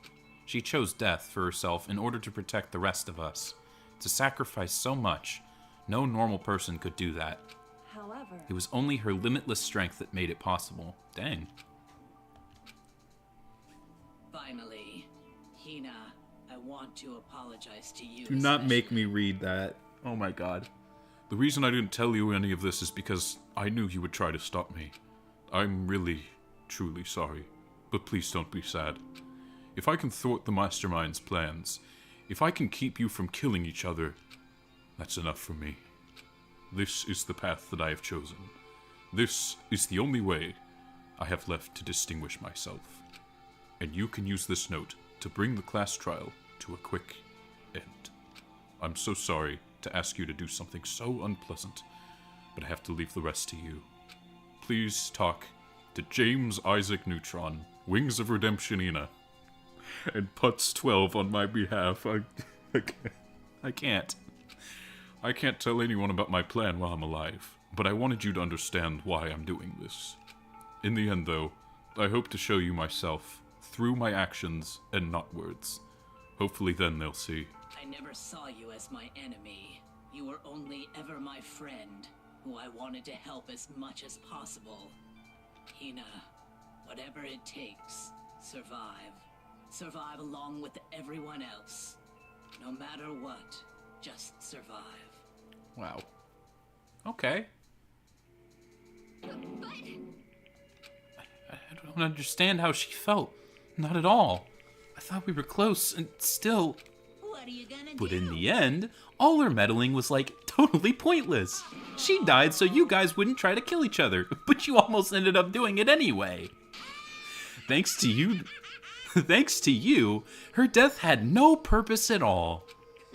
She chose death for herself in order to protect the rest of us. To sacrifice so much, no normal person could do that. However, It was only her limitless strength that made it possible. Dang. Finally, Hina, I want to apologize to you. Do not make especially. me read that. Oh my god. The reason I didn't tell you any of this is because I knew you would try to stop me. I'm really, truly sorry. But please don't be sad. If I can thwart the mastermind's plans, if I can keep you from killing each other, that's enough for me. This is the path that I have chosen. This is the only way I have left to distinguish myself. And you can use this note to bring the class trial to a quick end. I'm so sorry to to ask you to do something so unpleasant, but I have to leave the rest to you. Please talk to James Isaac Neutron, Wings of Redemption Ina, and Putz 12 on my behalf. I can't. I can't tell anyone about my plan while I'm alive, but I wanted you to understand why I'm doing this. In the end, though, I hope to show you myself through my actions and not words. Hopefully then they'll see. I never saw you as my enemy. You were only ever my friend, who I wanted to help as much as possible. Hina, whatever it takes, survive. Survive along with everyone else. No matter what, just survive. Wow. Okay. But I don't understand how she felt. Not at all. I thought we were close, and still... What are you gonna But do? in the end, all her meddling was, like, totally pointless. She died so you guys wouldn't try to kill each other, but you almost ended up doing it anyway. Thanks to you, her death had no purpose at all.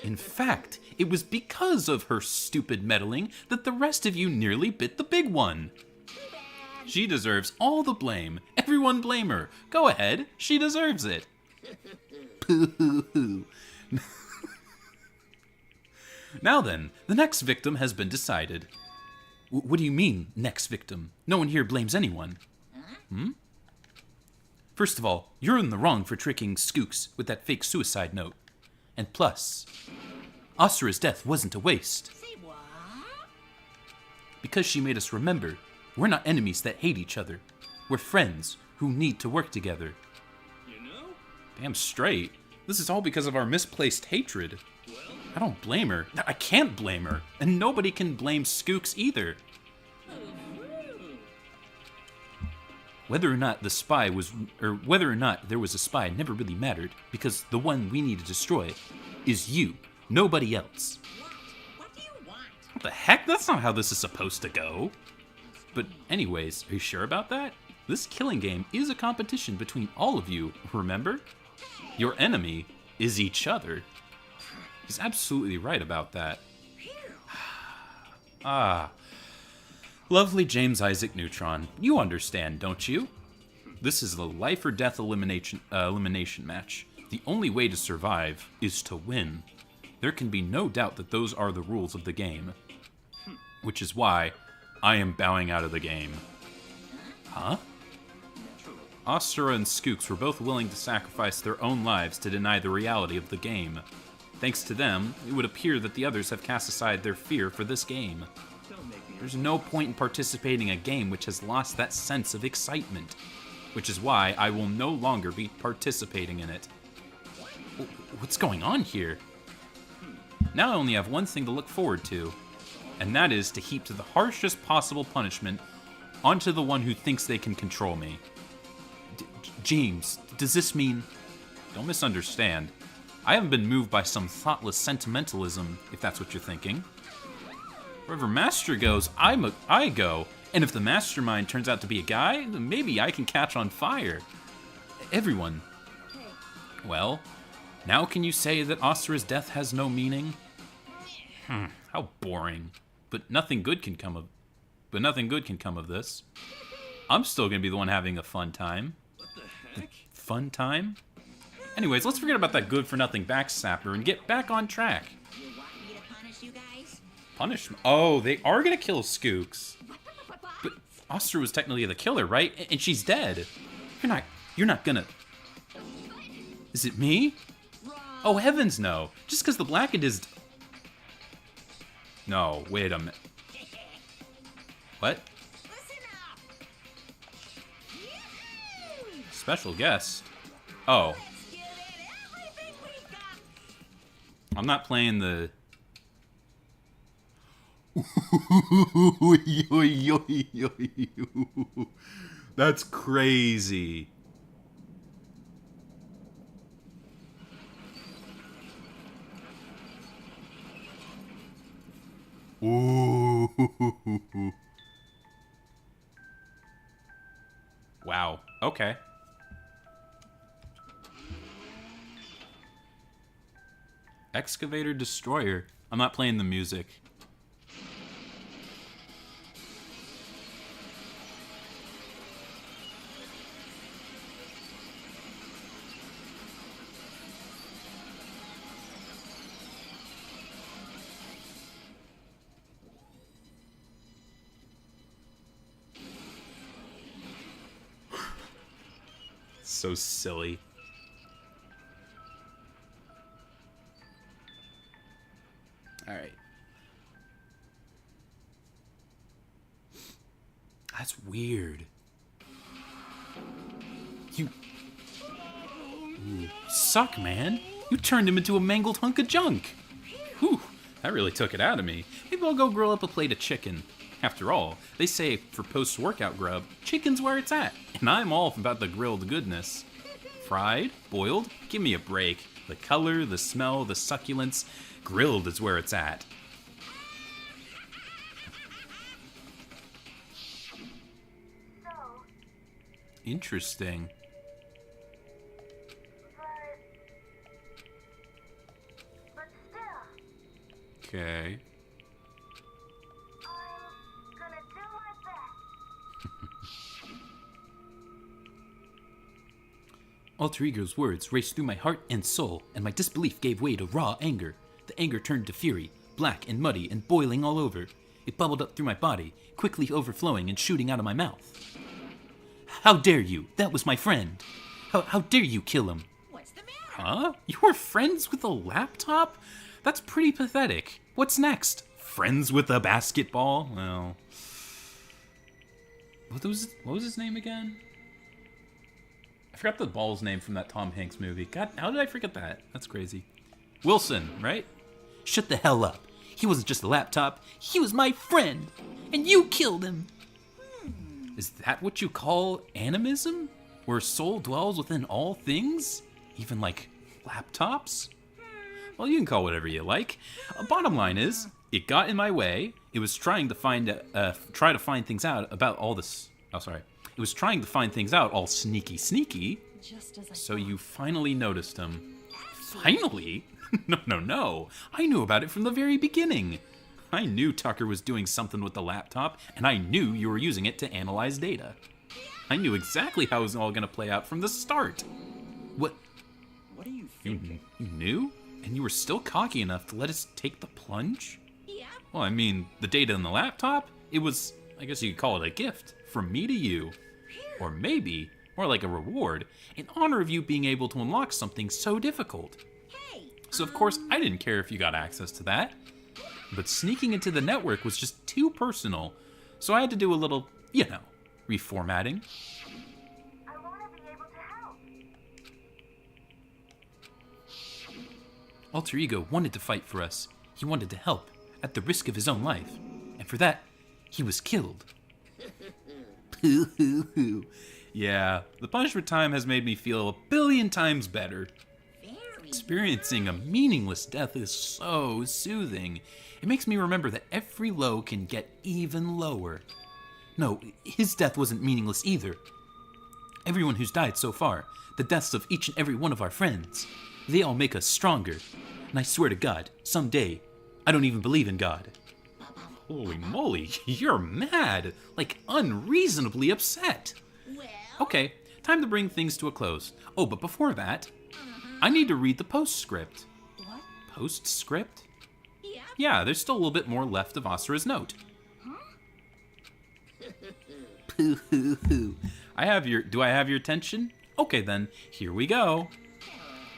In fact, it was because of her stupid meddling that the rest of you nearly bit the big one. She deserves all the blame. Everyone blame her. Go ahead, she deserves it. Pooh. Now then, the next victim has been decided. What do you mean, next victim? No one here blames anyone. First of all, you're in the wrong for tricking Skooks with that fake suicide note. And plus, Asura's death wasn't a waste. Say what? Because she made us remember, we're not enemies that hate each other. We're friends who need to work together. You know? Damn straight. This is all because of our misplaced hatred. I don't blame her. I can't blame her. And nobody can blame Skooks either. Whether or not there was a spy never really mattered, because the one we need to destroy is you, nobody else. What do you want? What the heck? That's not how this is supposed to go. But anyways, are you sure about that? This killing game is a competition between all of you, remember? Your enemy is each other. He's absolutely right about that. Lovely James Isaac Neutron. You understand, don't you? This is the life or death elimination match. The only way to survive is to win. There can be no doubt that those are the rules of the game. Which is why I am bowing out of the game. Huh? Asura and Skooks were both willing to sacrifice their own lives to deny the reality of the game. Thanks to them, it would appear that the others have cast aside their fear for this game. There's no point in participating in a game which has lost that sense of excitement, which is why I will no longer be participating in it. What's going on here? Now I only have one thing to look forward to, and that is to heap the harshest possible punishment onto the one who thinks they can control me. James, does this mean... Don't misunderstand. I haven't been moved by some thoughtless sentimentalism, if that's what you're thinking. Wherever Master goes, I go. And if the mastermind turns out to be a guy, then maybe I can catch on fire. Everyone. Well, now can you say that Asura's death has no meaning? How boring. But nothing good can come of this. I'm still gonna be the one having a fun time. What the heck? Fun time? Anyways, let's forget about that good-for-nothing backstabber and get back on track. You want me to punish you guys? Punishment? Oh, they are gonna kill Skooks. But Asura was technically the killer, right? And she's dead. You're not gonna... Is it me? Oh, heavens no. Just because the Blackened is... No, wait a minute. What? Listen up. Special guest? Oh. Let's give it everything we've got. I'm not playing the... That's crazy. Ooh. Wow. Okay. Excavator Destroyer. I'm not playing the music. So silly. All right. That's weird. You suck, man. You turned him into a mangled hunk of junk. Whew, that really took it out of me. Maybe I'll go grill up a plate of chicken. After all, they say for post-workout grub, chicken's where it's at. And I'm all about the grilled goodness. Fried, boiled, give me a break. The color, the smell, the succulence, grilled is where it's at. Interesting. But still, Okay. I'm gonna do my best. Alter Ego's words raced through my heart and soul, and my disbelief gave way to raw anger. The anger turned to fury, black and muddy and boiling all over. It bubbled up through my body, quickly overflowing and shooting out of my mouth. How dare you? That was my friend. How dare you kill him? What's the matter? Huh? You were friends with a laptop? That's pretty pathetic. What's next? Friends with a basketball? Well... What was his name again? I forgot the ball's name from that Tom Hanks movie. God, how did I forget that? That's crazy. Wilson, right? Shut the hell up. He wasn't just a laptop. He was my friend. And you killed him. Is that what you call animism? Where soul dwells within all things? Even like laptops? Well, you can call whatever you like. Bottom line is, it got in my way. It was trying to find things out about all this. Oh, sorry. It was trying to find things out all sneaky. Just as I So you finally noticed him. Finally? No. I knew about it from the very beginning. I knew Tucker was doing something with the laptop, and I knew you were using it to analyze data. I knew exactly how it was all going to play out from the start. What? What are you thinking? You knew? And you were still cocky enough to let us take the plunge? Yeah. Well, I mean, the data in the laptop, it was, I guess you could call it a gift from me to you. Or maybe, more like a reward, in honor of you being able to unlock something so difficult. Hey. So of course, I didn't care if you got access to that. But sneaking into the network was just too personal, so I had to do a little, reformatting. I want to be able to help. Alter Ego wanted to fight for us. He wanted to help, at the risk of his own life. And for that, he was killed. Yeah, the punishment time has made me feel a billion times better. Experiencing a meaningless death is so soothing. It makes me remember that every low can get even lower. No, his death wasn't meaningless either. Everyone who's died so far, the deaths of each and every one of our friends, they all make us stronger. And I swear to God, someday, I don't even believe in God. Holy moly, you're mad. Like, unreasonably upset. Well, Okay, time to bring things to a close. Oh, but before that, I need to read the postscript. What? Postscript? yeah. Yeah, there's still a little bit more left of Asura's note. Poo-hoo-hoo. Do I have your attention? Okay then, here we go.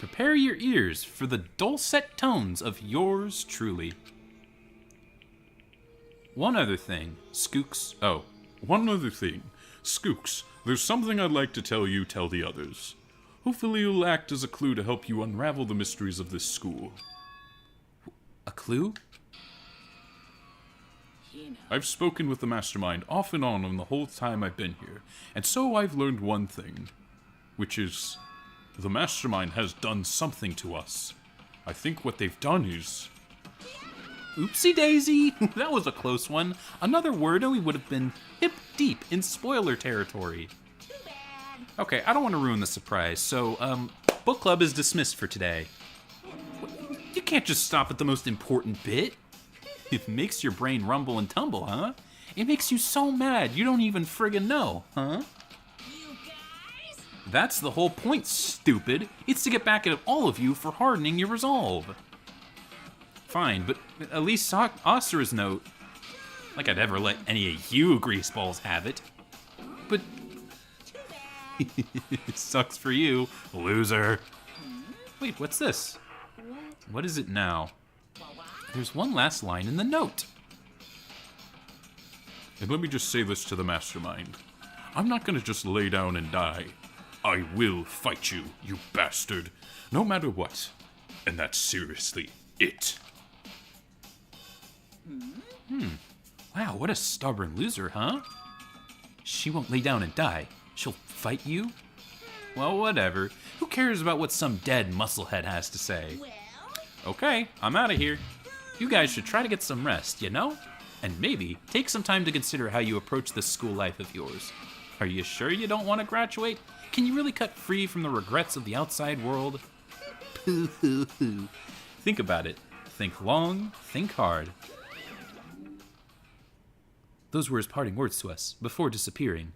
Prepare your ears for the dulcet tones of yours truly. One other thing, Skooks. Oh, One other thing. Skooks, there's something I'd like to tell you, tell the others. Hopefully it'll act as a clue to help you unravel the mysteries of this school. a clue? I've spoken with the Mastermind off and on the whole time I've been here, and so I've learned one thing, which is the Mastermind has done something to us. I think what they've done is... Oopsie daisy, that was a close one. Another word and we would have been hip deep in spoiler territory. Too bad. Okay, I don't want to ruin the surprise, so, book club is dismissed for today. You can't just stop at the most important bit. It makes your brain rumble and tumble, huh? It makes you so mad you don't even friggin' know, huh? You guys? That's the whole point, stupid. It's to get back at all of you for hardening your resolve. Fine, but at least Asura's note. Like I'd ever let any of you greaseballs have it. But it sucks for you, loser. Wait, what's this? What is it now? There's one last line in the note. And let me just say this to the mastermind. I'm not gonna just lay down and die. I will fight you, you bastard, no matter what. And that's seriously it. Wow, what a stubborn loser, huh? She won't lay down and die. She'll fight you? Well, whatever. Who cares about what some dead musclehead has to say? Well, Okay, I'm out of here. You guys should try to get some rest, you know? And maybe take some time to consider how you approach this school life of yours. Are you sure you don't want to graduate? Can you really cut free from the regrets of the outside world? Think about it. Think long, think hard. Those were his parting words to us, before disappearing.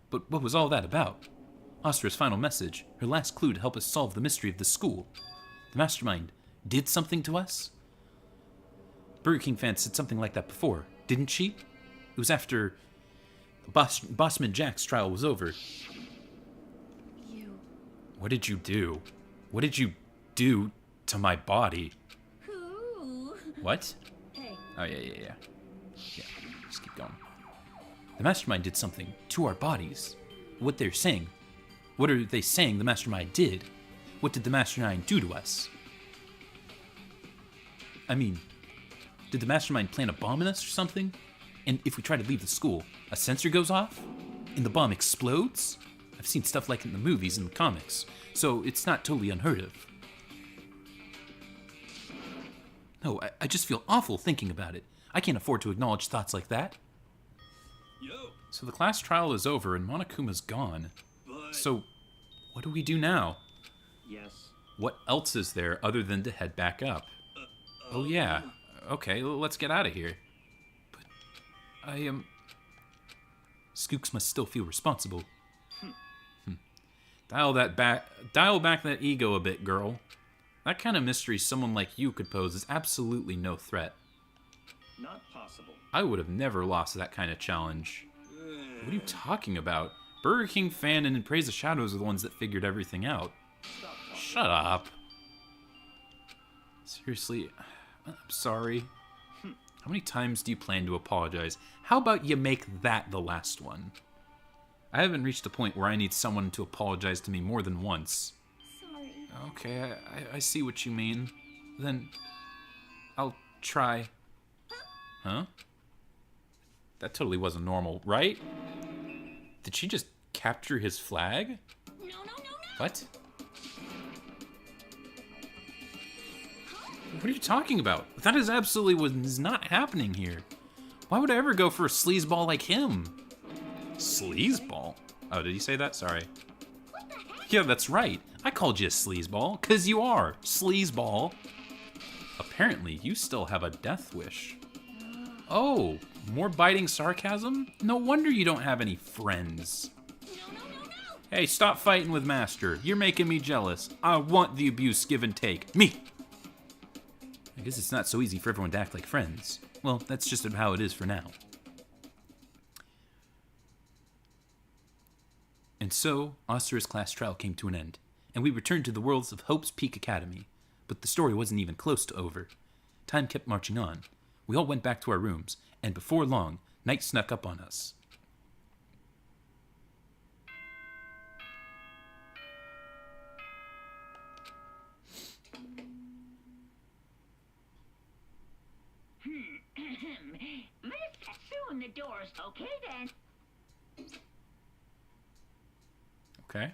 But what was all that about? Asura's final message, her last clue to help us solve the mystery of the school. The mastermind did something to us? Burger King fan said something like that before, didn't she? It was after Bossman Jack's trial was over. You. What did you do? What did you do to my body? who? What? Hey, Oh, yeah. Yeah, just keep going. The mastermind did something to our bodies. What they're saying. What are they saying the mastermind did? What did the mastermind do to us? I mean, did the mastermind plant a bomb in us or something? And if we try to leave the school, a sensor goes off? And the bomb explodes? I've seen stuff like it in the movies and the comics, so it's not totally unheard of. No, I just feel awful thinking about it. I can't afford to acknowledge thoughts like that. Yo, So the class trial is over and Monokuma's gone. but So, what do we do now? Yes. What else is there other than to head back up? Oh yeah. Okay, let's get out of here. But I am... Skooks must still feel responsible. Dial back that ego a bit, girl. That kind of mystery someone like you could pose is absolutely no threat. Not possible. I would have never lost that kind of challenge. What are you talking about? Burger King fan and Praise the Shadows are the ones that figured everything out. Stop talking. Shut up. Seriously, I'm sorry. How many times do you plan to apologize? How about you make that the last one? I haven't reached the point where I need someone to apologize to me more than once. sorry. Okay, I see what you mean. Then, I'll try. Huh? That totally wasn't normal, right? Did she just capture his flag? No. What? What are you talking about? That is absolutely what is not happening here. Why would I ever go for a sleazeball like him? Sleazeball? Oh, did he say that? Sorry. Yeah, that's right. I called you a sleazeball, 'cause you are. Sleazeball. Apparently, you still have a death wish. Oh, more biting sarcasm? No wonder you don't have any friends. No. Hey, stop fighting with Master. You're making me jealous. I want the abuse give and take. Me! I guess it's not so easy for everyone to act like friends. Well, that's just how it is for now. And so, Asura's class trial came to an end, and we returned to the worlds of Hope's Peak Academy. But the story wasn't even close to over. Time kept marching on. We all went back to our rooms, and before long, night snuck up on us. Let's soon the doors. Okay then. Okay.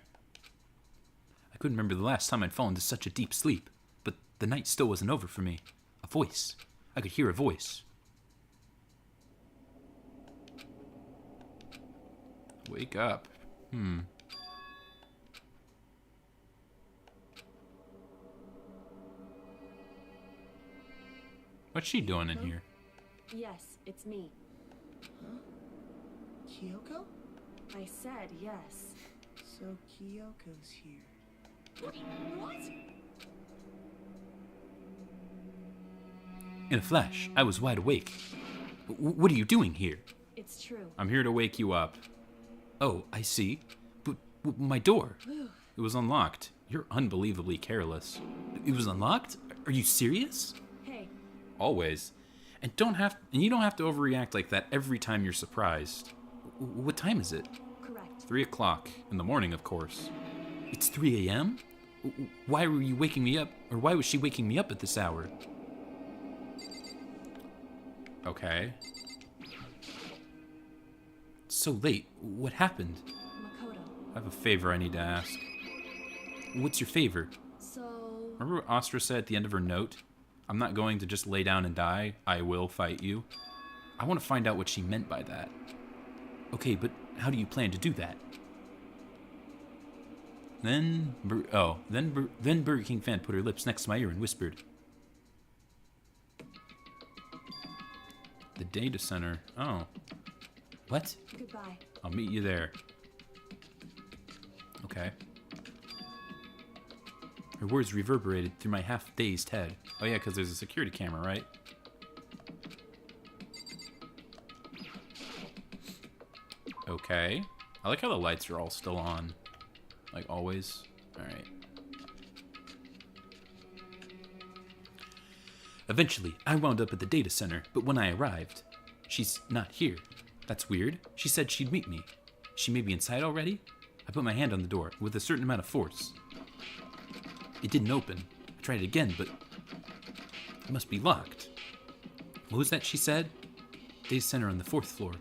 I couldn't remember the last time I'd fallen into such a deep sleep, but the night still wasn't over for me. A voice. I could hear a voice. Wake up. What's she doing in here? Yes, it's me. Huh? Kyoko? I said yes. So Kyoko's here. What? In a flash, I was wide awake. What are you doing here? It's true. I'm here to wake you up. Oh, I see. But my door. It was unlocked. You're unbelievably careless. It was unlocked? Are you serious? Hey, Always. And you don't have to overreact like that every time you're surprised. What time is it? correct. 3 o'clock in the morning, of course. It's 3 a.m.? Why were you waking me up? Or why was she waking me up at this hour? Okay. It's so late. What happened? Makoto. I have a favor I need to ask. What's your favor? So, Remember what Astra said at the end of her note? I'm not going to just lay down and die. I will fight you. I want to find out what she meant by that. Okay, but how do you plan to do that? Then Burger King fan put her lips next to my ear and whispered. The data center. Oh. What? goodbye. I'll meet you there. Okay. Her words reverberated through my half-dazed head. Oh yeah, because there's a security camera, right? Okay. I like how the lights are all still on. Like always. Alright. Eventually, I wound up at the data center, but when I arrived, she's not here. That's weird. She said she'd meet me. She may be inside already? I put my hand on the door with a certain amount of force. It didn't open. I tried it again, but it must be locked. What was that she said? Data center on the 4th floor.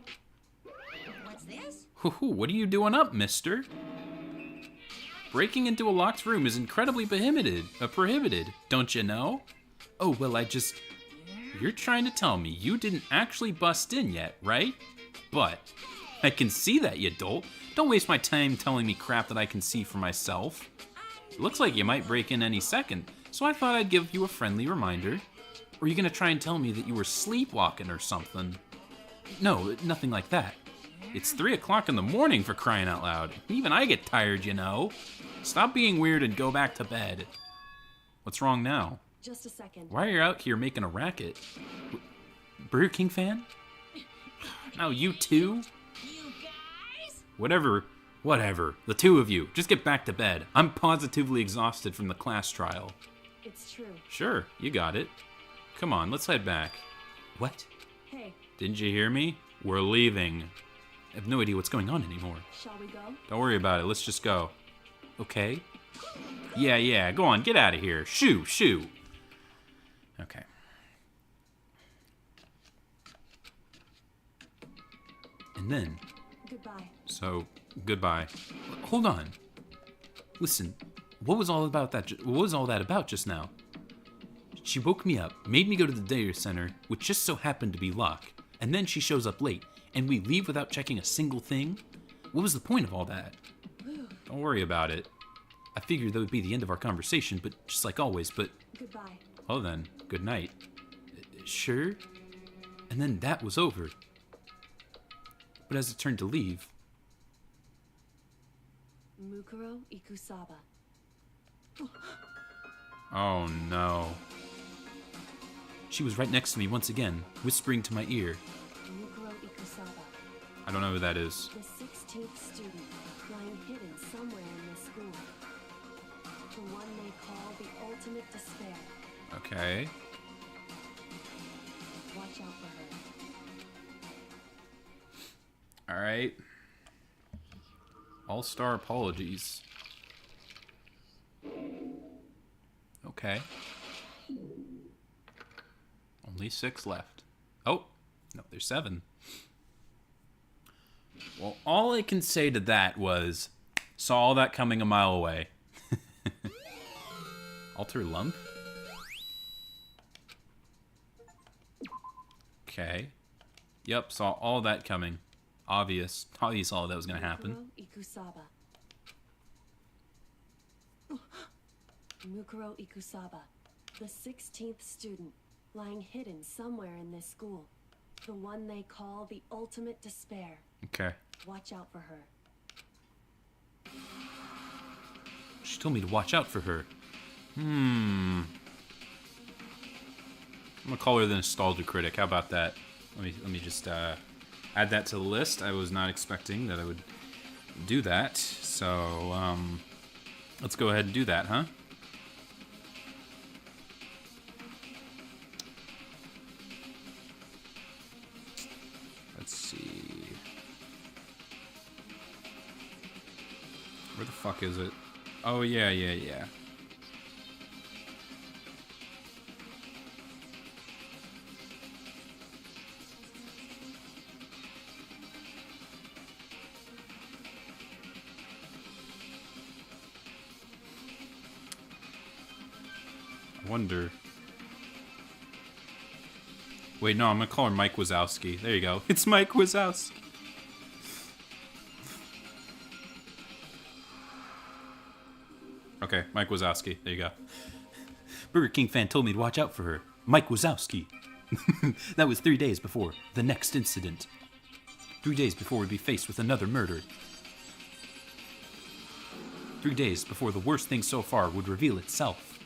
What's this? What are you doing up, mister? Breaking into a locked room is incredibly prohibited, don't you know? Oh, well, You're trying to tell me you didn't actually bust in yet, right? But I can see that, you dolt. Don't waste my time telling me crap that I can see for myself. It looks like you might break in any second, so I thought I'd give you a friendly reminder. Or are you gonna try and tell me that you were sleepwalking or something? No, nothing like that. It's 3 o'clock in the morning, for crying out loud. Even I get tired, you know. Stop being weird and go back to bed. What's wrong now? Just a second. Why are you out here making a racket? Burger King fan? Now you too? You guys? Whatever. The two of you. Just get back to bed. I'm positively exhausted from the class trial. It's true. Sure, you got it. Come on, let's head back. What? Hey, Didn't you hear me? We're leaving. I have no idea what's going on anymore. shall we go? Don't worry about it. Let's just go. Okay? Yeah. Go on. Get out of here. Shoo. Okay. And then... Goodbye. So, goodbye. Hold on. Listen, what was all that about just now? She woke me up, made me go to the data center, which just so happened to be locked, and then she shows up late, and we leave without checking a single thing? What was the point of all that? Don't worry about it. I figured that would be the end of our conversation, but just like always, but... Goodbye. Oh then, good night. Sure? And then that was over. But as it turned to leave... Mukuro Ikusaba. Oh no. She was right next to me once again, whispering to my ear. Mukuro Ikusaba. I don't know who that is. The 16th student, lying hidden somewhere in this school. The one they call the ultimate despair. Okay. Watch out for her. Alright. All-star apologies. Okay. Only 6 left. Oh! No, there's 7. Well, all I can say to that was, saw all that coming a mile away. Alter lump? Okay. Yep, saw all that coming. Obvious all that was going to happen. Mukuro Ikusaba. Mukuro Ikusaba. The 16th student. lying hidden somewhere in this school. The one they call the ultimate despair. Okay. Watch out for her. She told me to watch out for her. I'm gonna call her the nostalgia critic. How about that? Let me just add that to the list. I was not expecting that I would do that. So let's go ahead and do that, huh? Let's see. Where the fuck is it? Oh, yeah. I wonder. Wait, no, I'm gonna call her Mike Wazowski. There you go. It's Mike Wazowski. Okay, Mike Wazowski. There you go. Burger King fan told me to watch out for her. Mike Wazowski. That was 3 days before the next incident. 3 days before we'd be faced with another murder. 3 days before the worst thing so far would reveal itself.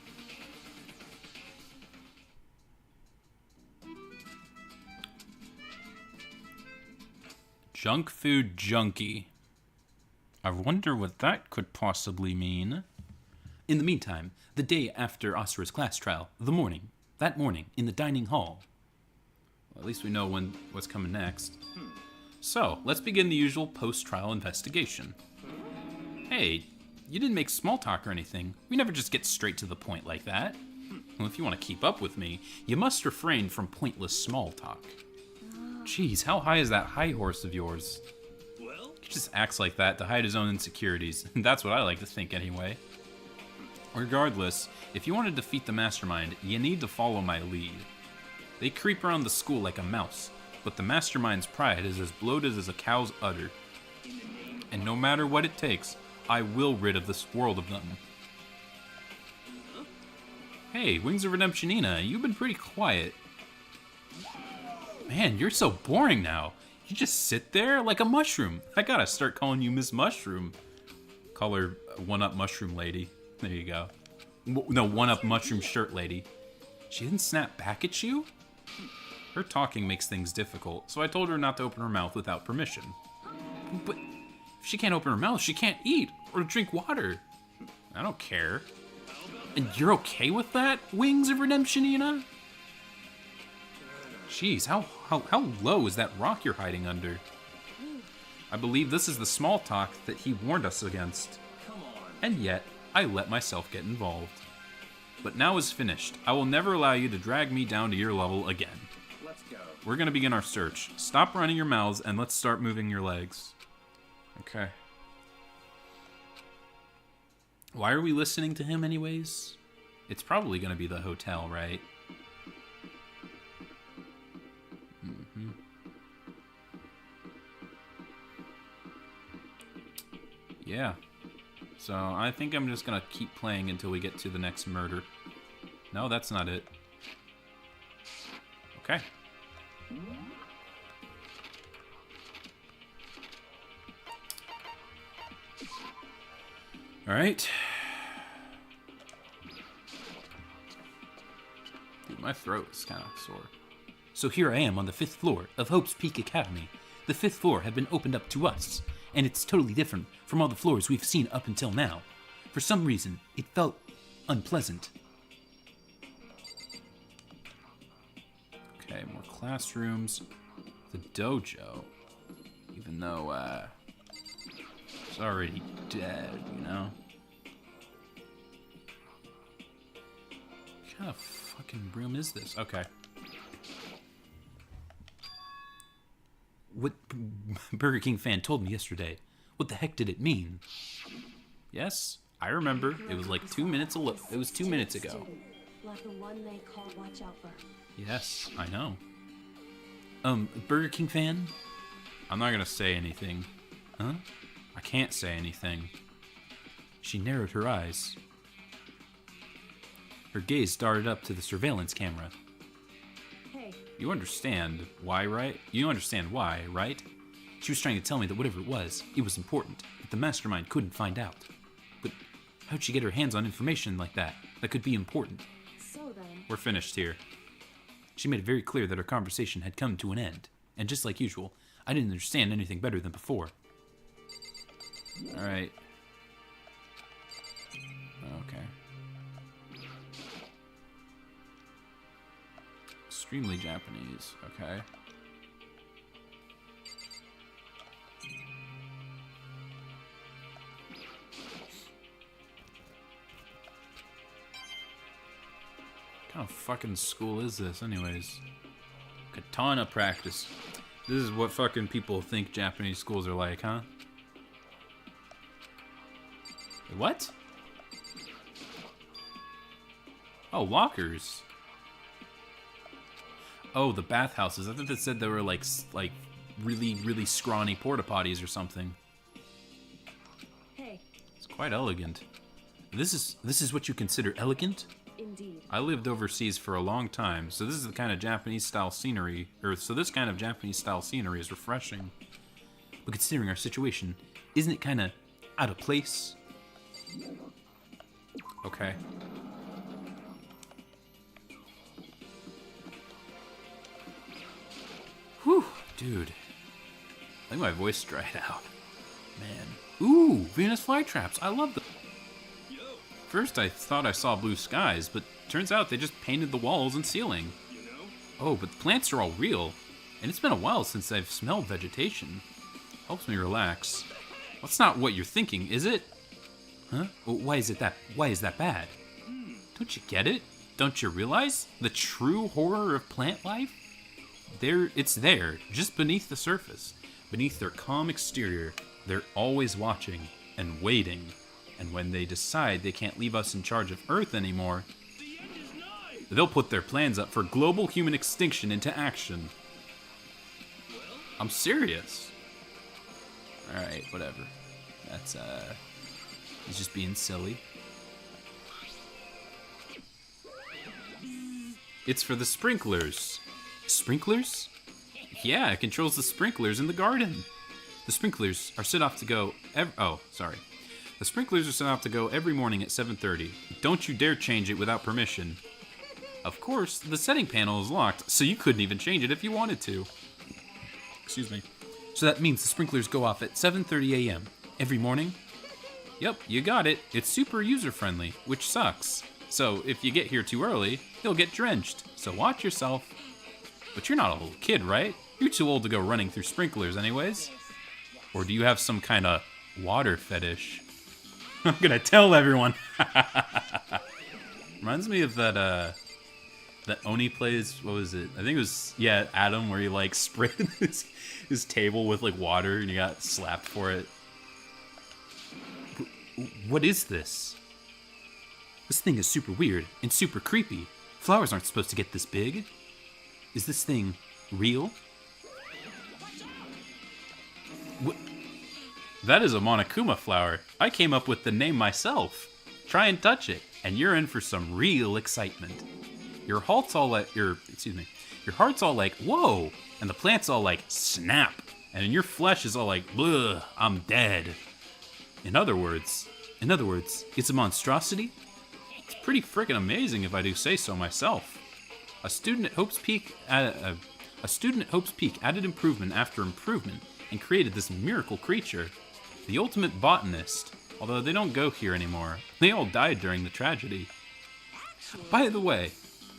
Junk food junkie. I wonder what that could possibly mean. In the meantime, the day after Asura's class trial, that morning, in the dining hall. Well, at least we know what's coming next. So, let's begin the usual post-trial investigation. Hey, you didn't make small talk or anything. We never just get straight to the point like that. Well, if you want to keep up with me, you must refrain from pointless small talk. Jeez, how high is that high horse of yours? Well? He just acts like that to hide his own insecurities. That's what I like to think anyway. Regardless, if you want to defeat the mastermind, you need to follow my lead. They creep around the school like a mouse, but the mastermind's pride is as bloated as a cow's udder. And no matter what it takes, I will rid of this world of them. Hey, Wings of Redemption Ina, you've been pretty quiet. Man, you're so boring now. You just sit there like a mushroom. I gotta start calling you Miss Mushroom. Call her One-Up Mushroom Lady. There you go. No, One-Up Mushroom Shirt Lady. She didn't snap back at you? Her talking makes things difficult, so I told her not to open her mouth without permission. But if she can't open her mouth, she can't eat or drink water. I don't care. And you're okay with that, Wings of Redemption Ina? Jeez, how low is that rock you're hiding under? I believe this is the small talk that he warned us against. And yet, I let myself get involved. But now is finished. I will never allow you to drag me down to your level again. Let's go. We're gonna begin our search. Stop running your mouths and let's start moving your legs. Okay. Why are we listening to him anyways? It's probably gonna be the hotel, right? Yeah. So I think I'm just gonna keep playing until we get to the next murder. No, that's not it. Okay. Alright. Dude, my throat is kind of sore. So here I am on the 5th floor of Hope's Peak Academy. The 5th floor had been opened up to us, and it's totally different from all the floors we've seen up until now. For some reason, it felt unpleasant. Okay, more classrooms. The dojo. Even though, it's already dead, you know? What kind of fucking room is this? Okay. What Burger King fan told me yesterday. What the heck did it mean? Yes, I remember. It was like 2 minutes ago. It was 2 minutes ago. Like the one they call watch out for. Yes, I know. Burger King fan? I'm not gonna say anything. Huh? I can't say anything. She narrowed her eyes. Her gaze darted up to the surveillance camera. You understand why, right? You understand why, right? She was trying to tell me that whatever it was important, that the mastermind couldn't find out. But how'd she get her hands on information like that could be important? So then... We're finished here. She made it very clear that our conversation had come to an end, and just like usual, I didn't understand anything better than before. Alright. Okay. Extremely Japanese, okay. What kind of fucking school is this, anyways? Katana practice. This is what fucking people think Japanese schools are like, huh? What? Oh, lockers. Oh, the bathhouses. I thought they said they were like really, really scrawny porta potties or something. Hey. It's quite elegant. This is what you consider elegant? Indeed. I lived overseas for a long time, so this is the kind of Japanese style scenery, so this kind of Japanese style scenery is refreshing. But considering our situation, isn't it kind of out of place? Okay. Whew, dude. I think my voice dried out. Man. Ooh, Venus flytraps. I love them. First I thought I saw blue skies, but turns out they just painted the walls and ceiling. Oh, but the plants are all real, and it's been a while since I've smelled vegetation. Helps me relax. That's not what you're thinking, is it? Huh? Why is that bad? Don't you get it? Don't you realize the true horror of plant life? It's there, just beneath the surface. Beneath their calm exterior, they're always watching and waiting. And when they decide they can't leave us in charge of Earth anymore, they'll put their plans up for global human extinction into action. I'm serious. Alright, whatever. That's, he's just being silly. It's for the sprinklers. Sprinklers? Yeah, it controls the sprinklers in the garden. The sprinklers are set off to go The sprinklers are set off to go every morning at 7:30. Don't you dare change it without permission. Of course, the setting panel is locked, so you couldn't even change it if you wanted to. Excuse me. So that means the sprinklers go off at 7:30 a.m. every morning? Yep, you got it. It's super user-friendly, which sucks. So if you get here too early, you'll get drenched. So watch yourself. But you're not a little kid, right? You're too old to go running through sprinklers anyways. Or do you have some kind of water fetish? I'm gonna tell everyone. Reminds me of that Oni plays, what was it? I think it was, yeah, Adam, where he like sprayed his table with like water and he got slapped for it. What is this? This thing is super weird and super creepy. Flowers aren't supposed to get this big. Is this thing real? What? That is a Monokuma flower. I came up with the name myself. Try and touch it, and you're in for some real excitement. Your heart's all like, your heart's all like, whoa, and the plant's all like, snap, and your flesh is all like, bleh, I'm dead. In other words, it's a monstrosity? It's pretty freaking amazing if I do say so myself. A student at Hope's Peak added improvement after improvement and created this miracle creature. The ultimate botanist, although they don't go here anymore. They all died during the tragedy. By the way,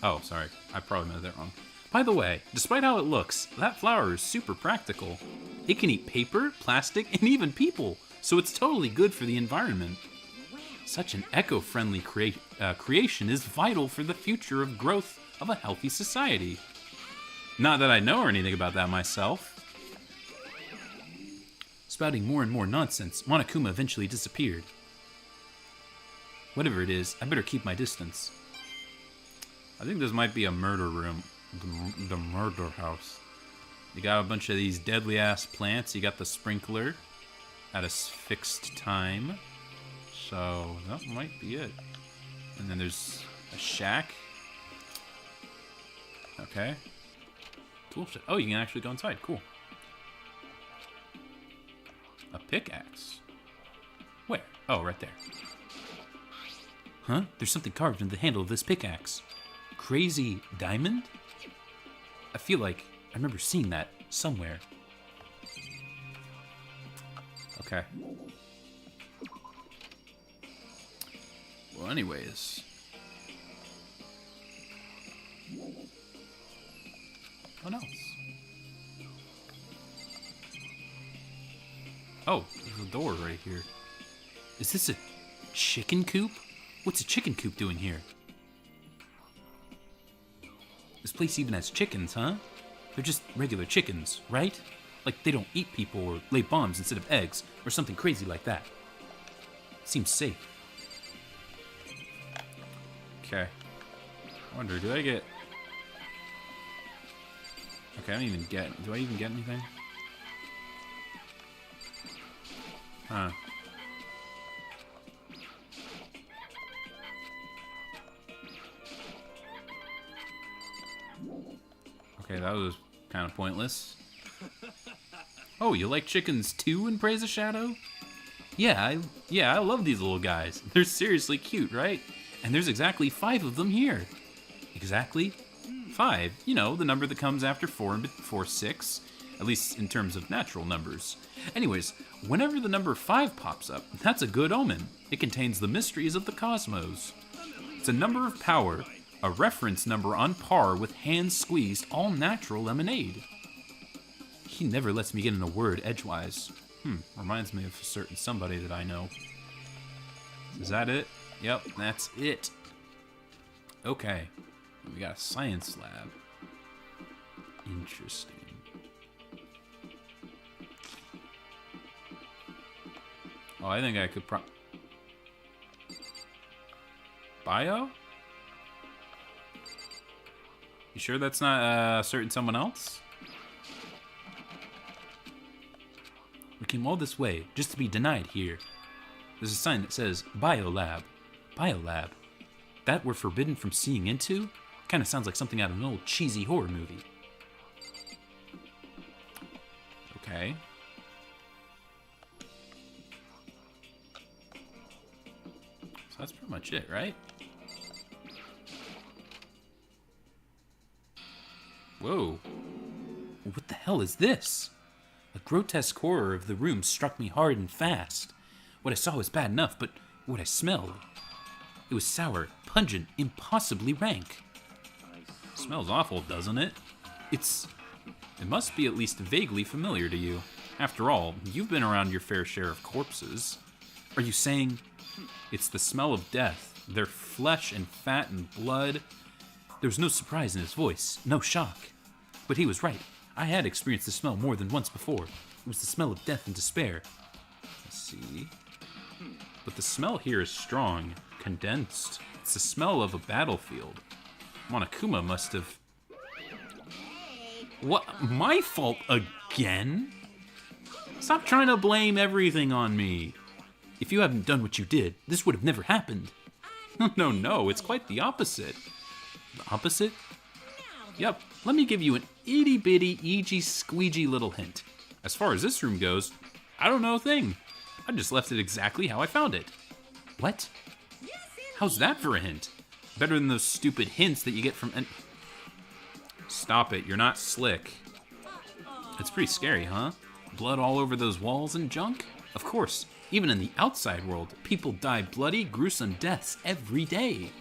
oh, sorry, I probably meant that wrong. By the way, despite how it looks, that flower is super practical. It can eat paper, plastic, and even people, so it's totally good for the environment. Such an eco-friendly creation is vital for the future of growth of a healthy society. Not that I know anything about that myself. Spouting more and more nonsense, Monokuma eventually disappeared. Whatever it is, I better keep my distance. I think this might be a murder room. The murder house. You got a bunch of these deadly-ass plants. You got the sprinkler at a fixed time. So, that might be it. And then there's a shack. Okay. Tool shed. Oh, you can actually go inside. Cool. A pickaxe. Where? Oh, right there. Huh? There's something carved into the handle of this pickaxe. Crazy diamond? I feel like I remember seeing that somewhere. Okay. Well, anyways. What else? Oh, there's a door right here. Is this a chicken coop? What's a chicken coop doing here? This place even has chickens, huh? They're just regular chickens, right? Like they don't eat people or lay bombs instead of eggs or something crazy like that. Seems safe. Okay. I wonder, do I get... Okay, I don't even get... Do I even get anything? Huh. Okay, that was kind of pointless. Oh, you like chickens too in Praise of Shadow? Yeah, I love these little guys. They're seriously cute, right? And there's exactly 5 of them here. Exactly 5. You know, the number that comes after 4 and before 6. At least in terms of natural numbers. Anyways, whenever the number 5 pops up, that's a good omen. It contains the mysteries of the cosmos. It's a number of power, a reference number on par with hand-squeezed, all-natural lemonade. He never lets me get in a word edgewise. Reminds me of a certain somebody that I know. Is that it? Yep, that's it. Okay. We got a science lab. Interesting. Oh, I think I could Bio? You sure that's not certain someone else? We came all this way just to be denied here. There's a sign that says Biolab. Biolab. That we're forbidden from seeing into? Kind of sounds like something out of an old cheesy horror movie. Okay. So that's pretty much it, right? Whoa. What the hell is this? A grotesque horror of the room struck me hard and fast. What I saw was bad enough, but what I smelled... It was sour, pungent, impossibly rank. Smells awful, doesn't it? It must be at least vaguely familiar to you. After all, you've been around your fair share of corpses. Are you saying it's the smell of death, their flesh and fat and blood? There was no surprise in his voice, no shock. But he was right. I had experienced the smell more than once before. It was the smell of death and despair. Let's see. But the smell here is strong, condensed. It's the smell of a battlefield. Monokuma must have... What? My fault again? Stop trying to blame everything on me. If you hadn't done what you did, this would have never happened. No, it's quite the opposite. The opposite? Yep, let me give you an itty-bitty, eegee-squeegee little hint. As far as this room goes, I don't know a thing. I just left it exactly how I found it. What? How's that for a hint? Better than those stupid hints that you get from... Stop it, you're not slick. It's pretty scary, huh? Blood all over those walls and junk? Of course, even in the outside world, people die bloody, gruesome deaths every day.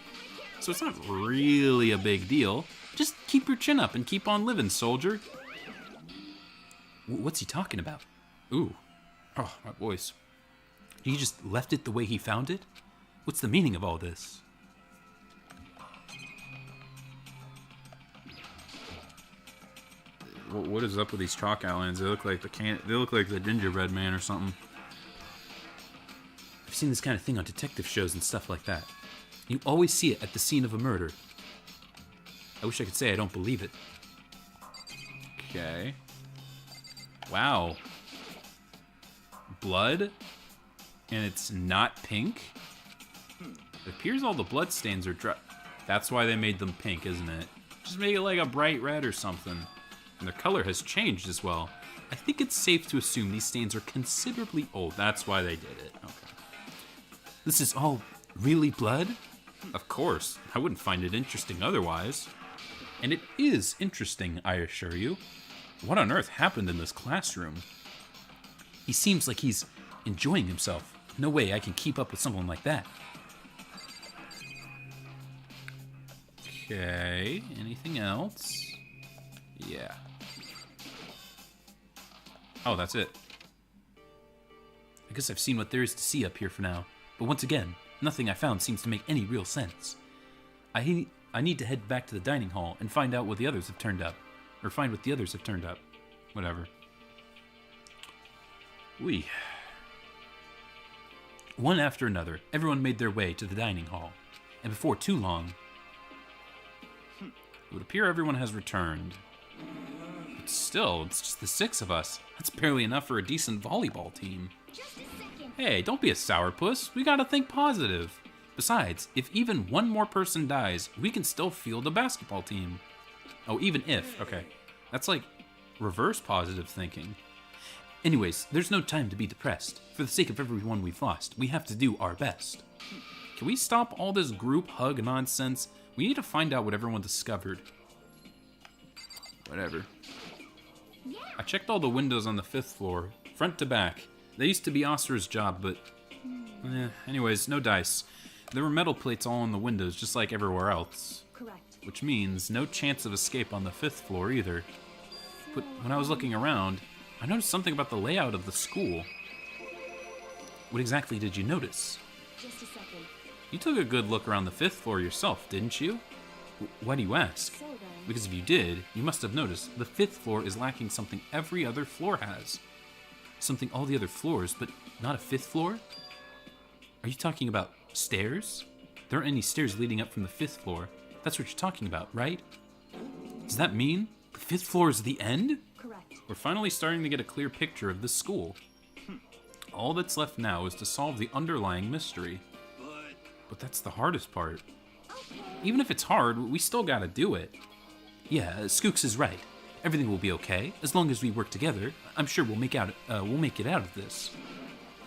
So it's not really a big deal. Just keep your chin up and keep on living, soldier. What's he talking about? Ooh. Oh, my voice. He just left it the way he found it? What's the meaning of all this? What is up with these chalk outlines? They look like the gingerbread man or something. I've seen this kind of thing on detective shows and stuff like that. You always see it at the scene of a murder. I wish I could say I don't believe it. Okay. Wow. Blood? And it's not pink? It appears all the blood stains are dry. That's why they made them pink, isn't it? Just make it like a bright red or something. And their color has changed as well. I think it's safe to assume these stains are considerably old. That's why they did it. Okay. This is all really blood? Of course. I wouldn't find it interesting otherwise. And it is interesting, I assure you. What on earth happened in this classroom? He seems like he's enjoying himself. No way I can keep up with someone like that. Okay, anything else? Yeah. Oh, that's it. I guess I've seen what there is to see up here for now. But once again, nothing I found seems to make any real sense. I need to head back to the dining hall and find out what the others have turned up. Or find what the others have turned up. Whatever. One after another, everyone made their way to the dining hall. And before too long, it would appear everyone has returned. But still, it's just the 6 of us. That's barely enough for a decent volleyball team. Just a second. Hey, don't be a sourpuss. We gotta think positive. Besides, if even one more person dies, we can still field a basketball team. Oh, even if. Okay. That's like reverse positive thinking. Anyways, there's no time to be depressed. For the sake of everyone we've lost, we have to do our best. Can we stop all this group hug nonsense? We need to find out what everyone discovered. Whatever. Yeah. I checked all the windows on the 5th floor, front to back. They used to be Oscar's job, but... anyways, no dice. There were metal plates all on the windows, just like everywhere else. Correct. Which means no chance of escape on the 5th floor either. But when I was looking around, I noticed something about the layout of the school. What exactly did you notice? Just a second. You took a good look around the 5th floor yourself, didn't you? Why do you ask? So then, Because if you did, you must have noticed the 5th floor is lacking something every other floor has. Something all the other floors, but not a 5th floor? Are you talking about stairs? There aren't any stairs leading up from the 5th floor. That's what you're talking about, right? Does that mean the 5th floor is the end? correct. We're finally starting to get a clear picture of this school. All that's left now is to solve the underlying mystery. But that's the hardest part. Even if it's hard, we still gotta do it. Yeah, Skooks is right. Everything will be okay as long as we work together. I'm sure we'll make it out of this.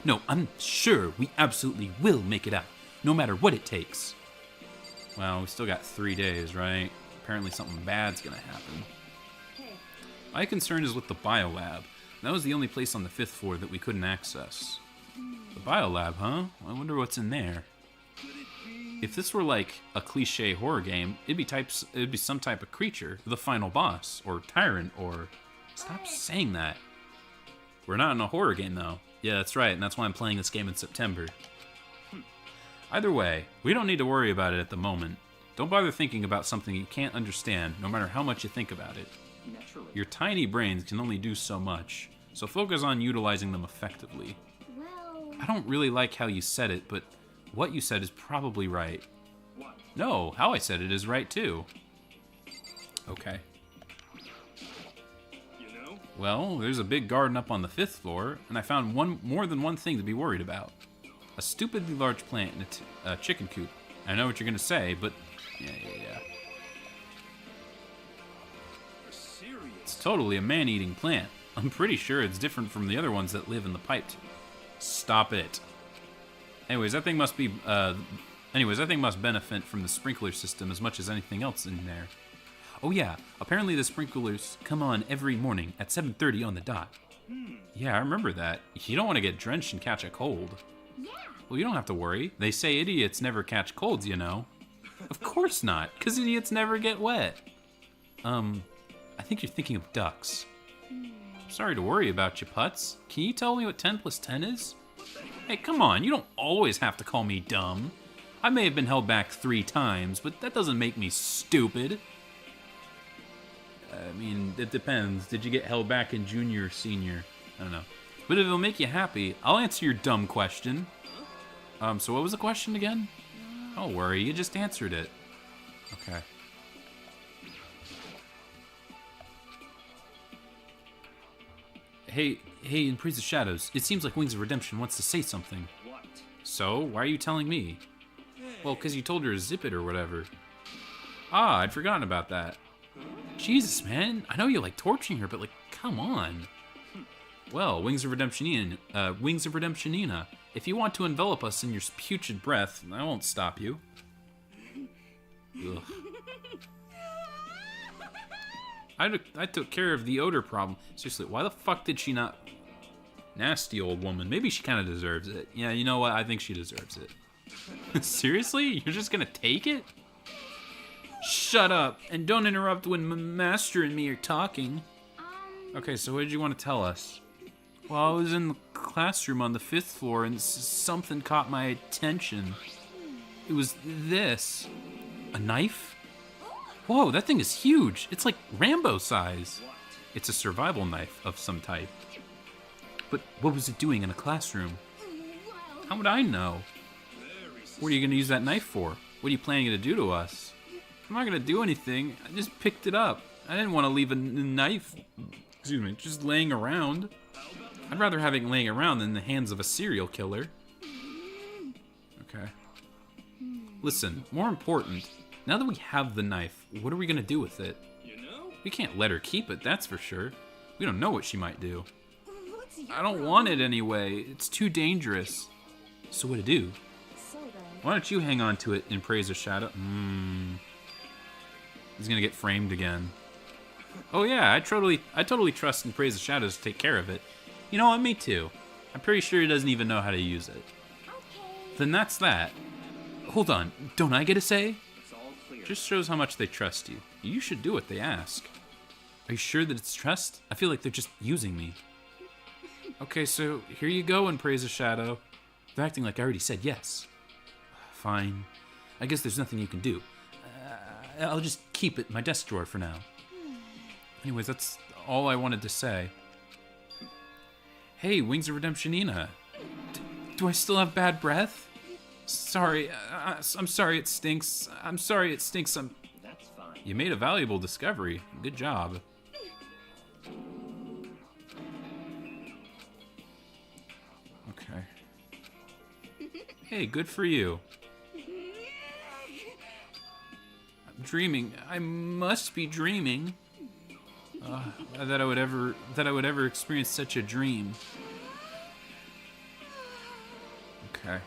No, I'm sure we absolutely will make it out, no matter what it takes. Well, we still got 3 days, right? Apparently something bad's gonna happen. Hey, My concern is with the biolab. That was the only place on the 5th floor that we couldn't access. The biolab, huh? I wonder what's in there. If this were like a cliche horror game, it'd be some type of creature, the final boss, or tyrant, or... Stop saying that. We're not in a horror game, though. Yeah, that's right, and that's why I'm playing this game in September. Either way, we don't need to worry about it at the moment. Don't bother thinking about something you can't understand, no matter how much you think about it. Naturally. Your tiny brains can only do so much, so focus on utilizing them effectively. Well, I don't really like how you said it, but what you said is probably right. What? No, how I said it is right too. Okay. You know? Well, there's a big garden up on the 5th floor, and I found more than one thing to be worried about. A stupidly large plant in a chicken coop. I know what you're gonna say, but yeah. You're serious? It's totally a man-eating plant. I'm pretty sure it's different from the other ones that live in the pipe. Stop it. Anyways, that thing must benefit from the sprinkler system as much as anything else in there. Oh yeah, apparently the sprinklers come on every morning at 7:30 on the dot. Yeah, I remember that. You don't want to get drenched and catch a cold. yeah. Well, you don't have to worry. They say idiots never catch colds, you know. Of course not, because idiots never get wet. I think you're thinking of ducks. Sorry to worry about you, Putz. Can you tell me what 10 plus 10 is? Hey, come on, you don't always have to call me dumb. I may have been held back 3 times, but that doesn't make me stupid. I mean, it depends. Did you get held back in junior or senior? I don't know. But if it'll make you happy, I'll answer your dumb question. So what was the question again? Don't worry, you just answered it. Okay. Hey, in Praise of Shadows, it seems like Wings of Redemption wants to say something. What? So, why are you telling me? Well, because you told her to zip it or whatever. Ah, I'd forgotten about that. Jesus, man. I know you like torturing her, but like, come on. Well, Wings of Redemptionina, if you want to envelop us in your putrid breath, I won't stop you. Ugh. I took care of the odor problem. Seriously, why the fuck did she not... Nasty old woman. Maybe she kind of deserves it. Yeah, you know what? I think she deserves it. Seriously? You're just gonna take it? Shut up, and don't interrupt when Master and me are talking. Okay, so what did you want to tell us? Well, I was in the classroom on the 5th floor, and something caught my attention. It was this. A knife? Whoa, that thing is huge. It's like Rambo size. It's a survival knife of some type. But what was it doing in a classroom? How would I know? What are you going to use that knife for? What are you planning to do to us? I'm not going to do anything. I just picked it up. I didn't want to leave a knife, just laying around. I'd rather have it laying around than in the hands of a serial killer. Okay. Listen, more important, now that we have the knife, what are we going to do with it? We can't let her keep it, that's for sure. We don't know what she might do. I don't want it anyway. It's too dangerous. So what to do? Why don't you hang on to it and praise a shadow? He's gonna get framed again. Oh yeah, I totally trust and praise the shadows to take care of it. You know what? Me too. I'm pretty sure he doesn't even know how to use it. Okay. Then that's that. Hold on. Don't I get a say? It's all clear. Just shows how much they trust you. You should do what they ask. Are you sure that it's trust? I feel like they're just using me. Okay, so here you go and praise a shadow. They're acting like I already said yes. Fine. I guess there's nothing you can do. I'll just keep it in my desk drawer for now. Anyways, that's all I wanted to say. Hey, Wings of Redemptionina. Do I still have bad breath? Sorry, I'm sorry it stinks. I'm sorry it stinks. That's fine. You made a valuable discovery. Good job. Okay. Hey, good for you. I'm dreaming. I must be dreaming. That I would ever experience such a dream. Okay.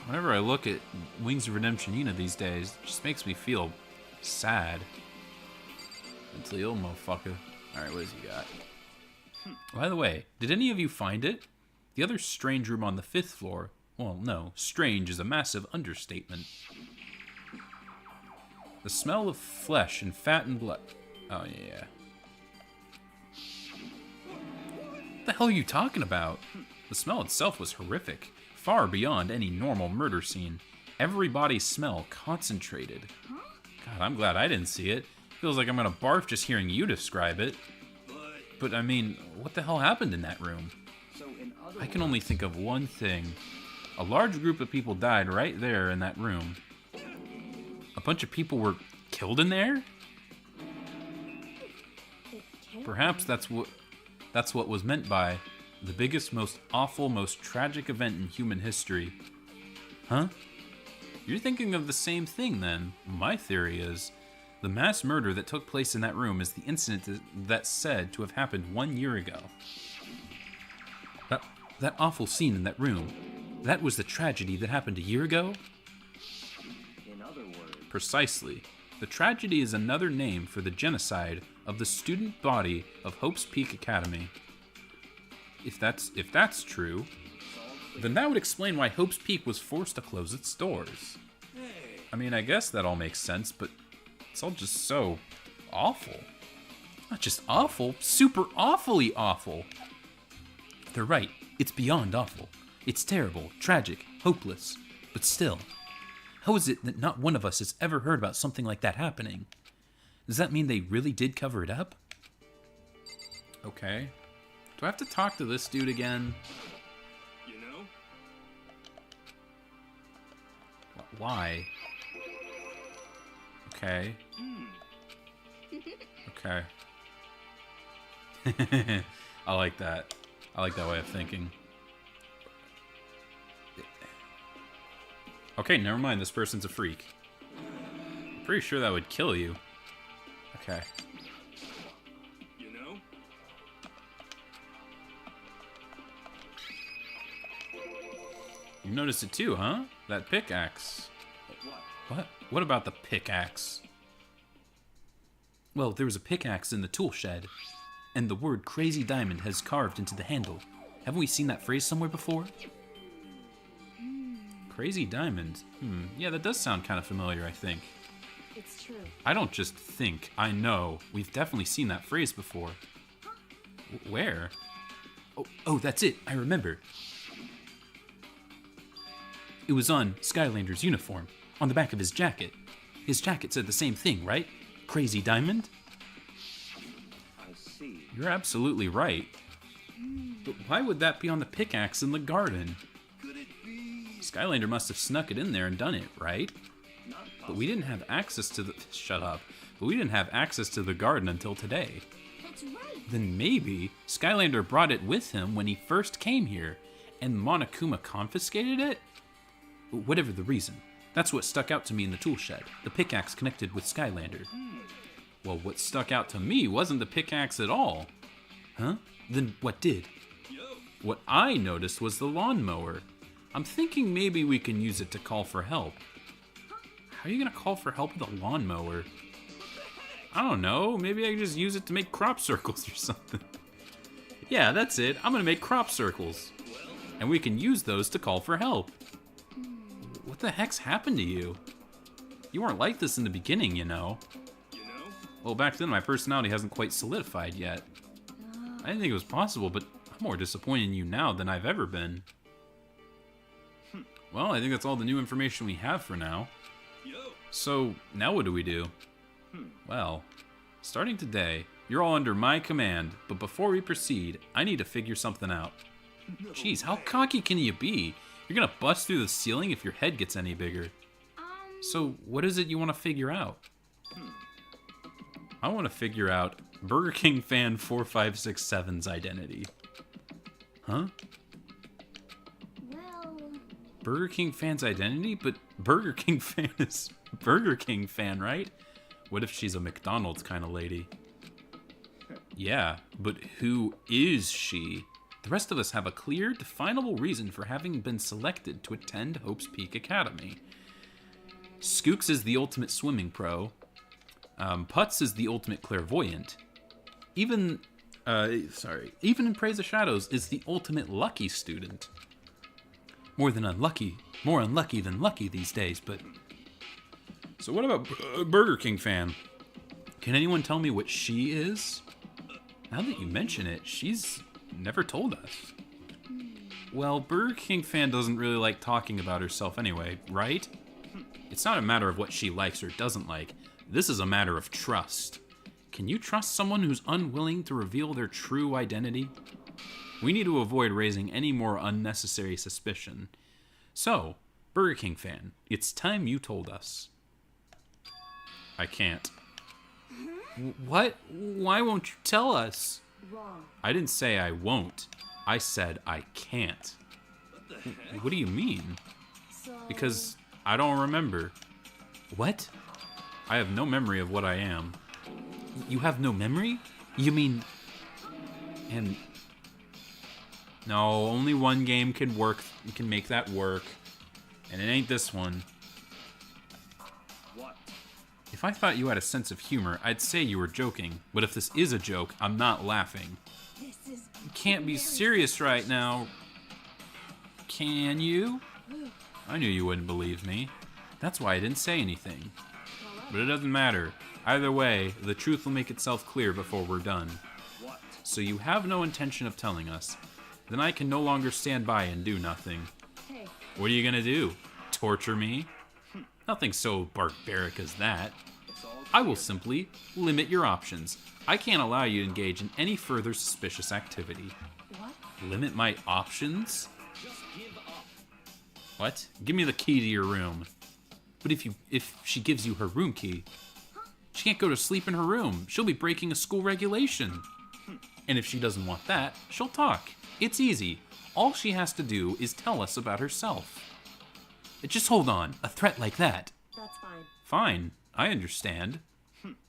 Whenever I look at Wings of Redemptionina these days, it just makes me feel sad. Mentally ill motherfucker. Alright, what has he got? By the way, did any of you find it? The other strange room on the 5th floor. Well, no, strange is a massive understatement. The smell of flesh and fat and blood. Oh, yeah. What the hell are you talking about? The smell itself was horrific, far beyond any normal murder scene. Every body's smell concentrated. God, I'm glad I didn't see it. Feels like I'm gonna barf just hearing you describe it. But I mean, what the hell happened in that room? I can only think of one thing. A large group of people died right there in that room. A bunch of people were killed in there? Perhaps that's what was meant by the biggest, most awful, most tragic event in human history. Huh? You're thinking of the same thing then. My theory is the mass murder that took place in that room is the incident that's said to have happened 1 year ago. That awful scene in that room, that was the tragedy that happened a year ago? In other words... Precisely. The tragedy is another name for the genocide of the student body of Hope's Peak Academy. If that's true, then that would explain why Hope's Peak was forced to close its doors. I mean, I guess that all makes sense, but it's all just so awful. Not just awful, super awfully awful. They're right. It's beyond awful. It's terrible, tragic, hopeless. But still, how is it that not one of us has ever heard about something like that happening? Does that mean they really did cover it up? Okay. Do I have to talk to this dude again? You know? Why? Okay. Okay. I like that. I like that way of thinking. Okay, never mind. This person's a freak. Pretty sure that would kill you. Okay. You know? You noticed it too, huh? That pickaxe. What? What? What about the pickaxe? Well, there was a pickaxe in the tool shed, and the word Crazy Diamond has carved into the handle. Haven't we seen that phrase somewhere before? Crazy Diamond? Yeah, that does sound kind of familiar, I think. It's true. I don't just think, I know. We've definitely seen that phrase before. Where? Oh, that's it. I remember. It was on Skylander's uniform, on the back of his jacket. His jacket said the same thing, right? Crazy Diamond? I see. You're absolutely right. But why would that be on the pickaxe in the garden? Could it be? Skylander must have snuck it in there and done it, right? Not possible. But we didn't have access to the... Shut up. But we didn't have access to the garden until today. That's right. Then maybe Skylander brought it with him when he first came here, and Monokuma confiscated it? Whatever the reason, that's what stuck out to me in the tool shed, the pickaxe connected with Skylander. Well, what stuck out to me wasn't the pickaxe at all. Huh? Then what did? Yo. What I noticed was the lawnmower. I'm thinking maybe we can use it to call for help. How are you gonna call for help with a lawnmower? I don't know, maybe I can just use it to make crop circles or something. Yeah, that's it, I'm gonna make crop circles. And we can use those to call for help. What the heck's happened to you? You weren't like this in the beginning, you know. You know? Well, back then my personality hasn't quite solidified yet. I didn't think it was possible, but I'm more disappointed in you now than I've ever been. Well, I think that's all the new information we have for now. Yo. So, now what do we do? Well, starting today, you're all under my command, but before we proceed, I need to figure something out. Jeez, how cocky can you be? You're gonna bust through the ceiling if your head gets any bigger. So, what is it you want to figure out? I want to figure out Burger King fan 4567's identity. Huh? Well, Burger King fan's identity? But Burger King fan is Burger King fan, right? What if she's a McDonald's kind of lady? Yeah, but who is she? The rest of us have a clear, definable reason for having been selected to attend Hope's Peak Academy. Skooks is the ultimate swimming pro. Putz is the ultimate clairvoyant. Even in Praise of Shadows is the ultimate lucky student. More unlucky than lucky these days, but... So what about Burger King fan? Can anyone tell me what she is? Now that you mention it, she's never told us. Well, Burger King fan doesn't really like talking about herself anyway, right? It's not a matter of what she likes or doesn't like. This is a matter of trust. Can you trust someone who's unwilling to reveal their true identity? We need to avoid raising any more unnecessary suspicion. So, Burger King fan, it's time you told us. I can't. What? Why won't you tell us? Wrong. I didn't say I won't. I said I can't. What the heck? What do you mean? So... Because I don't remember. What? I have no memory of what I am. You have no memory? You mean... And... No, only one game can work. You can make that work. And it ain't this one. What? If I thought you had a sense of humor, I'd say you were joking. But if this is a joke, I'm not laughing. This is... You can't be serious right now. Can you? I knew you wouldn't believe me. That's why I didn't say anything. But it doesn't matter. Either way, the truth will make itself clear before we're done. What? So you have no intention of telling us. Then I can no longer stand by and do nothing. Hey, What are you gonna do? Torture me? Nothing so barbaric as that. It's all I will simply limit your options. I can't allow you to engage in any further suspicious activity. what? Limit my options? just give up. What? Give me the key to your room. But if she gives you her room key, she can't go to sleep in her room. She'll be breaking a school regulation. And if she doesn't want that, she'll talk. It's easy. All she has to do is tell us about herself. Just hold on. A threat like that. That's fine. Fine. I understand.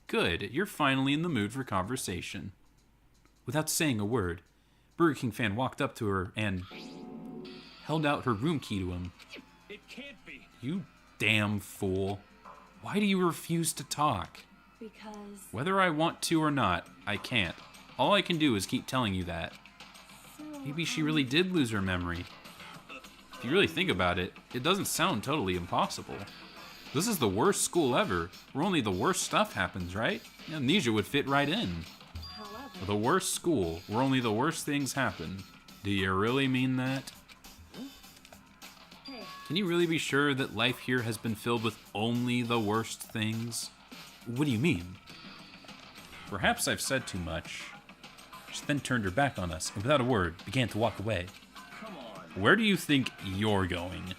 Good, you're finally in the mood for conversation. Without saying a word, Burger King fan walked up to her and held out her room key to him. It can't be. You damn fool. Why do you refuse to talk? Because... Whether I want to or not, I can't. All I can do is keep telling you that. Maybe she really did lose her memory. If you really think about it, it doesn't sound totally impossible. This is the worst school ever, where only the worst stuff happens, right? Amnesia would fit right in. However... The worst school, where only the worst things happen. Do you really mean that? Hey. Can you really be sure that life here has been filled with only the worst things? What do you mean? Perhaps I've said too much. She then turned her back on us, and without a word, began to walk away. Come on. Where do you think you're going?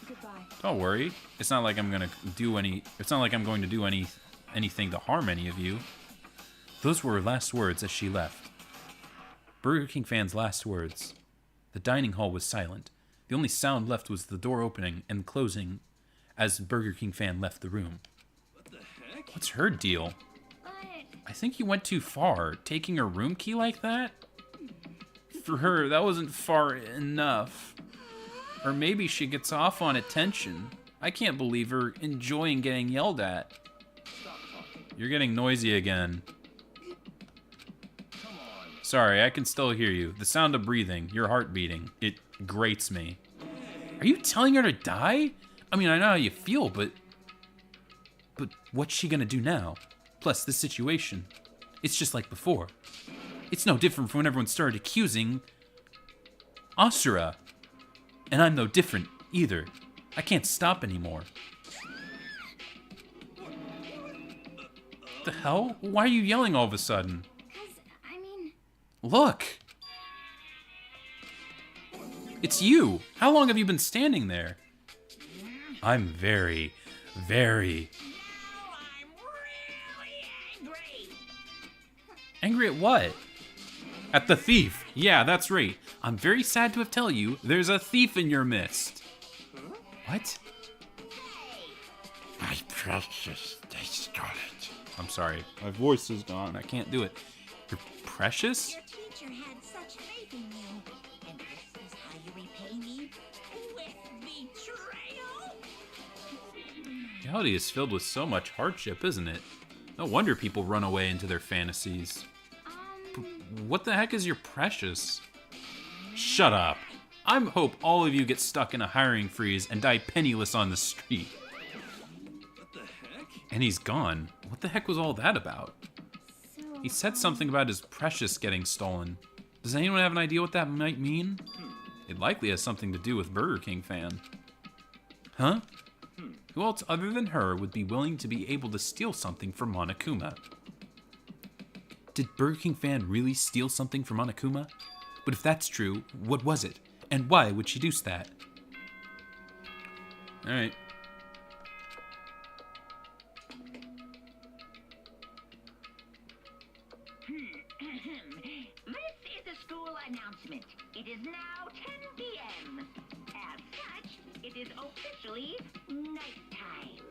Goodbye. Don't worry. It's not like I'm going to do anything to harm any of you. Those were her last words as she left. Burger King fan's last words. The dining hall was silent. The only sound left was the door opening and closing as Burger King fan left the room. What the heck? What's her deal? I think you went too far, taking her room key like that? For her, that wasn't far enough. Or maybe she gets off on attention. I can't believe her enjoying getting yelled at. You're getting noisy again. Come on. Sorry, I can still hear you. The sound of breathing, your heart beating, it grates me. Are you telling her to die? I mean, I know how you feel, but what's she gonna do now? Plus, this situation, it's just like before. It's no different from when everyone started accusing Asura. And I'm no different either. I can't stop anymore. The hell? Why are you yelling all of a sudden? Look! It's you! How long have you been standing there? I'm very, very... Angry at what? At the thief. Yeah, that's right. I'm very sad to have tell you, there's a thief in your midst. What? My precious, they stole it. I'm sorry. My voice is gone. I can't do it. You're precious? Your teacher had such faith in you. And this is how you repay me? With betrayal? Reality is filled with so much hardship, isn't it? No wonder people run away into their fantasies. What the heck is your precious? Shut up. I hope all of you get stuck in a hiring freeze and die penniless on the street. What the heck? And he's gone. What the heck was all that about? He said something about his precious getting stolen. Does anyone have an idea what that might mean? It likely has something to do with Burger King fan. Huh? Who else other than her would be willing to be able to steal something from Monokuma? Did Burger King fan really steal something from Monokuma? But if that's true, what was it? And why would she do that? Alright. This is a school announcement. It is now 10 p.m. As such, it is officially nighttime.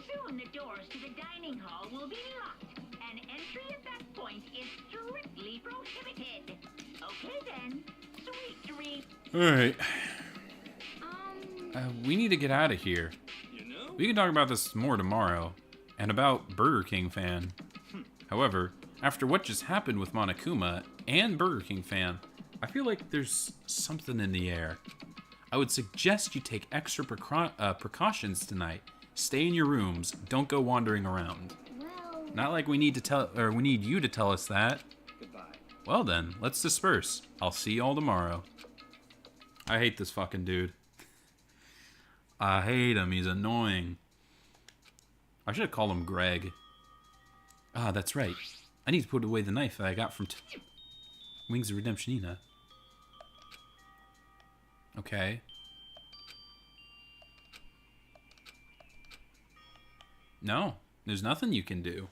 Soon the doors to the dining hall will be locked, and entry at that point is strictly prohibited. Okay then, sweet dreams. Alright. We need to get out of here. You know? We can talk about this more tomorrow, and about Burger King fan. However, after what just happened with Monokuma and Burger King fan, I feel like there's something in the air. I would suggest you take extra precautions tonight. Stay in your rooms. Don't go wandering around. Not like we need you to tell us that. Goodbye. Well then, let's disperse. I'll see y'all tomorrow. I hate this fucking dude. I hate him. He's annoying. I should have called him Greg. Ah, that's right. I need to put away the knife that I got from Wings of Redemptionina. Okay. No, there's nothing you can do.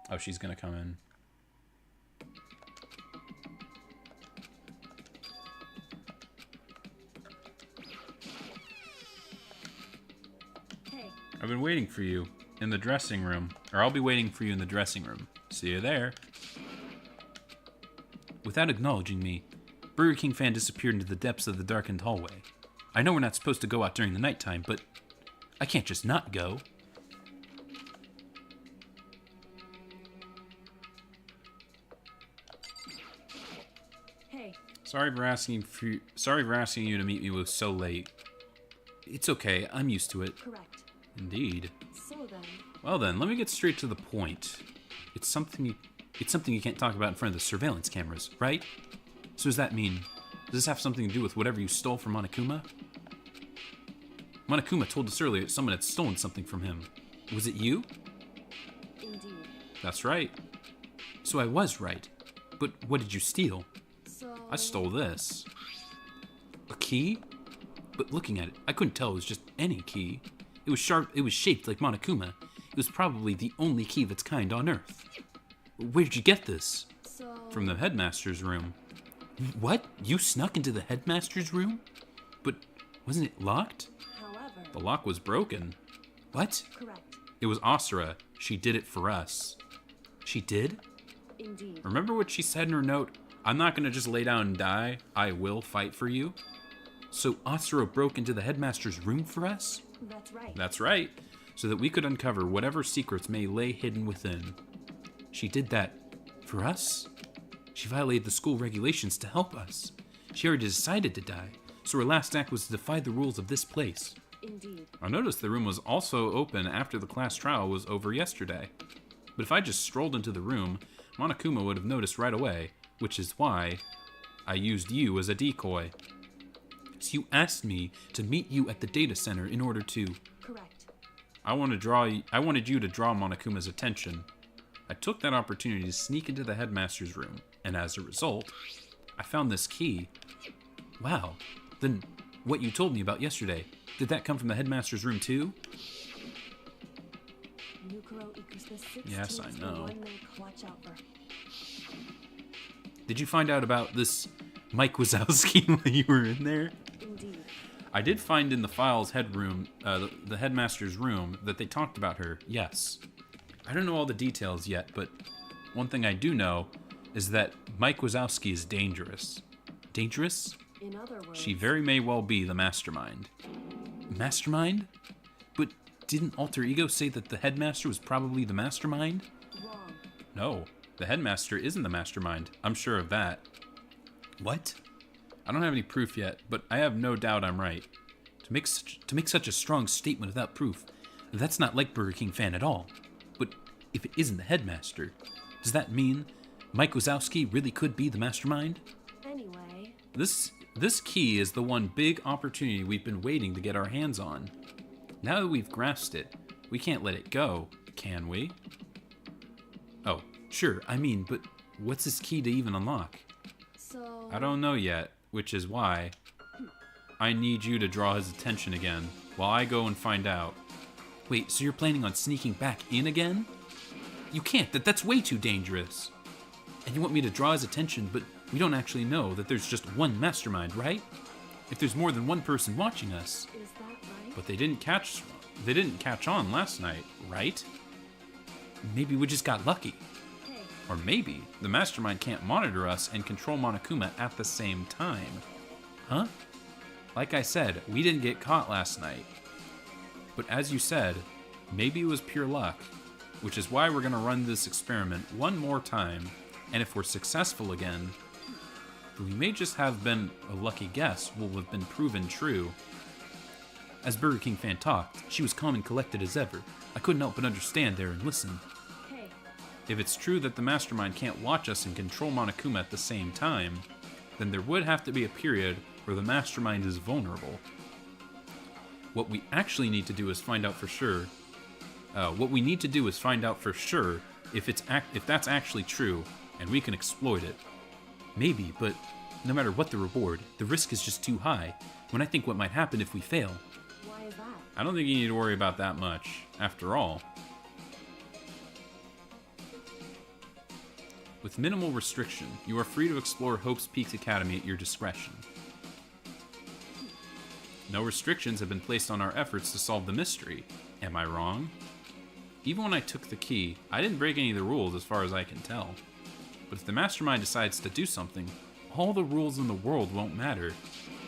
Oh, she's gonna come in. I've been waiting for you in the dressing room. Or I'll be waiting for you in the dressing room. See you there. Without acknowledging me, Burger King fan disappeared into the depths of the darkened hallway. I know we're not supposed to go out during the nighttime, but I can't just not go. Hey. Sorry for asking you to meet me so late. It's okay, I'm used to it. Correct. Indeed. So then. Well then, let me get straight to the point. It's something you can't talk about in front of the surveillance cameras, right? So does that mean, does this have something to do with whatever you stole from Monokuma? Monokuma told us earlier that someone had stolen something from him. Was it you? Indeed. That's right. So I was right. But what did you steal? So... I stole this. A key? But looking at it, I couldn't tell it was just any key. It was sharp, it was shaped like Monokuma. It was probably the only key of its kind on Earth. Where'd you get this? So... From the headmaster's room. What? You snuck into the headmaster's room? But wasn't it locked? However... The lock was broken. What? Correct. It was Asura. She did it for us. She did? Indeed. Remember what she said in her note? I'm not gonna just lay down and die. I will fight for you. So Asura broke into the headmaster's room for us? That's right. That's right. So that we could uncover whatever secrets may lay hidden within. She did that for us? She violated the school regulations to help us. She already decided to die, so her last act was to defy the rules of this place. Indeed. I noticed the room was also open after the class trial was over yesterday. But if I just strolled into the room, Monokuma would have noticed right away, which is why I used you as a decoy. So you asked me to meet you at the data center in order to... Correct. I wanted you to draw Monokuma's attention. I took that opportunity to sneak into the headmaster's room, and as a result, I found this key. Wow, then what you told me about yesterday, did that come from the headmaster's room too? Yes, I know. Watch out for. Did you find out about this Mike Wazowski while you were in there? Indeed. I did find in the files the headmaster's room, that they talked about her, yes. I don't know all the details yet, but one thing I do know is that Mike Wazowski is dangerous. Dangerous? In other words... She very may well be the mastermind. Mastermind? But didn't Alter Ego say that the headmaster was probably the mastermind? Wrong. No, the headmaster isn't the mastermind. I'm sure of that. What? I don't have any proof yet, but I have no doubt I'm right. To make such a strong statement without proof, that's not like Burger King fan at all. But if it isn't the headmaster, does that mean Mike Wazowski really could be the mastermind? Anyway... This key is the one big opportunity we've been waiting to get our hands on. Now that we've grasped it, we can't let it go, can we? Oh, sure, I mean, but what's this key to even unlock? So... I don't know yet, which is why I need you to draw his attention again while I go and find out. Wait, so you're planning on sneaking back in again? You can't, that's way too dangerous. And you want me to draw his attention, but we don't actually know that there's just one mastermind, right? If there's more than one person watching us. Is that right? But they didn't catch on last night, right? Maybe we just got lucky. Hey. Or maybe the mastermind can't monitor us and control Monokuma at the same time. Huh? Like I said, we didn't get caught last night. But as you said, maybe it was pure luck, which is why we're gonna run this experiment one more time, and if we're successful again, we may just have been a lucky guess will have been proven true. As Burger King fan talked, she was calm and collected as ever. I couldn't help but understand there and listen. Hey. If it's true that the mastermind can't watch us and control Monokuma at the same time, then there would have to be a period where the mastermind is vulnerable. What we actually need to do is find out for sure. If that's actually true, and we can exploit it. Maybe, but no matter what the reward, the risk is just too high. When I think what might happen if we fail. Why is that? I don't think you need to worry about that much, after all. With minimal restriction, you are free to explore Hope's Peaks Academy at your discretion. No restrictions have been placed on our efforts to solve the mystery. Am I wrong? Even when I took the key, I didn't break any of the rules as far as I can tell. But if the mastermind decides to do something, all the rules in the world won't matter.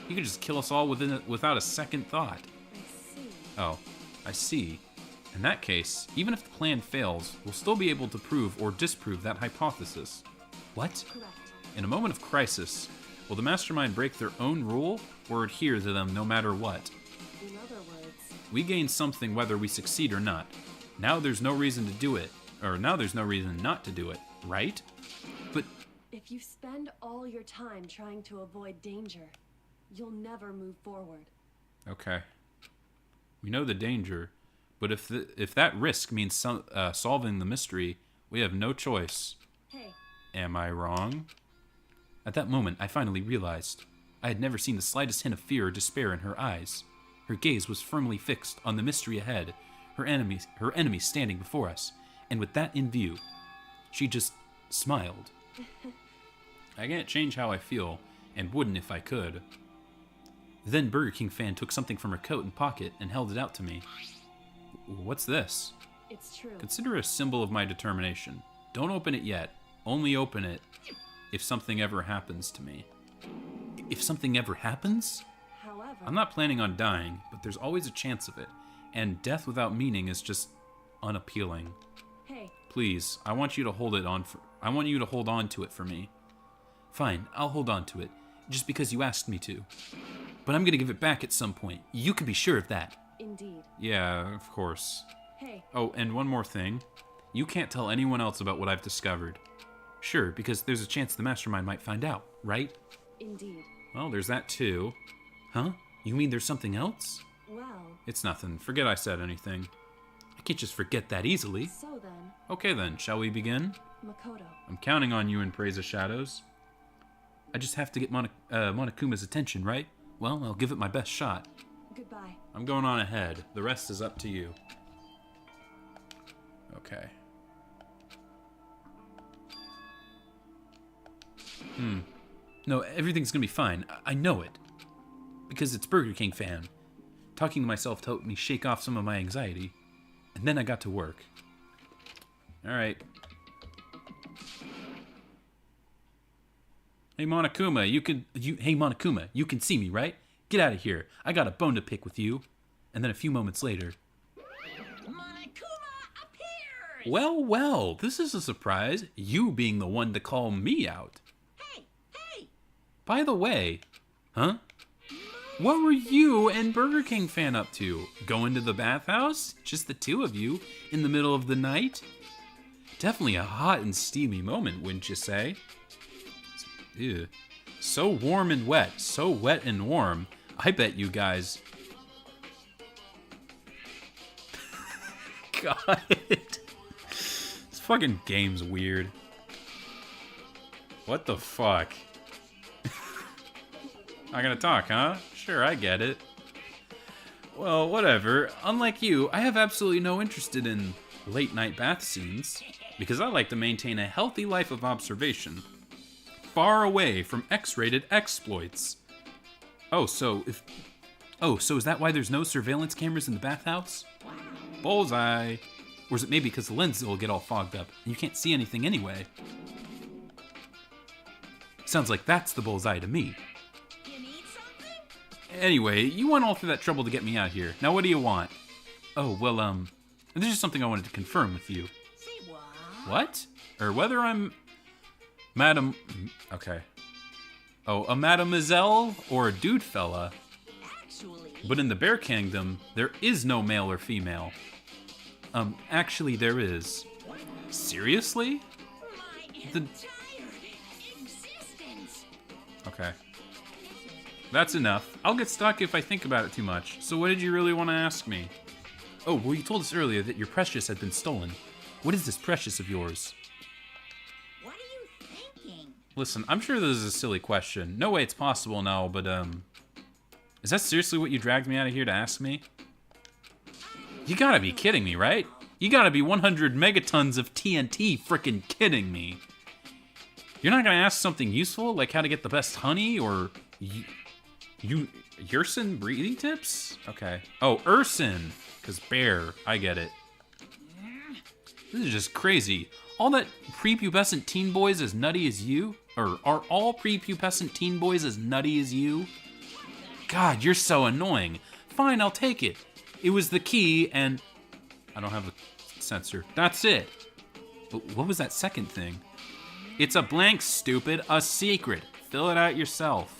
He could just kill us all without a second thought. I see. Oh, I see. In that case, even if the plan fails, we'll still be able to prove or disprove that hypothesis. What? Correct. In a moment of crisis, will the mastermind break their own rule or adhere to them no matter what? In other words, We gain something whether we succeed or not. Now there's no reason to do it, or now there's no reason not to do it, right? But if you spend all your time trying to avoid danger, you'll never move forward. okay. We know the danger, but if that risk means solving the mystery, we have no choice. Hey, Am I wrong? At that moment, I finally realized. I had never seen the slightest hint of fear or despair in her eyes. Her gaze was firmly fixed on the mystery ahead, her enemy standing before us, and with that in view, she just smiled. I can't change how I feel, and wouldn't if I could. Then Burger King fan took something from her coat and pocket and held it out to me. What's this? it's true. Consider it a symbol of my determination. Don't open it yet. Only open it if something ever happens to me. If something ever happens? However, I'm not planning on dying, but there's always a chance of it. And death without meaning is just unappealing. hey, Please, I want you to hold on to it for me. Fine, I'll hold on to it, just because you asked me to. But I'm gonna give it back at some point. You can be sure of that. indeed. Yeah, of course. Hey, Oh, and one more thing. You can't tell anyone else about what I've discovered. Sure, because there's a chance the mastermind might find out, right? indeed. Well, there's that too. Huh? You mean there's something else? Well, It's nothing. Forget I said anything. I can't just forget that easily. so then, Okay then, shall we begin? Makoto. I'm counting on you in Praise of Shadows. I just have to get Monokuma's attention, right? Well, I'll give it my best shot. Goodbye. I'm going on ahead. The rest is up to you. Okay. No, everything's gonna be fine. I know it. Because it's Burger King fan. Talking to myself helped me shake off some of my anxiety. And then I got to work. Alright. Hey Monokuma, hey Monokuma, you can see me, right? Get out of here. I got a bone to pick with you. And then a few moments later, Monokuma appears! well, well, this is a surprise. You being the one to call me out. Hey! By the way, huh? What were you and Burger King fan up to? Going to the bathhouse? Just the two of you in the middle of the night? Definitely a hot and steamy moment, wouldn't you say? Ew. So warm and wet. So wet and warm. I bet you guys... God. This fucking game's weird. What the fuck? Not gonna talk, huh? Sure, I get it. Well, whatever. Unlike you, I have absolutely no interest in late night bath scenes, because I like to maintain a healthy life of observation, far away from X-rated exploits. So is that why there's no surveillance cameras in the bathhouse? Bullseye. Or is it maybe because the lenses will get all fogged up and you can't see anything anyway? Sounds like that's the bullseye to me. You need something? Anyway, you went all through that trouble to get me out here. Now what do you want? Oh, well, there's just something I wanted to confirm with you. Say what? What? Or whether I'm... Madam... Okay. Oh, a mademoiselle or a dude fella. Actually, But in the Bear Kingdom, there is no male or female. Actually there is. Seriously? my The- entire existence. Okay. That's enough. I'll get stuck if I think about it too much. So what did you really want to ask me? Oh, well, you told us earlier that your precious had been stolen. What is this precious of yours? What are you thinking? Listen, I'm sure this is a silly question. No way it's possible now, but, is that seriously what you dragged me out of here to ask me? You gotta be kidding me, right? You gotta be 100 megatons of TNT frickin' kidding me. You're not gonna ask something useful, like how to get the best honey, or Yersin breathing tips? Okay. Oh, Urson. Because bear. I get it. This is just crazy. All that prepubescent teen boys as nutty as you? Or are all prepubescent teen boys as nutty as you? God, you're so annoying. Fine, I'll take it. It was the key and... I don't have the sensor. That's it. But what was that second thing? It's a blank, stupid. A secret. Fill it out yourself.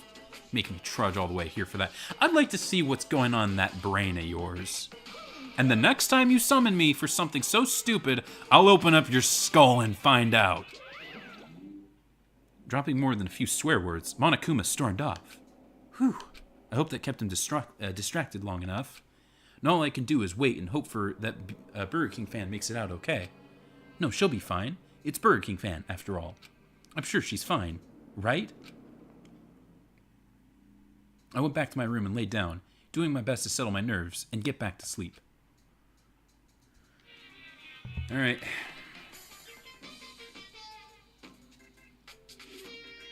Making me trudge all the way here for that. I'd like to see what's going on in that brain of yours. And the next time you summon me for something so stupid, I'll open up your skull and find out. Dropping more than a few swear words, Monokuma stormed off. Whew. I hope that kept him distracted long enough. And all I can do is wait and hope for that Burger King fan makes it out okay. No, she'll be fine. It's Burger King fan, after all. I'm sure she's fine, right? I went back to my room and laid down, doing my best to settle my nerves and get back to sleep. All right.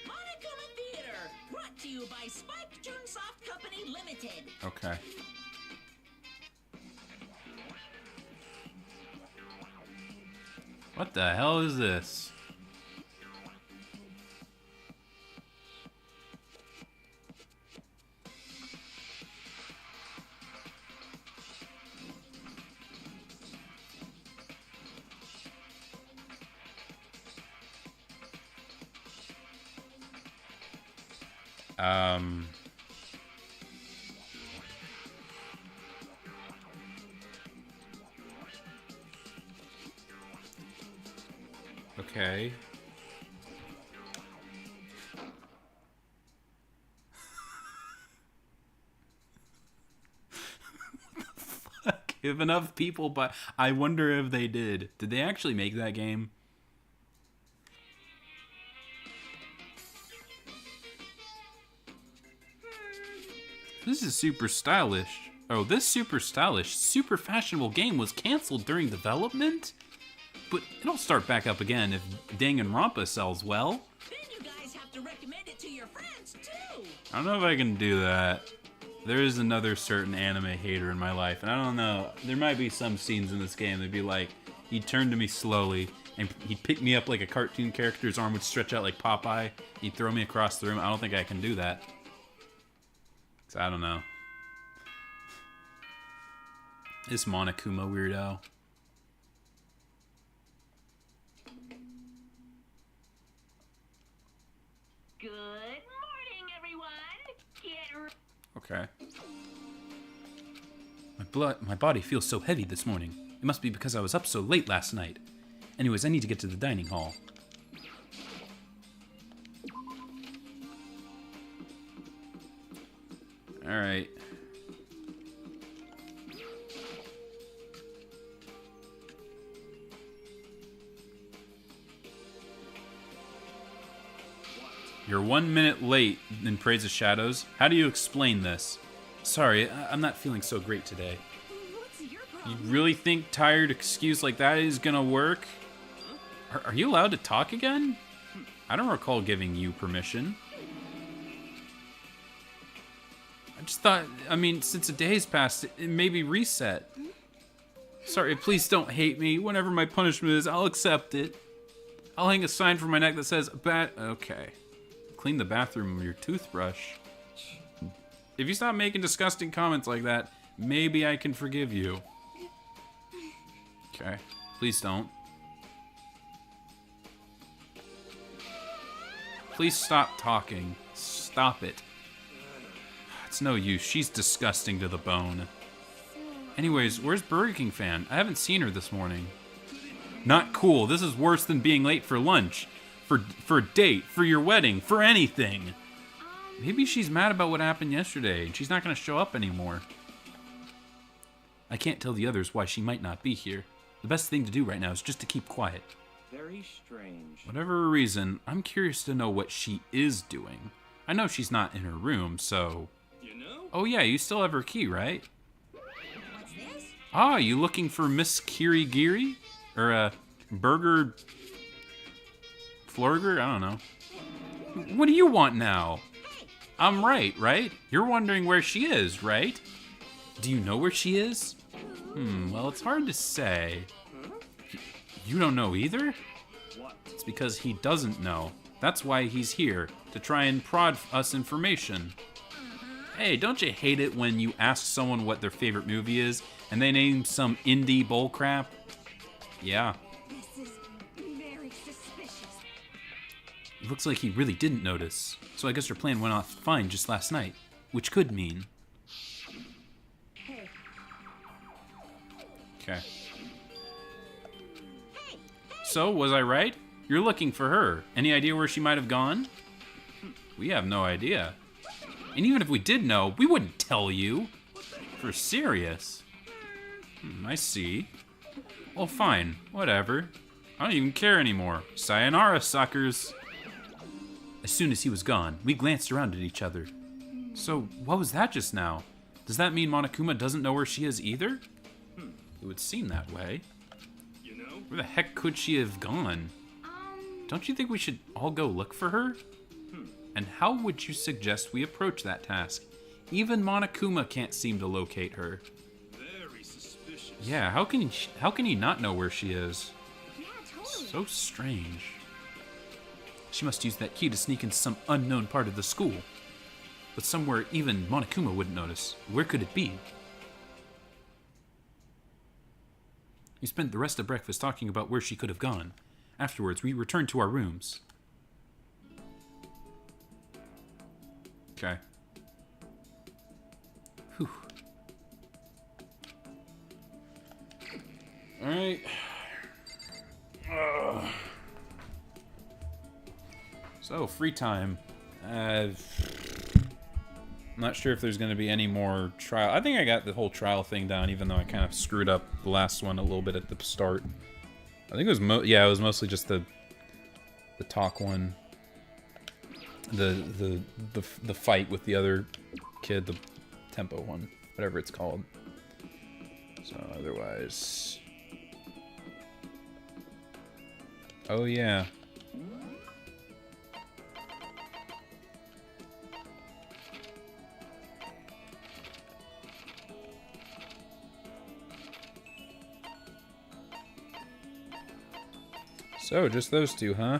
Monokuma Theater, brought to you by Spike Chunsoft Company Limited. Okay. What the hell is this? Okay. Fuck. If enough people, but I wonder if they did. Did they actually make that game? This is super stylish. Oh, this super stylish, super fashionable game was canceled during development? But it'll start back up again if Danganronpa sells well. Then you guys have to recommend it to your friends, too. I don't know if I can do that. There is another certain anime hater in my life, and I don't know. There might be some scenes in this game that'd be like, he'd turn to me slowly, and he'd pick me up like a cartoon character. His arm would stretch out like Popeye. He'd throw me across the room. I don't think I can do that. So I don't know. This Monokuma weirdo. Good morning, everyone. Get Okay. My body feels so heavy this morning. It must be because I was up so late last night. Anyways, I need to get to the dining hall. Alright. You're 1 minute late in Praise of Shadows. How do you explain this? Sorry, I'm not feeling so great today. What's your You problem? really think tired excuse like that is gonna work? Are you allowed to talk again? I don't recall giving you permission. I just thought, I mean, since a day's passed, it may be reset. Sorry, please don't hate me. Whatever my punishment is, I'll accept it. I'll hang a sign from my neck that says, okay. Clean the bathroom with your toothbrush. If you stop making disgusting comments like that, maybe I can forgive you. Okay. Please don't. Please stop talking. Stop it. It's no use. She's disgusting to the bone. Anyways, where's Burger King fan? I haven't seen her this morning. Not cool. This is worse than being late for lunch. For a date, for your wedding, for anything. Maybe she's mad about what happened yesterday and she's not going to show up anymore. I can't tell the others why she might not be here. The best thing to do right now is just to keep quiet. Very strange. Whatever her reason, I'm curious to know what she is doing. I know she's not in her room, so... You know? Oh yeah, you still have her key, right? What's this? Ah, you looking for Miss Kirigiri? Or, Burger... Flurger? I don't know. What do you want now? Hey, I'm right? You're wondering where she is, right? Do you know where she is? Well, it's hard to say. You don't know either? It's because he doesn't know. That's why he's here, to try and prod us information. Hey, don't you hate it when you ask someone what their favorite movie is, and they name some indie bullcrap? Yeah. This is very suspicious. It looks like he really didn't notice, so I guess her plan went off fine just last night, which could mean... Hey, Okay. So, was I right? You're looking for her. Any idea where she might have gone? We have no idea. And even if we did know, we wouldn't tell you. For serious. I see. Well, fine. Whatever. I don't even care anymore. Sayonara, suckers. As soon as he was gone, we glanced around at each other. So, what was that just now? Does that mean Monokuma doesn't know where she is either? It would seem that way. You know? Where the heck could she have gone? Don't you think we should all go look for her? And how would you suggest we approach that task? Even Monokuma can't seem to locate her. Very suspicious. Yeah, how can he not know where she is? Yeah, totally. So strange. She must use that key to sneak into some unknown part of the school. But somewhere even Monokuma wouldn't notice. Where could it be? We spent the rest of breakfast talking about where she could have gone. Afterwards, we returned to our rooms. Okay. Whew. Alright. So, free time. I'm not sure if there's going to be any more trial. I think I got the whole trial thing down, even though I kind of screwed up the last one a little bit at the start. I think it was it was mostly just the talk one. The fight with the other kid, the tempo one, whatever it's called. So otherwise, oh yeah. So just those two, huh?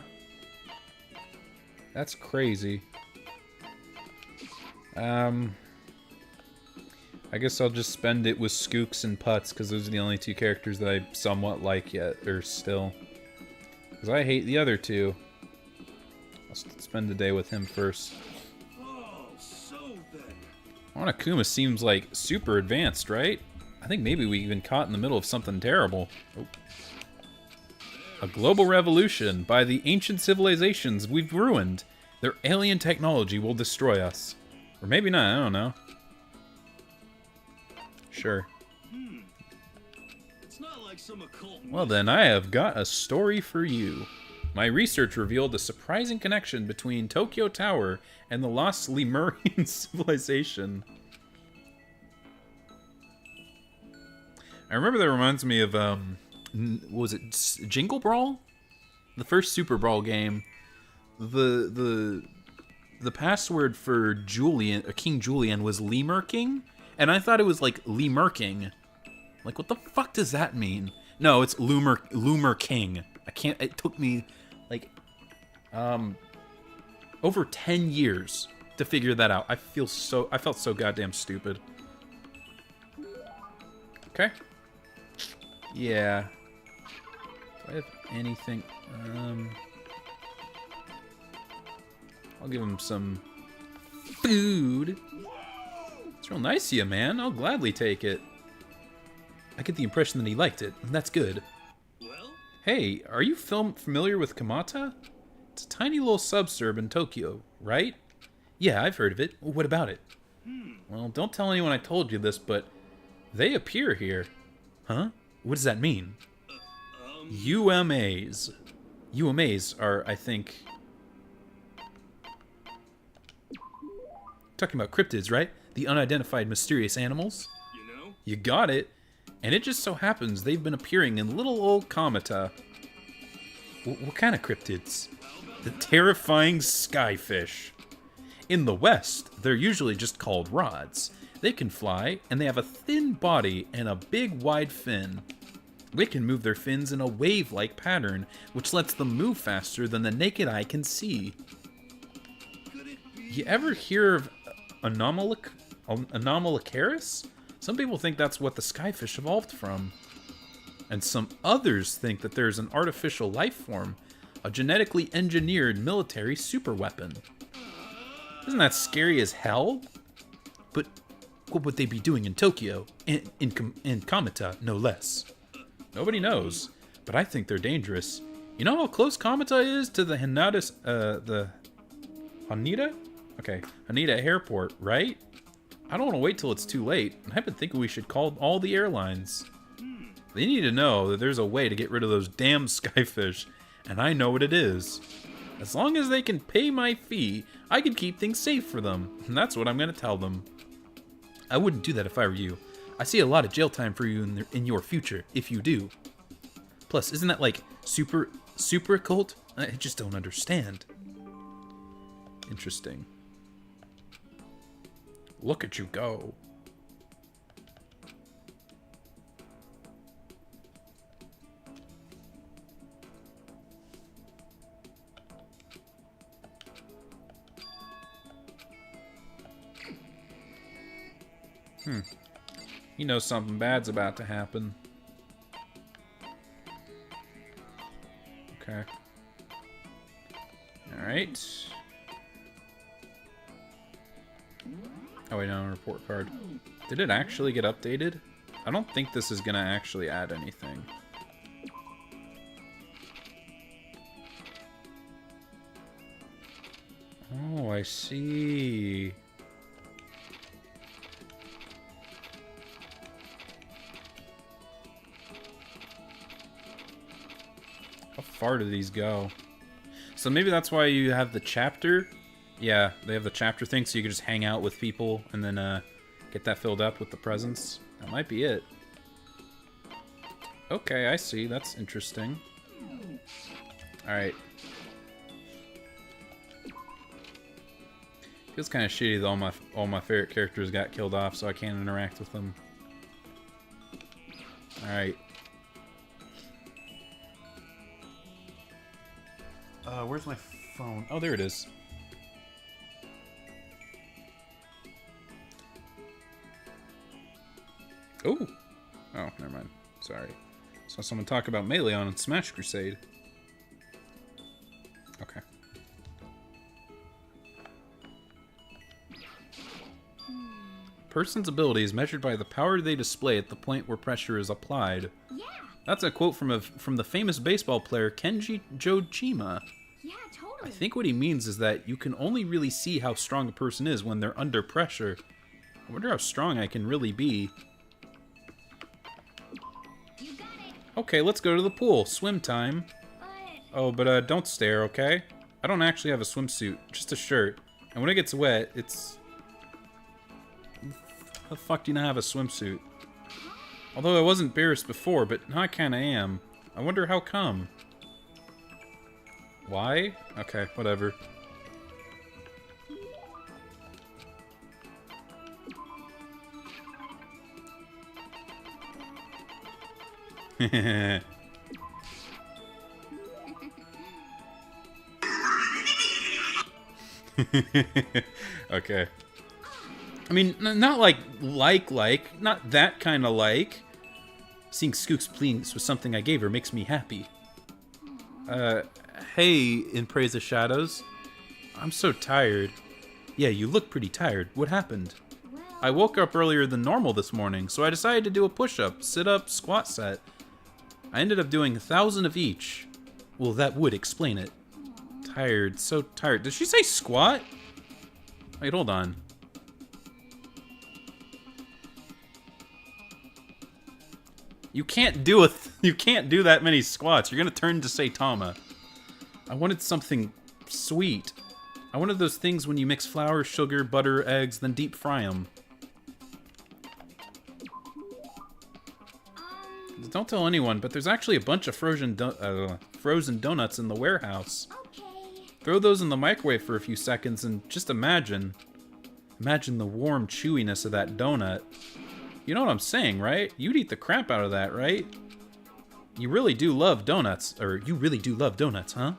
That's crazy. I guess I'll just spend it with Skooks and Putz, because those are the only two characters that I somewhat like yet, or still. Because I hate the other two. I'll spend the day with him first. Oh, so then. Monokuma seems like super advanced, right? I think maybe we've been caught in the middle of something terrible. Oh. A global revolution by the ancient civilizations we've ruined. Their alien technology will destroy us. Or maybe not, I don't know. Sure. It's not like some occult. Well then, I have got a story for you. My research revealed a surprising connection between Tokyo Tower and the lost Lemurian civilization. I remember that reminds me of, what was it, Jingle Brawl? The first Super Brawl game. The password for King Julian was Lemurking, and I thought it was like Lemurking. Like, what the fuck does that mean? No, it's Loomer King. It took me, like, over 10 years to figure that out. I felt so goddamn stupid. Okay. Yeah. Do I have anything? I'll give him some food. It's real nice of you, man. I'll gladly take it. I get the impression that he liked it, and that's good. Well? Hey, are you familiar with Kamata? It's a tiny little subsurb in Tokyo, right? Yeah, I've heard of it. What about it? Well, don't tell anyone I told you this, but they appear here. Huh? What does that mean? UMAs. UMAs are, I think... Talking about cryptids, right? The unidentified mysterious animals? You know? You got it. And it just so happens they've been appearing in little old Kamata. What kind of cryptids? The terrifying skyfish. In the West, they're usually just called rods. They can fly, and they have a thin body and a big wide fin. They can move their fins in a wave-like pattern, which lets them move faster than the naked eye can see. You ever hear of Anomalocaris? Some people think that's what the skyfish evolved from. And some others think that there's an artificial life form, a genetically engineered military superweapon. Isn't that scary as hell? But what would they be doing in Tokyo? In Kamata, no less. Nobody knows, but I think they're dangerous. You know how close Kamata is to the Haneda? Okay, Haneda Airport, right? I don't want to wait till it's too late. I've been thinking we should call all the airlines. They need to know that there's a way to get rid of those damn skyfish, and I know what it is. As long as they can pay my fee, I can keep things safe for them, and that's what I'm going to tell them. I wouldn't do that if I were you. I see a lot of jail time for you in your future, if you do. Plus, isn't that like super occult? I just don't understand. Interesting. Look at you go. He knows something bad's about to happen. Okay. Alright. Oh wait, no, report card. Did it actually get updated? I don't think this is gonna actually add anything. Oh, I see. How far do these go? So maybe that's why you have the chapter. Yeah, they have the chapter thing, so you can just hang out with people and then get that filled up with the presents. That might be it. Okay, I see. That's interesting. Alright. Feels kind of shitty that all my favorite characters got killed off, so I can't interact with them. Alright. Where's my phone? Oh, there it is. Oh! Oh, never mind. Sorry. Saw someone talk about Melee on Smash Crusade. Okay. Person's ability is measured by the power they display at the point where pressure is applied. Yeah. That's a quote from the famous baseball player Kenji Jojima. Yeah, totally. I think what he means is that you can only really see how strong a person is when they're under pressure. I wonder how strong I can really be. You got it. Okay, let's go to the pool. Swim time. But... Oh, but don't stare, okay? I don't actually have a swimsuit, just a shirt. And when it gets wet, it's... How the fuck do you not have a swimsuit? Although I wasn't embarrassed before, but now I kinda am. I wonder how come. Why? Okay, whatever. Okay. I mean, not like, not that kind of like. Seeing Skooks pleased with something I gave her makes me happy. Hey, in Praise of Shadows. I'm so tired. Yeah, you look pretty tired. What happened? Well... I woke up earlier than normal this morning, so I decided to do a push-up, sit-up, squat set. I ended up doing 1,000 of each. Well, that would explain it. Tired, so tired. Did she say squat? Wait, hold on. You can't do you can't do that many squats. You're gonna turn to Saitama. I wanted something sweet. I wanted those things when you mix flour, sugar, butter, eggs, then deep fry them. Don't tell anyone, but there's actually a bunch of frozen donuts in the warehouse. Okay. Throw those in the microwave for a few seconds and just imagine the warm chewiness of that donut. You know what I'm saying, right? You'd eat the crap out of that, right? You really do love donuts, huh?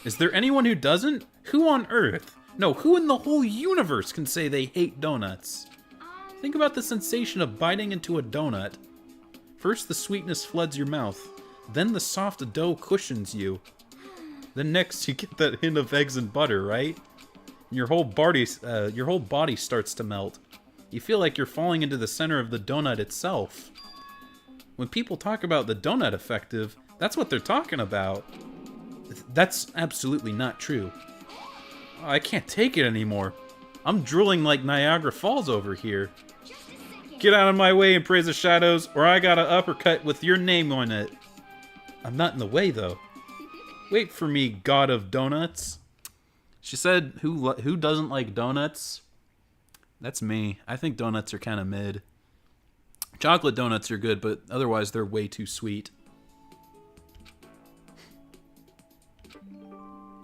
Is there anyone who doesn't? Who on earth? No, who in the whole universe can say they hate donuts? Think about the sensation of biting into a donut. First, the sweetness floods your mouth. Then the soft dough cushions you. Then next, you get that hint of eggs and butter, right? And your whole body starts to melt. You feel like you're falling into the center of the donut itself. When people talk about the donut effective, that's what they're talking about. That's absolutely not true. I can't take it anymore. I'm drooling like Niagara Falls over here. Get out of my way and praise the shadows, or I got an uppercut with your name on it. I'm not in the way, though. Wait for me, god of donuts. She said, who doesn't like donuts? That's me. I think donuts are kind of mid. Chocolate donuts are good, but otherwise they're way too sweet.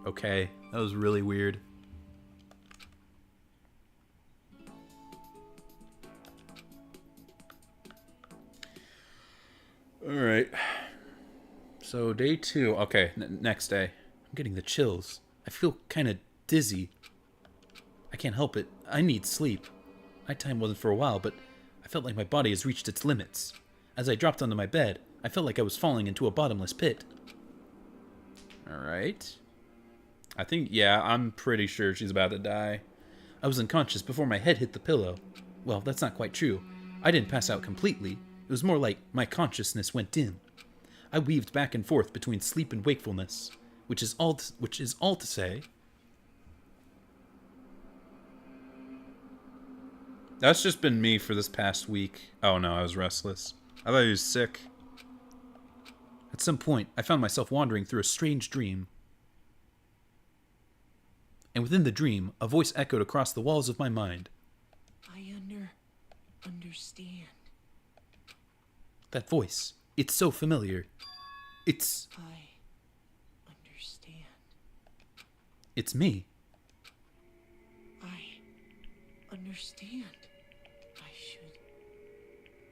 Okay, that was really weird. Alright. So, day 2. Okay, next day. I'm getting the chills. I feel kind of dizzy. I can't help it. I need sleep. Nighttime wasn't for a while, but I felt like my body has reached its limits. As I dropped onto my bed, I felt like I was falling into a bottomless pit. Alright. I'm pretty sure she's about to die. I was unconscious before my head hit the pillow. Well, that's not quite true. I didn't pass out completely. It was more like my consciousness went dim. I weaved back and forth between sleep and wakefulness, which is all to say. That's just been me for this past week. Oh no, I was restless. I thought he was sick. At some point, I found myself wandering through a strange dream. And within the dream, a voice echoed across the walls of my mind. I understand. That voice. It's so familiar. I understand. It's me. I understand. I should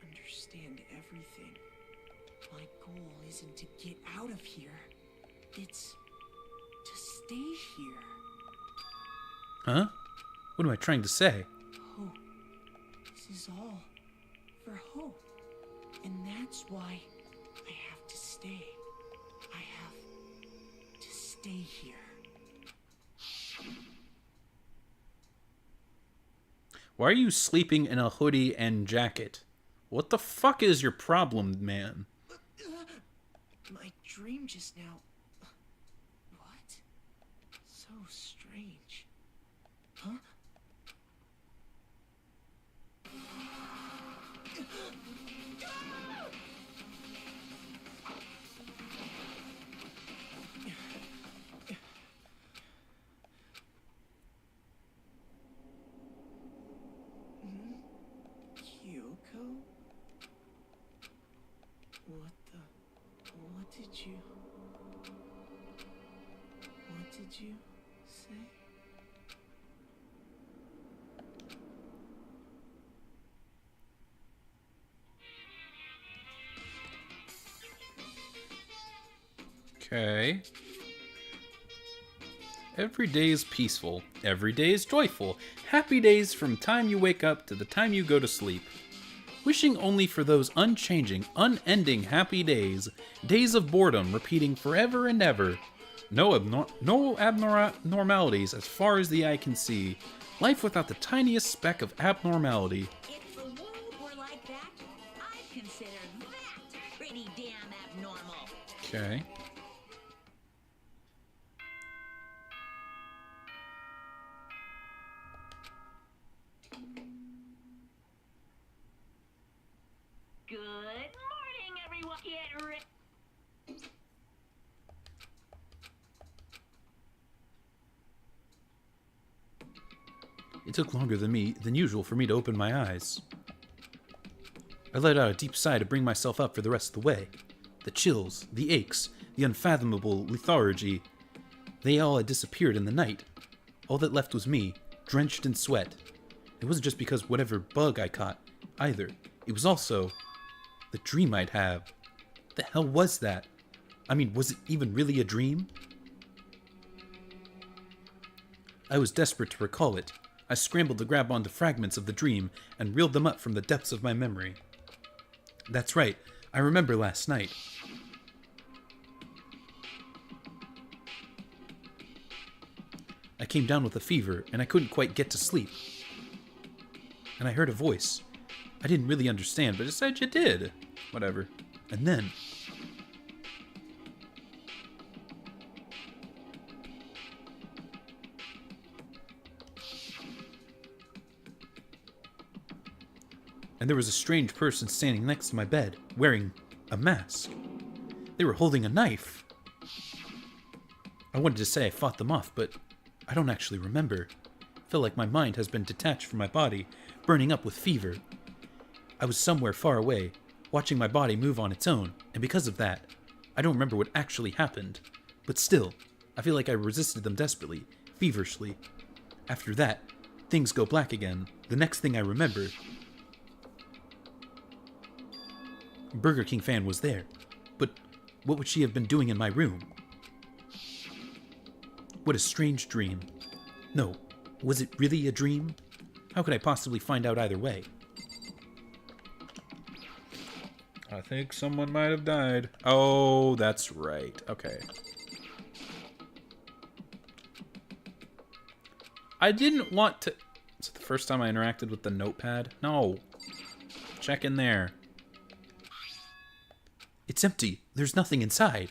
understand everything. My goal isn't to get out of here. It's to stay here. Huh? What am I trying to say? Hope. This is all for hope. And that's why I have to stay. I have to stay here. Why are you sleeping in a hoodie and jacket? What the fuck is your problem, man? My dream just now. What? So strange. Huh? Kyoko? What did you say? Okay. Every day is peaceful. Every day is joyful. Happy days from time you wake up to the time you go to sleep. Wishing only for those unchanging, unending happy days. Days of boredom repeating forever and ever. No abnormalities as far as the eye can see. Life without the tiniest speck of abnormality. If the world were like that, I'd consider that pretty damn abnormal. Okay. Good morning, everyone. Get ready. It took longer than usual for me to open my eyes. I let out a deep sigh to bring myself up for the rest of the way. The chills, the aches, the unfathomable lethargy. They all had disappeared in the night. All that left was me, drenched in sweat. It wasn't just because whatever bug I caught, either. It was also the dream I'd have. What the hell was that? I mean, was it even really a dream? I was desperate to recall it. I scrambled to grab onto fragments of the dream and reeled them up from the depths of my memory. That's right, I remember last night. I came down with a fever, and I couldn't quite get to sleep. And I heard a voice. I didn't really understand, but it said you did. Whatever. And then... and there was a strange person standing next to my bed, wearing a mask. They were holding a knife. I wanted to say I fought them off, but I don't actually remember. I feel like my mind has been detached from my body, burning up with fever. I was somewhere far away, watching my body move on its own, and because of that, I don't remember what actually happened. But still, I feel like I resisted them desperately, feverishly. After that, things go black again. The next thing I remember... Burger King fan was there, but what would she have been doing in my room? What a strange dream. No, was it really a dream? How could I possibly find out either way? I think someone might have died. Oh, that's right. Okay. I didn't want to... Is it the first time I interacted with the notepad? No. Check in there. It's empty. There's nothing inside.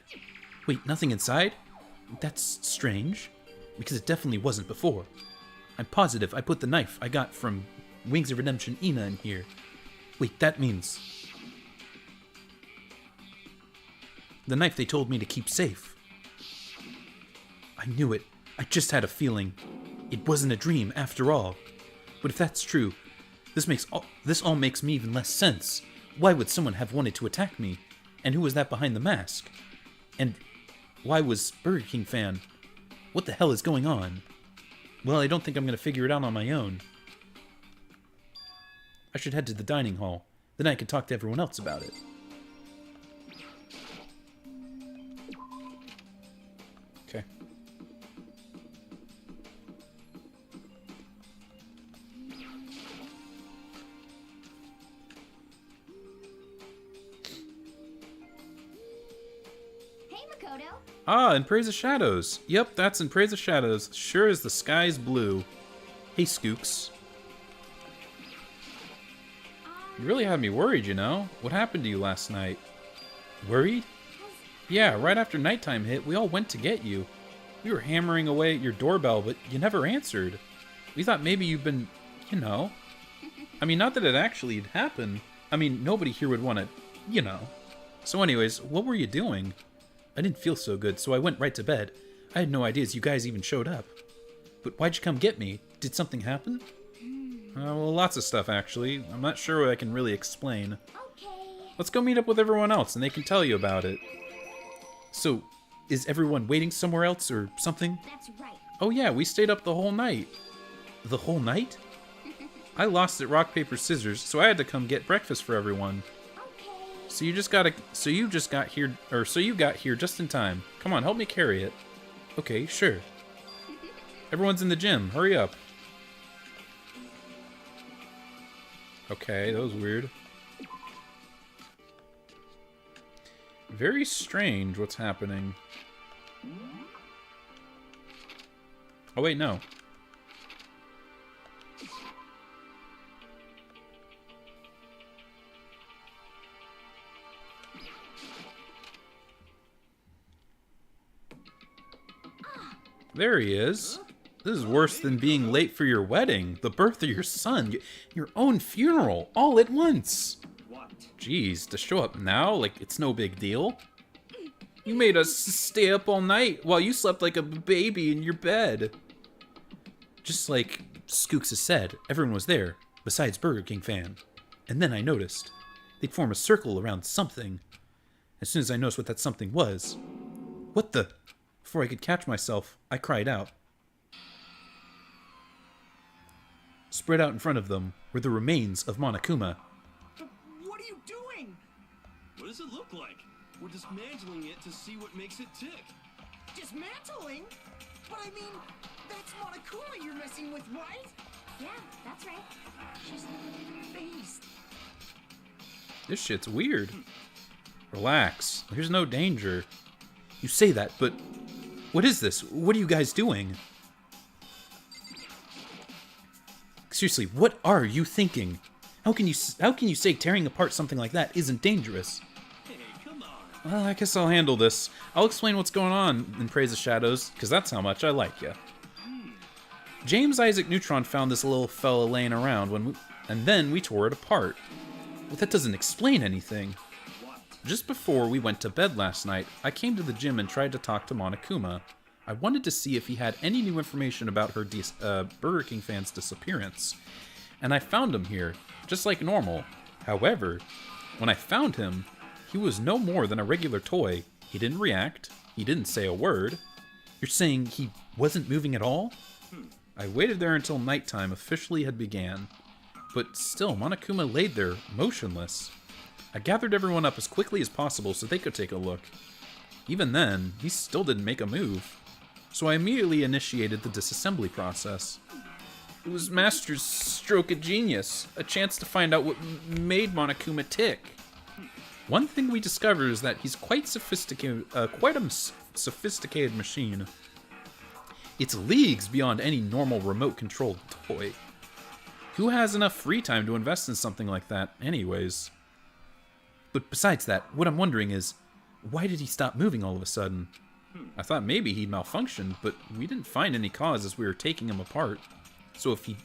Wait, nothing inside? That's strange, because it definitely wasn't before. I'm positive I put the knife I got from Wings of Redemption Ina in here. Wait, that means... the knife they told me to keep safe. I knew it. I just had a feeling. It wasn't a dream, after all. But if that's true, this all makes me even less sense. Why would someone have wanted to attack me? And who was that behind the mask? And why was Burger King fan? What the hell is going on? Well, I don't think I'm going to figure it out on my own. I should head to the dining hall. Then I can talk to everyone else about it. Okay. Ah, In Praise of Shadows. Yep, that's In Praise of Shadows. Sure as the sky's blue. Hey, Skooks. You really had me worried, you know? What happened to you last night? Worried? Yeah, right after nighttime hit, we all went to get you. We were hammering away at your doorbell, but you never answered. We thought maybe you've been, you know. I mean, not that it actually had happened. I mean, nobody here would want to, you know. So anyways, what were you doing? I didn't feel so good, so I went right to bed. I had no ideas you guys even showed up. But why'd you come get me? Did something happen? Well, lots of stuff, actually. I'm not sure what I can really explain. Okay. Let's go meet up with everyone else, and they can tell you about it. So, is everyone waiting somewhere else, or something? That's right. Oh yeah, we stayed up the whole night. The whole night? I lost at rock, paper, scissors, so I had to come get breakfast for everyone. So you got here just in time. Come on, help me carry it. Okay, sure. Everyone's in the gym. Hurry up. Okay, that was weird. Very strange what's happening. Oh wait, no. There he is. This is worse than being late for your wedding, the birth of your son, your own funeral, all at once. What? Jeez, to show up now like it's no big deal. You made us stay up all night while you slept like a baby in your bed. Just like Skooks has said, everyone was there, besides Burger King fan. And then I noticed. They'd form a circle around something. As soon as I noticed what that something was... What the... Before I could catch myself, I cried out. Spread out in front of them were the remains of Monokuma. But what are you doing? What does it look like? We're dismantling it to see what makes it tick. Dismantling? But I mean, that's Monokuma you're messing with, right? Yeah, that's right. She's phased. This shit's weird. Relax. There's no danger. You say that, but what is this? What are you guys doing? Seriously, what are you thinking? How can you say tearing apart something like that isn't dangerous? Hey, come on. Well, I guess I'll handle this. I'll explain what's going on in Praise of Shadows, because that's how much I like you. James Isaac Neutron found this little fella laying around and then we tore it apart. Well, that doesn't explain anything. Just before we went to bed last night, I came to the gym and tried to talk to Monokuma. I wanted to see if he had any new information about her Burger King fan's disappearance. And I found him here, just like normal. However, when I found him, he was no more than a regular toy. He didn't react. He didn't say a word. You're saying he wasn't moving at all? I waited there until nighttime officially had began. But still, Monokuma laid there, motionless. I gathered everyone up as quickly as possible so they could take a look. Even then, he still didn't make a move. So I immediately initiated the disassembly process. It was Master's stroke of genius, a chance to find out what made Monokuma tick. One thing we discovered is that he's quite sophisticated, quite a sophisticated machine. It's leagues beyond any normal remote-controlled toy. Who has enough free time to invest in something like that, anyways? But besides that, what I'm wondering is, why did he stop moving all of a sudden? I thought maybe he'd malfunctioned, but we didn't find any cause as we were taking him apart. So if he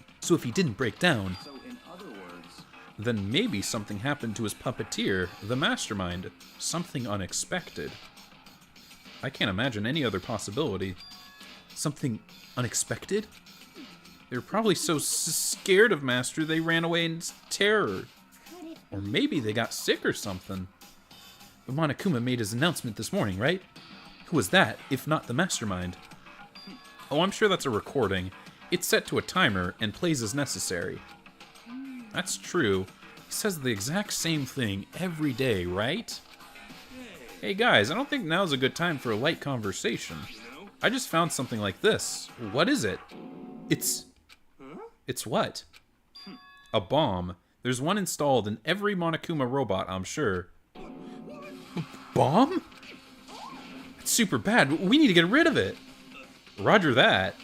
didn't break down, So, in other words, then maybe something happened to his puppeteer, the mastermind. Something unexpected. I can't imagine any other possibility. Something unexpected? They were probably so scared of Master they ran away in terror. Or maybe they got sick or something. But Monokuma made his announcement this morning, right? Who was that, if not the mastermind? Oh, I'm sure that's a recording. It's set to a timer and plays as necessary. That's true. He says the exact same thing every day, right? Hey guys, I don't think now's a good time for a light conversation. I just found something like this. What is it? It's what? A bomb. There's one installed in every Monokuma robot, I'm sure. Bomb? It's super bad. We need to get rid of it. Roger that.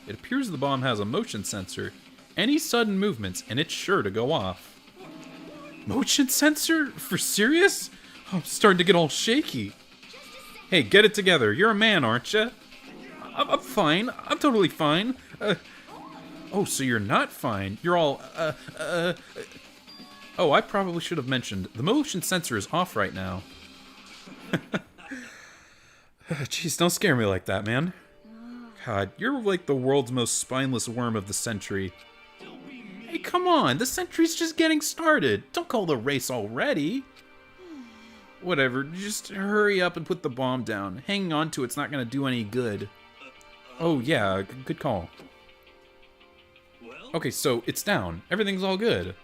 It appears the bomb has a motion sensor. Any sudden movements, and it's sure to go off. Motion sensor? For serious? I'm starting to get all shaky. Hey, get it together. You're a man, aren't you? I'm fine. I'm totally fine. Oh, so you're not fine. You're all, Oh, I probably should have mentioned, the motion sensor is off right now. Jeez, don't scare me like that, man. God, you're like the world's most spineless worm of the century. Hey, come on, the century's just getting started. Don't call the race already. Whatever, just hurry up and put the bomb down. Hanging on to it's not gonna do any good. Oh yeah, good call. Okay, so it's down. Everything's all good.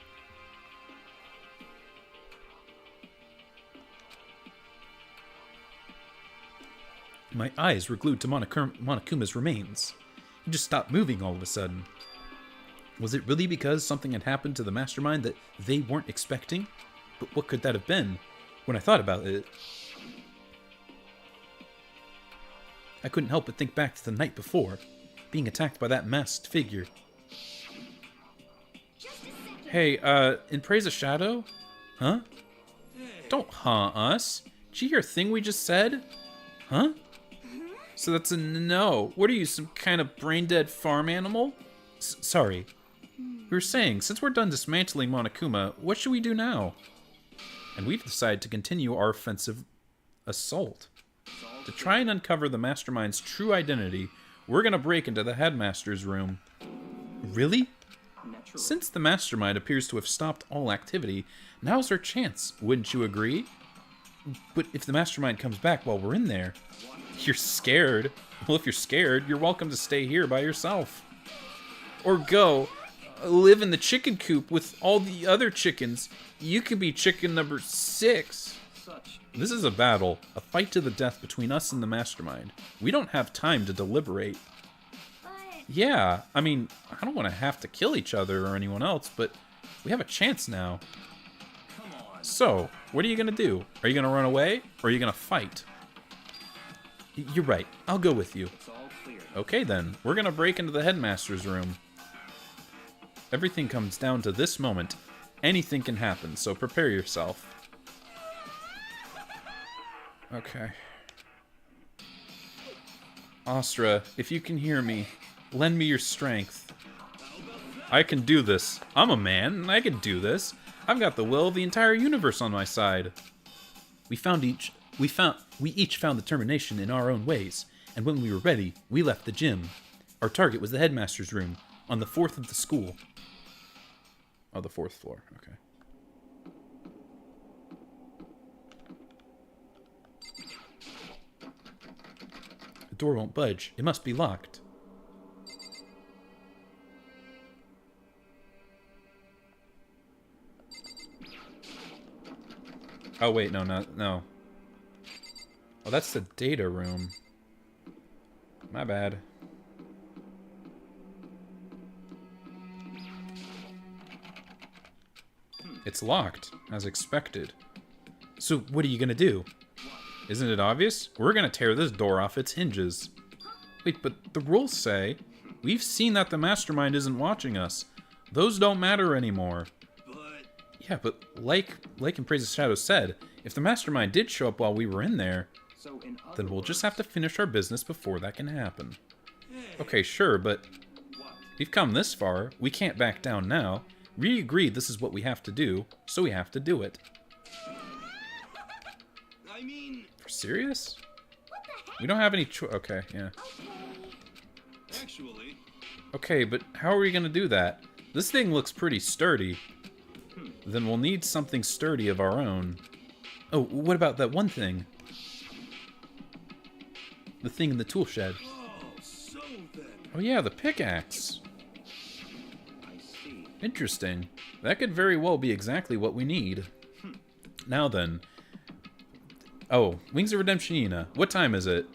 My eyes were glued to Monokuma's remains. He just stopped moving all of a sudden. Was it really because something had happened to the mastermind that they weren't expecting? But what could that have been? When I thought about it, I couldn't help but think back to the night before, being attacked by that masked figure. Hey, in Praise of Shadow? Huh? Don't us. Did you hear a thing we just said? Huh? So that's a no. What are you, some kind of brain-dead farm animal? Sorry. We were saying, since we're done dismantling Monokuma, what should we do now? And we've decided to continue our offensive assault. To try and uncover the mastermind's true identity, we're gonna break into the headmaster's room. Really? Since the mastermind appears to have stopped all activity, now's our chance, wouldn't you agree? But if the mastermind comes back while we're in there, you're scared. Well, if you're scared, you're welcome to stay here by yourself. Or go live in the chicken coop with all the other chickens. You could be chicken number 6. This is a battle, a fight to the death between us and the mastermind. We don't have time to deliberate. Yeah, I mean, I don't want to have to kill each other or anyone else, but we have a chance now. So, what are you gonna do? Are you gonna run away, or are you gonna fight? You're right, I'll go with you. Okay then, we're gonna break into the headmaster's room. Everything comes down to this moment. Anything can happen, so prepare yourself. Okay. Astra, if you can hear me, lend me your strength. I can do this. I'm a man, and I can do this. I've got the will of the entire universe on my side. We each found determination in our own ways, and when we were ready, we left the gym. Our target was the headmaster's room, on the 4th of the school. Oh, the 4th floor, okay. The door won't budge. It must be locked. Oh, wait, no. Oh, that's the data room. My bad. It's locked, as expected. So, what are you gonna do? Isn't it obvious? We're gonna tear this door off its hinges. Wait, but the rules say... We've seen that the mastermind isn't watching us. Those don't matter anymore. Yeah, but like in Praise of Shadow said, if the mastermind did show up while we were in there, then we'll just have to finish our business before that can happen. Okay, sure, but we've come this far. We can't back down now. We agreed this is what we have to do, so we have to do it. I mean... For serious? We don't have any choice. Okay, yeah. Actually... Okay, but how are we gonna do that? This thing looks pretty sturdy. Then we'll need something sturdy of our own. Oh, what about that one thing? The thing in the tool shed. Oh yeah, the pickaxe. Interesting. That could very well be exactly what we need. Now then. Oh, Wings of Redemption Ina. What time is it?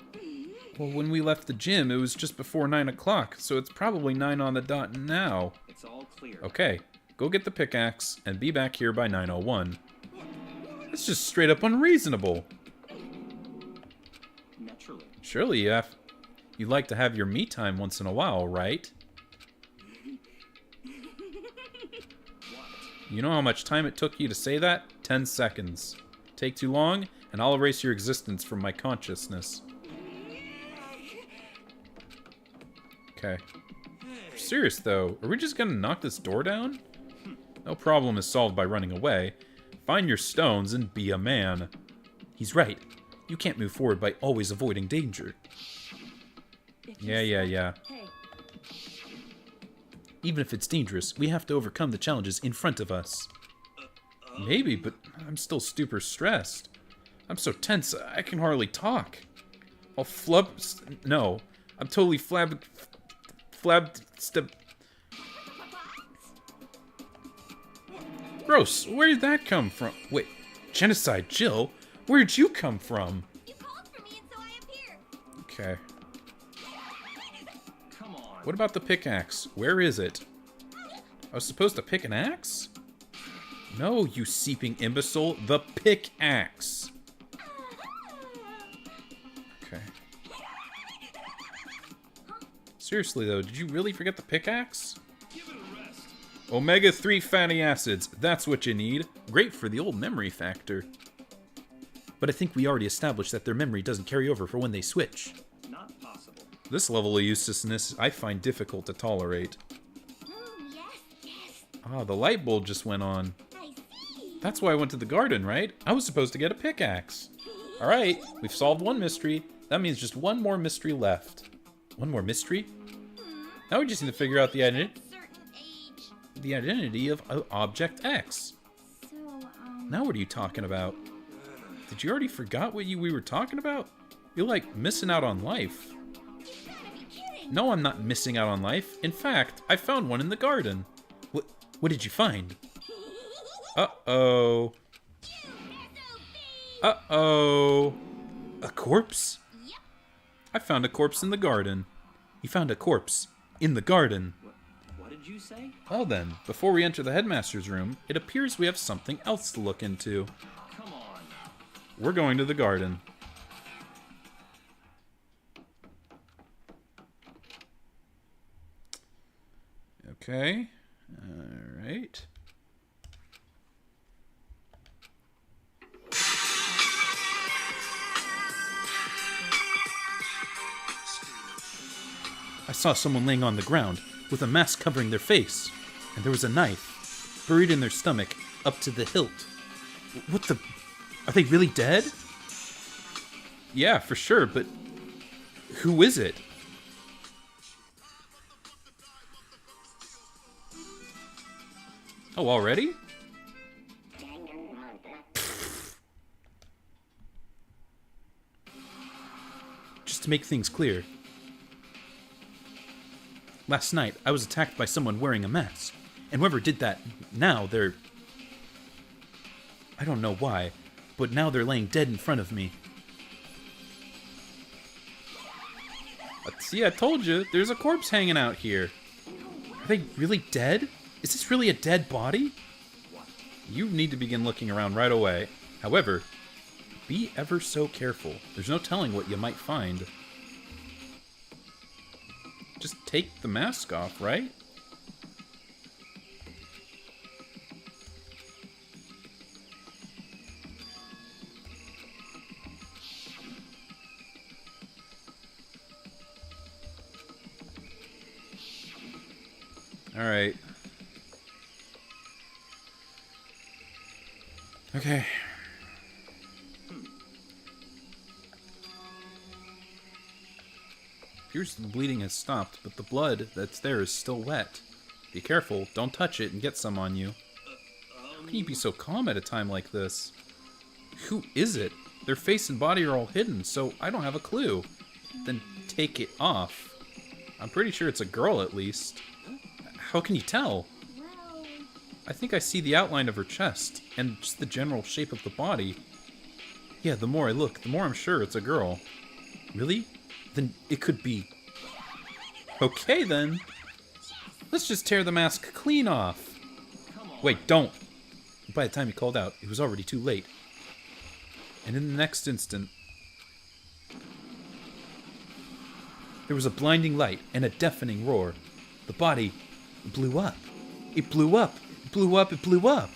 Well, when we left the gym, it was just before 9 o'clock, so it's probably 9 on the dot now. It's all clear. Okay, go get the pickaxe and be back here by 9:01. That's just straight up unreasonable. Naturally. Surely you'd like to have your me time once in a while, right? You know how much time it took you to say that? 10 seconds. Take too long, and I'll erase your existence from my consciousness. Okay. Serious though, are we just gonna knock this door down? No problem is solved by running away. Find your stones and be a man. He's right. You can't move forward by always avoiding danger. Yeah. Hey. Even if it's dangerous, we have to overcome the challenges in front of us. Maybe, but I'm still super stressed. I'm so tense, I can hardly talk. No, I'm totally Gross, where did that come from? Wait, genocide, Jill? Where'd you come from? You called for me and so I appeared. Okay. Come on. What about the pickaxe? Where is it? I was supposed to pick an axe? No, you seeping imbecile. The pickaxe. Okay. Seriously though, did you really forget the pickaxe? Omega-3 fatty acids, that's what you need. Great for the old memory factor. But I think we already established that their memory doesn't carry over for when they switch. Not possible. This level of uselessness I find difficult to tolerate. Yes. Ah, the light bulb just went on. I see. That's why I went to the garden, right? I was supposed to get a pickaxe. Alright, we've solved one mystery. That means just one more mystery left. One more mystery? Now we just need to figure out the identity of Object X. So, Now what are you talking about? Did you already forgot what we were talking about? You're like missing out on life. No, I'm not missing out on life. In fact, I found one in the garden. What did you find? Uh-oh. Uh-oh. A corpse? Yep. I found a corpse in the garden. You found a corpse in the garden. What did you say? Well then, before we enter the headmaster's room, it appears we have something else to look into. Come on. We're going to the garden. Okay. Alright. I saw someone laying on the ground with a mask covering their face, and there was a knife buried in their stomach up to the hilt. What the? Are they really dead? Yeah, for sure, but who is it? Oh, already? Just to make things clear, last night I was attacked by someone wearing a mask, and whoever did that, now they're... I don't know why, but now they're laying dead in front of me. See, I told you, there's a corpse hanging out here. Are they really dead? Is this really a dead body? You need to begin looking around right away. However, be ever so careful. There's no telling what you might find. Just take the mask off, right? Alright. Okay. Appears the bleeding has stopped, but the blood that's there is still wet. Be careful, don't touch it and get some on you. How can you be so calm at a time like this? Who is it? Their face and body are all hidden, so I don't have a clue. Then take it off. I'm pretty sure it's a girl at least. How can you tell? Well, I think I see the outline of her chest, and just the general shape of the body. Yeah, the more I look, the more I'm sure it's a girl. Really? Then it could be... Okay, then. Let's just tear the mask clean off. Wait, don't. By the time he called out, it was already too late. And in the next instant, there was a blinding light and a deafening roar. The body blew up. It blew up. It blew up. It blew up.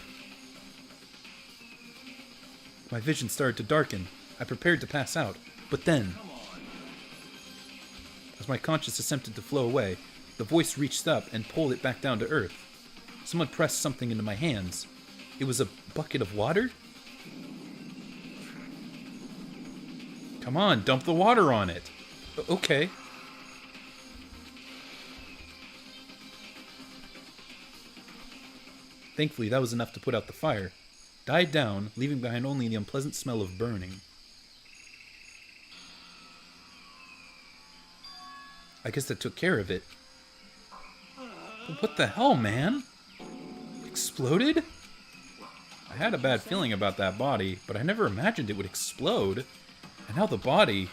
My vision started to darken. I prepared to pass out. But then, as my consciousness attempted to flow away, the voice reached up and pulled it back down to earth. Someone pressed something into my hands. It was a bucket of water? Come on, dump the water on it. Okay. Thankfully, that was enough to put out the fire. Died down, leaving behind only the unpleasant smell of burning. I guess that took care of it. But what the hell, man? Exploded? I had a bad feeling about that body, but I never imagined it would explode. And now the body...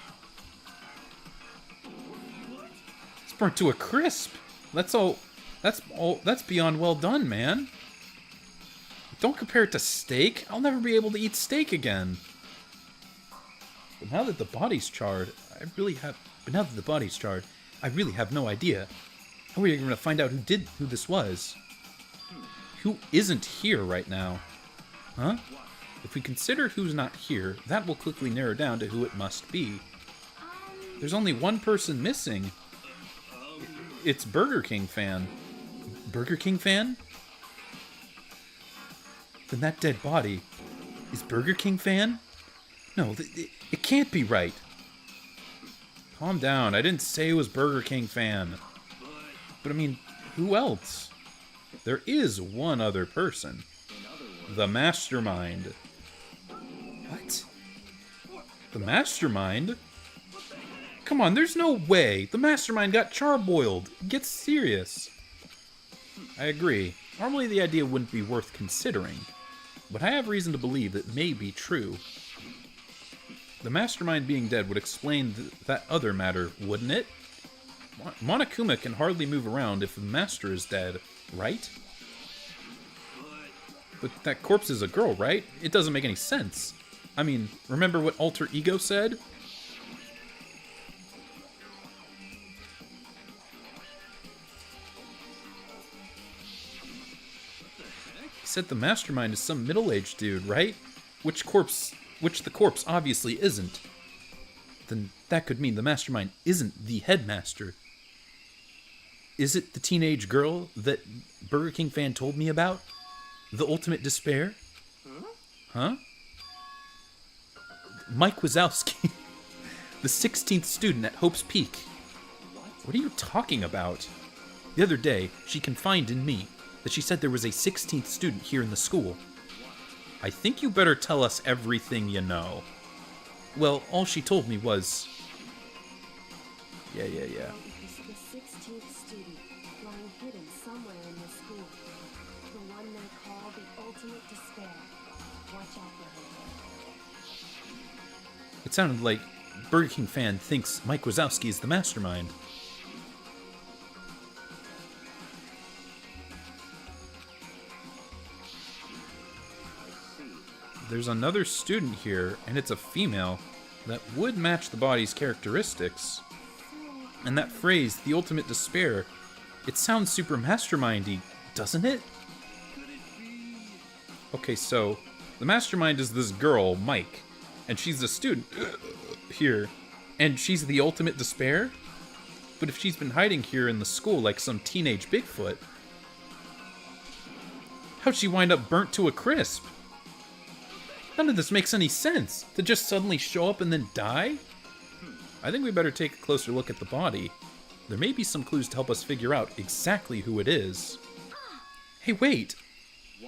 It's burnt to a crisp. That's beyond well done, man. Don't compare it to steak. I'll never be able to eat steak again. But now that the body's charred, I really have no idea. How are we going to find out who this was? Who isn't here right now? Huh? If we consider who's not here, that will quickly narrow down to who it must be. There's only one person missing. It's Burger King Fan. Burger King Fan? Then that dead body is Burger King Fan? No, it can't be right. Calm down. I didn't say it was Burger King Fan. But I mean, who else? There is one other person. The Mastermind. What? The mastermind? Come on, there's no way. The mastermind got charboiled. Get serious. I agree. Normally the idea wouldn't be worth considering, but I have reason to believe it may be true. The mastermind being dead would explain that other matter, wouldn't it? Monokuma can hardly move around if the master is dead, right? But that corpse is a girl, right? It doesn't make any sense. I mean, remember what Alter Ego said? He said the mastermind is some middle-aged dude, right? Which the corpse obviously isn't. Then that could mean the mastermind isn't the headmaster. Is it the teenage girl that Burger King fan told me about? The ultimate despair? Huh? Mike Wazowski. The 16th student at Hope's Peak. What are you talking about? The other day, she confided in me that she said there was a 16th student here in the school. I think you better tell us everything you know. Well, all she told me was... Yeah. Because the 16th student lying hidden somewhere in the school. The one they call the ultimate despair. Watch out for her. It sounded like Burger King fan thinks Mike Wazowski is the mastermind. There's another student here, and it's a female, that would match the body's characteristics. And that phrase, the ultimate despair, it sounds super mastermindy, doesn't it? Okay, so the mastermind is this girl, Mike, and she's a student here, and she's the ultimate despair? But if she's been hiding here in the school like some teenage Bigfoot, how'd she wind up burnt to a crisp? None of this makes any sense. To just suddenly show up and then die? I think we better take a closer look at the body. There may be some clues to help us figure out exactly who it is. Hey, wait!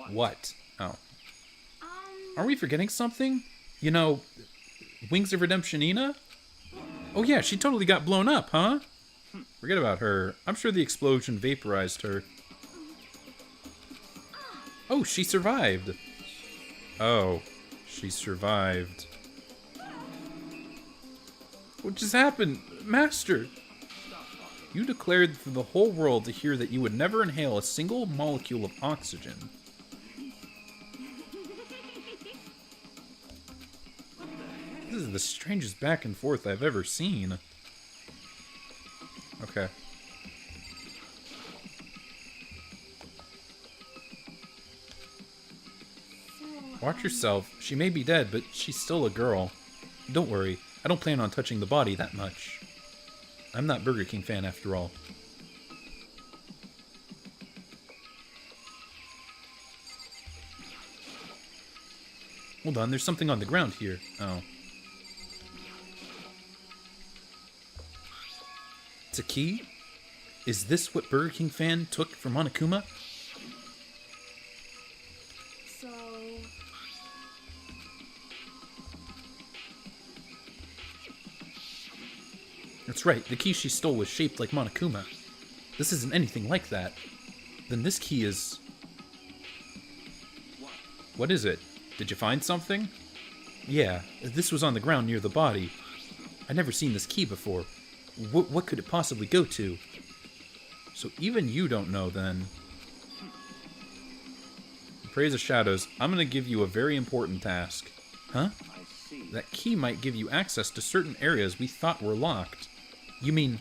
What? Oh. Are we forgetting something? You know, Wings of Redemption Ina? Oh yeah, she totally got blown up, huh? Forget about her. I'm sure the explosion vaporized her. Oh, she survived. Oh. She survived. What just happened? Master! You declared for the whole world to hear that you would never inhale a single molecule of oxygen. This is the strangest back and forth I've ever seen. Okay. Watch yourself. She may be dead, but she's still a girl. Don't worry. I don't plan on touching the body that much. I'm not Burger King fan after all. Hold on, there's something on the ground here. Oh. It's a key? Is this what Burger King fan took from Monokuma? That's right, the key she stole was shaped like Monokuma. This isn't anything like that. Then this key is... What is it? Did you find something? Yeah, this was on the ground near the body. I'd never seen this key before. What could it possibly go to? So even you don't know, then. Praise of Shadows, I'm gonna give you a very important task. Huh? That key might give you access to certain areas we thought were locked. You mean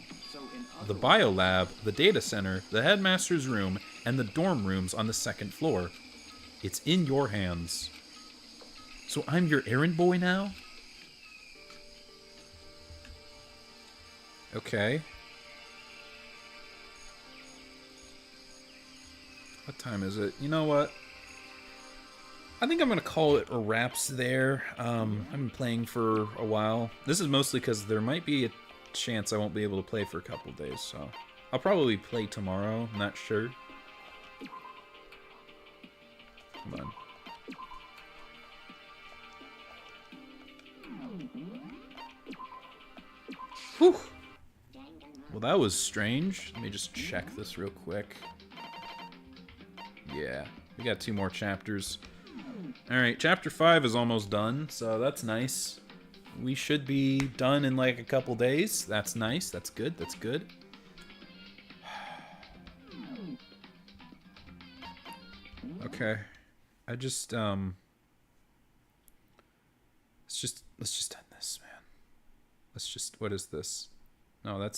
the biolab, the data center, the headmaster's room, and the dorm rooms on the second floor. It's in your hands. So I'm your errand boy now? Okay. What time is it? You know what? I think I'm going to call it a wraps there. I've been playing for a while. This is mostly because there might be a chance I won't be able to play for a couple days, so I'll probably play tomorrow, I'm not sure. Come on. Whew. Well, that was strange. Let me just check this real quick. Yeah, we got 2 more chapters. Alright, chapter 5 is almost done, so that's nice. We should be done in like a couple days. That's nice. That's good. That's good. Okay. I just let's just end this, man. Let's just, what is this? No, that's not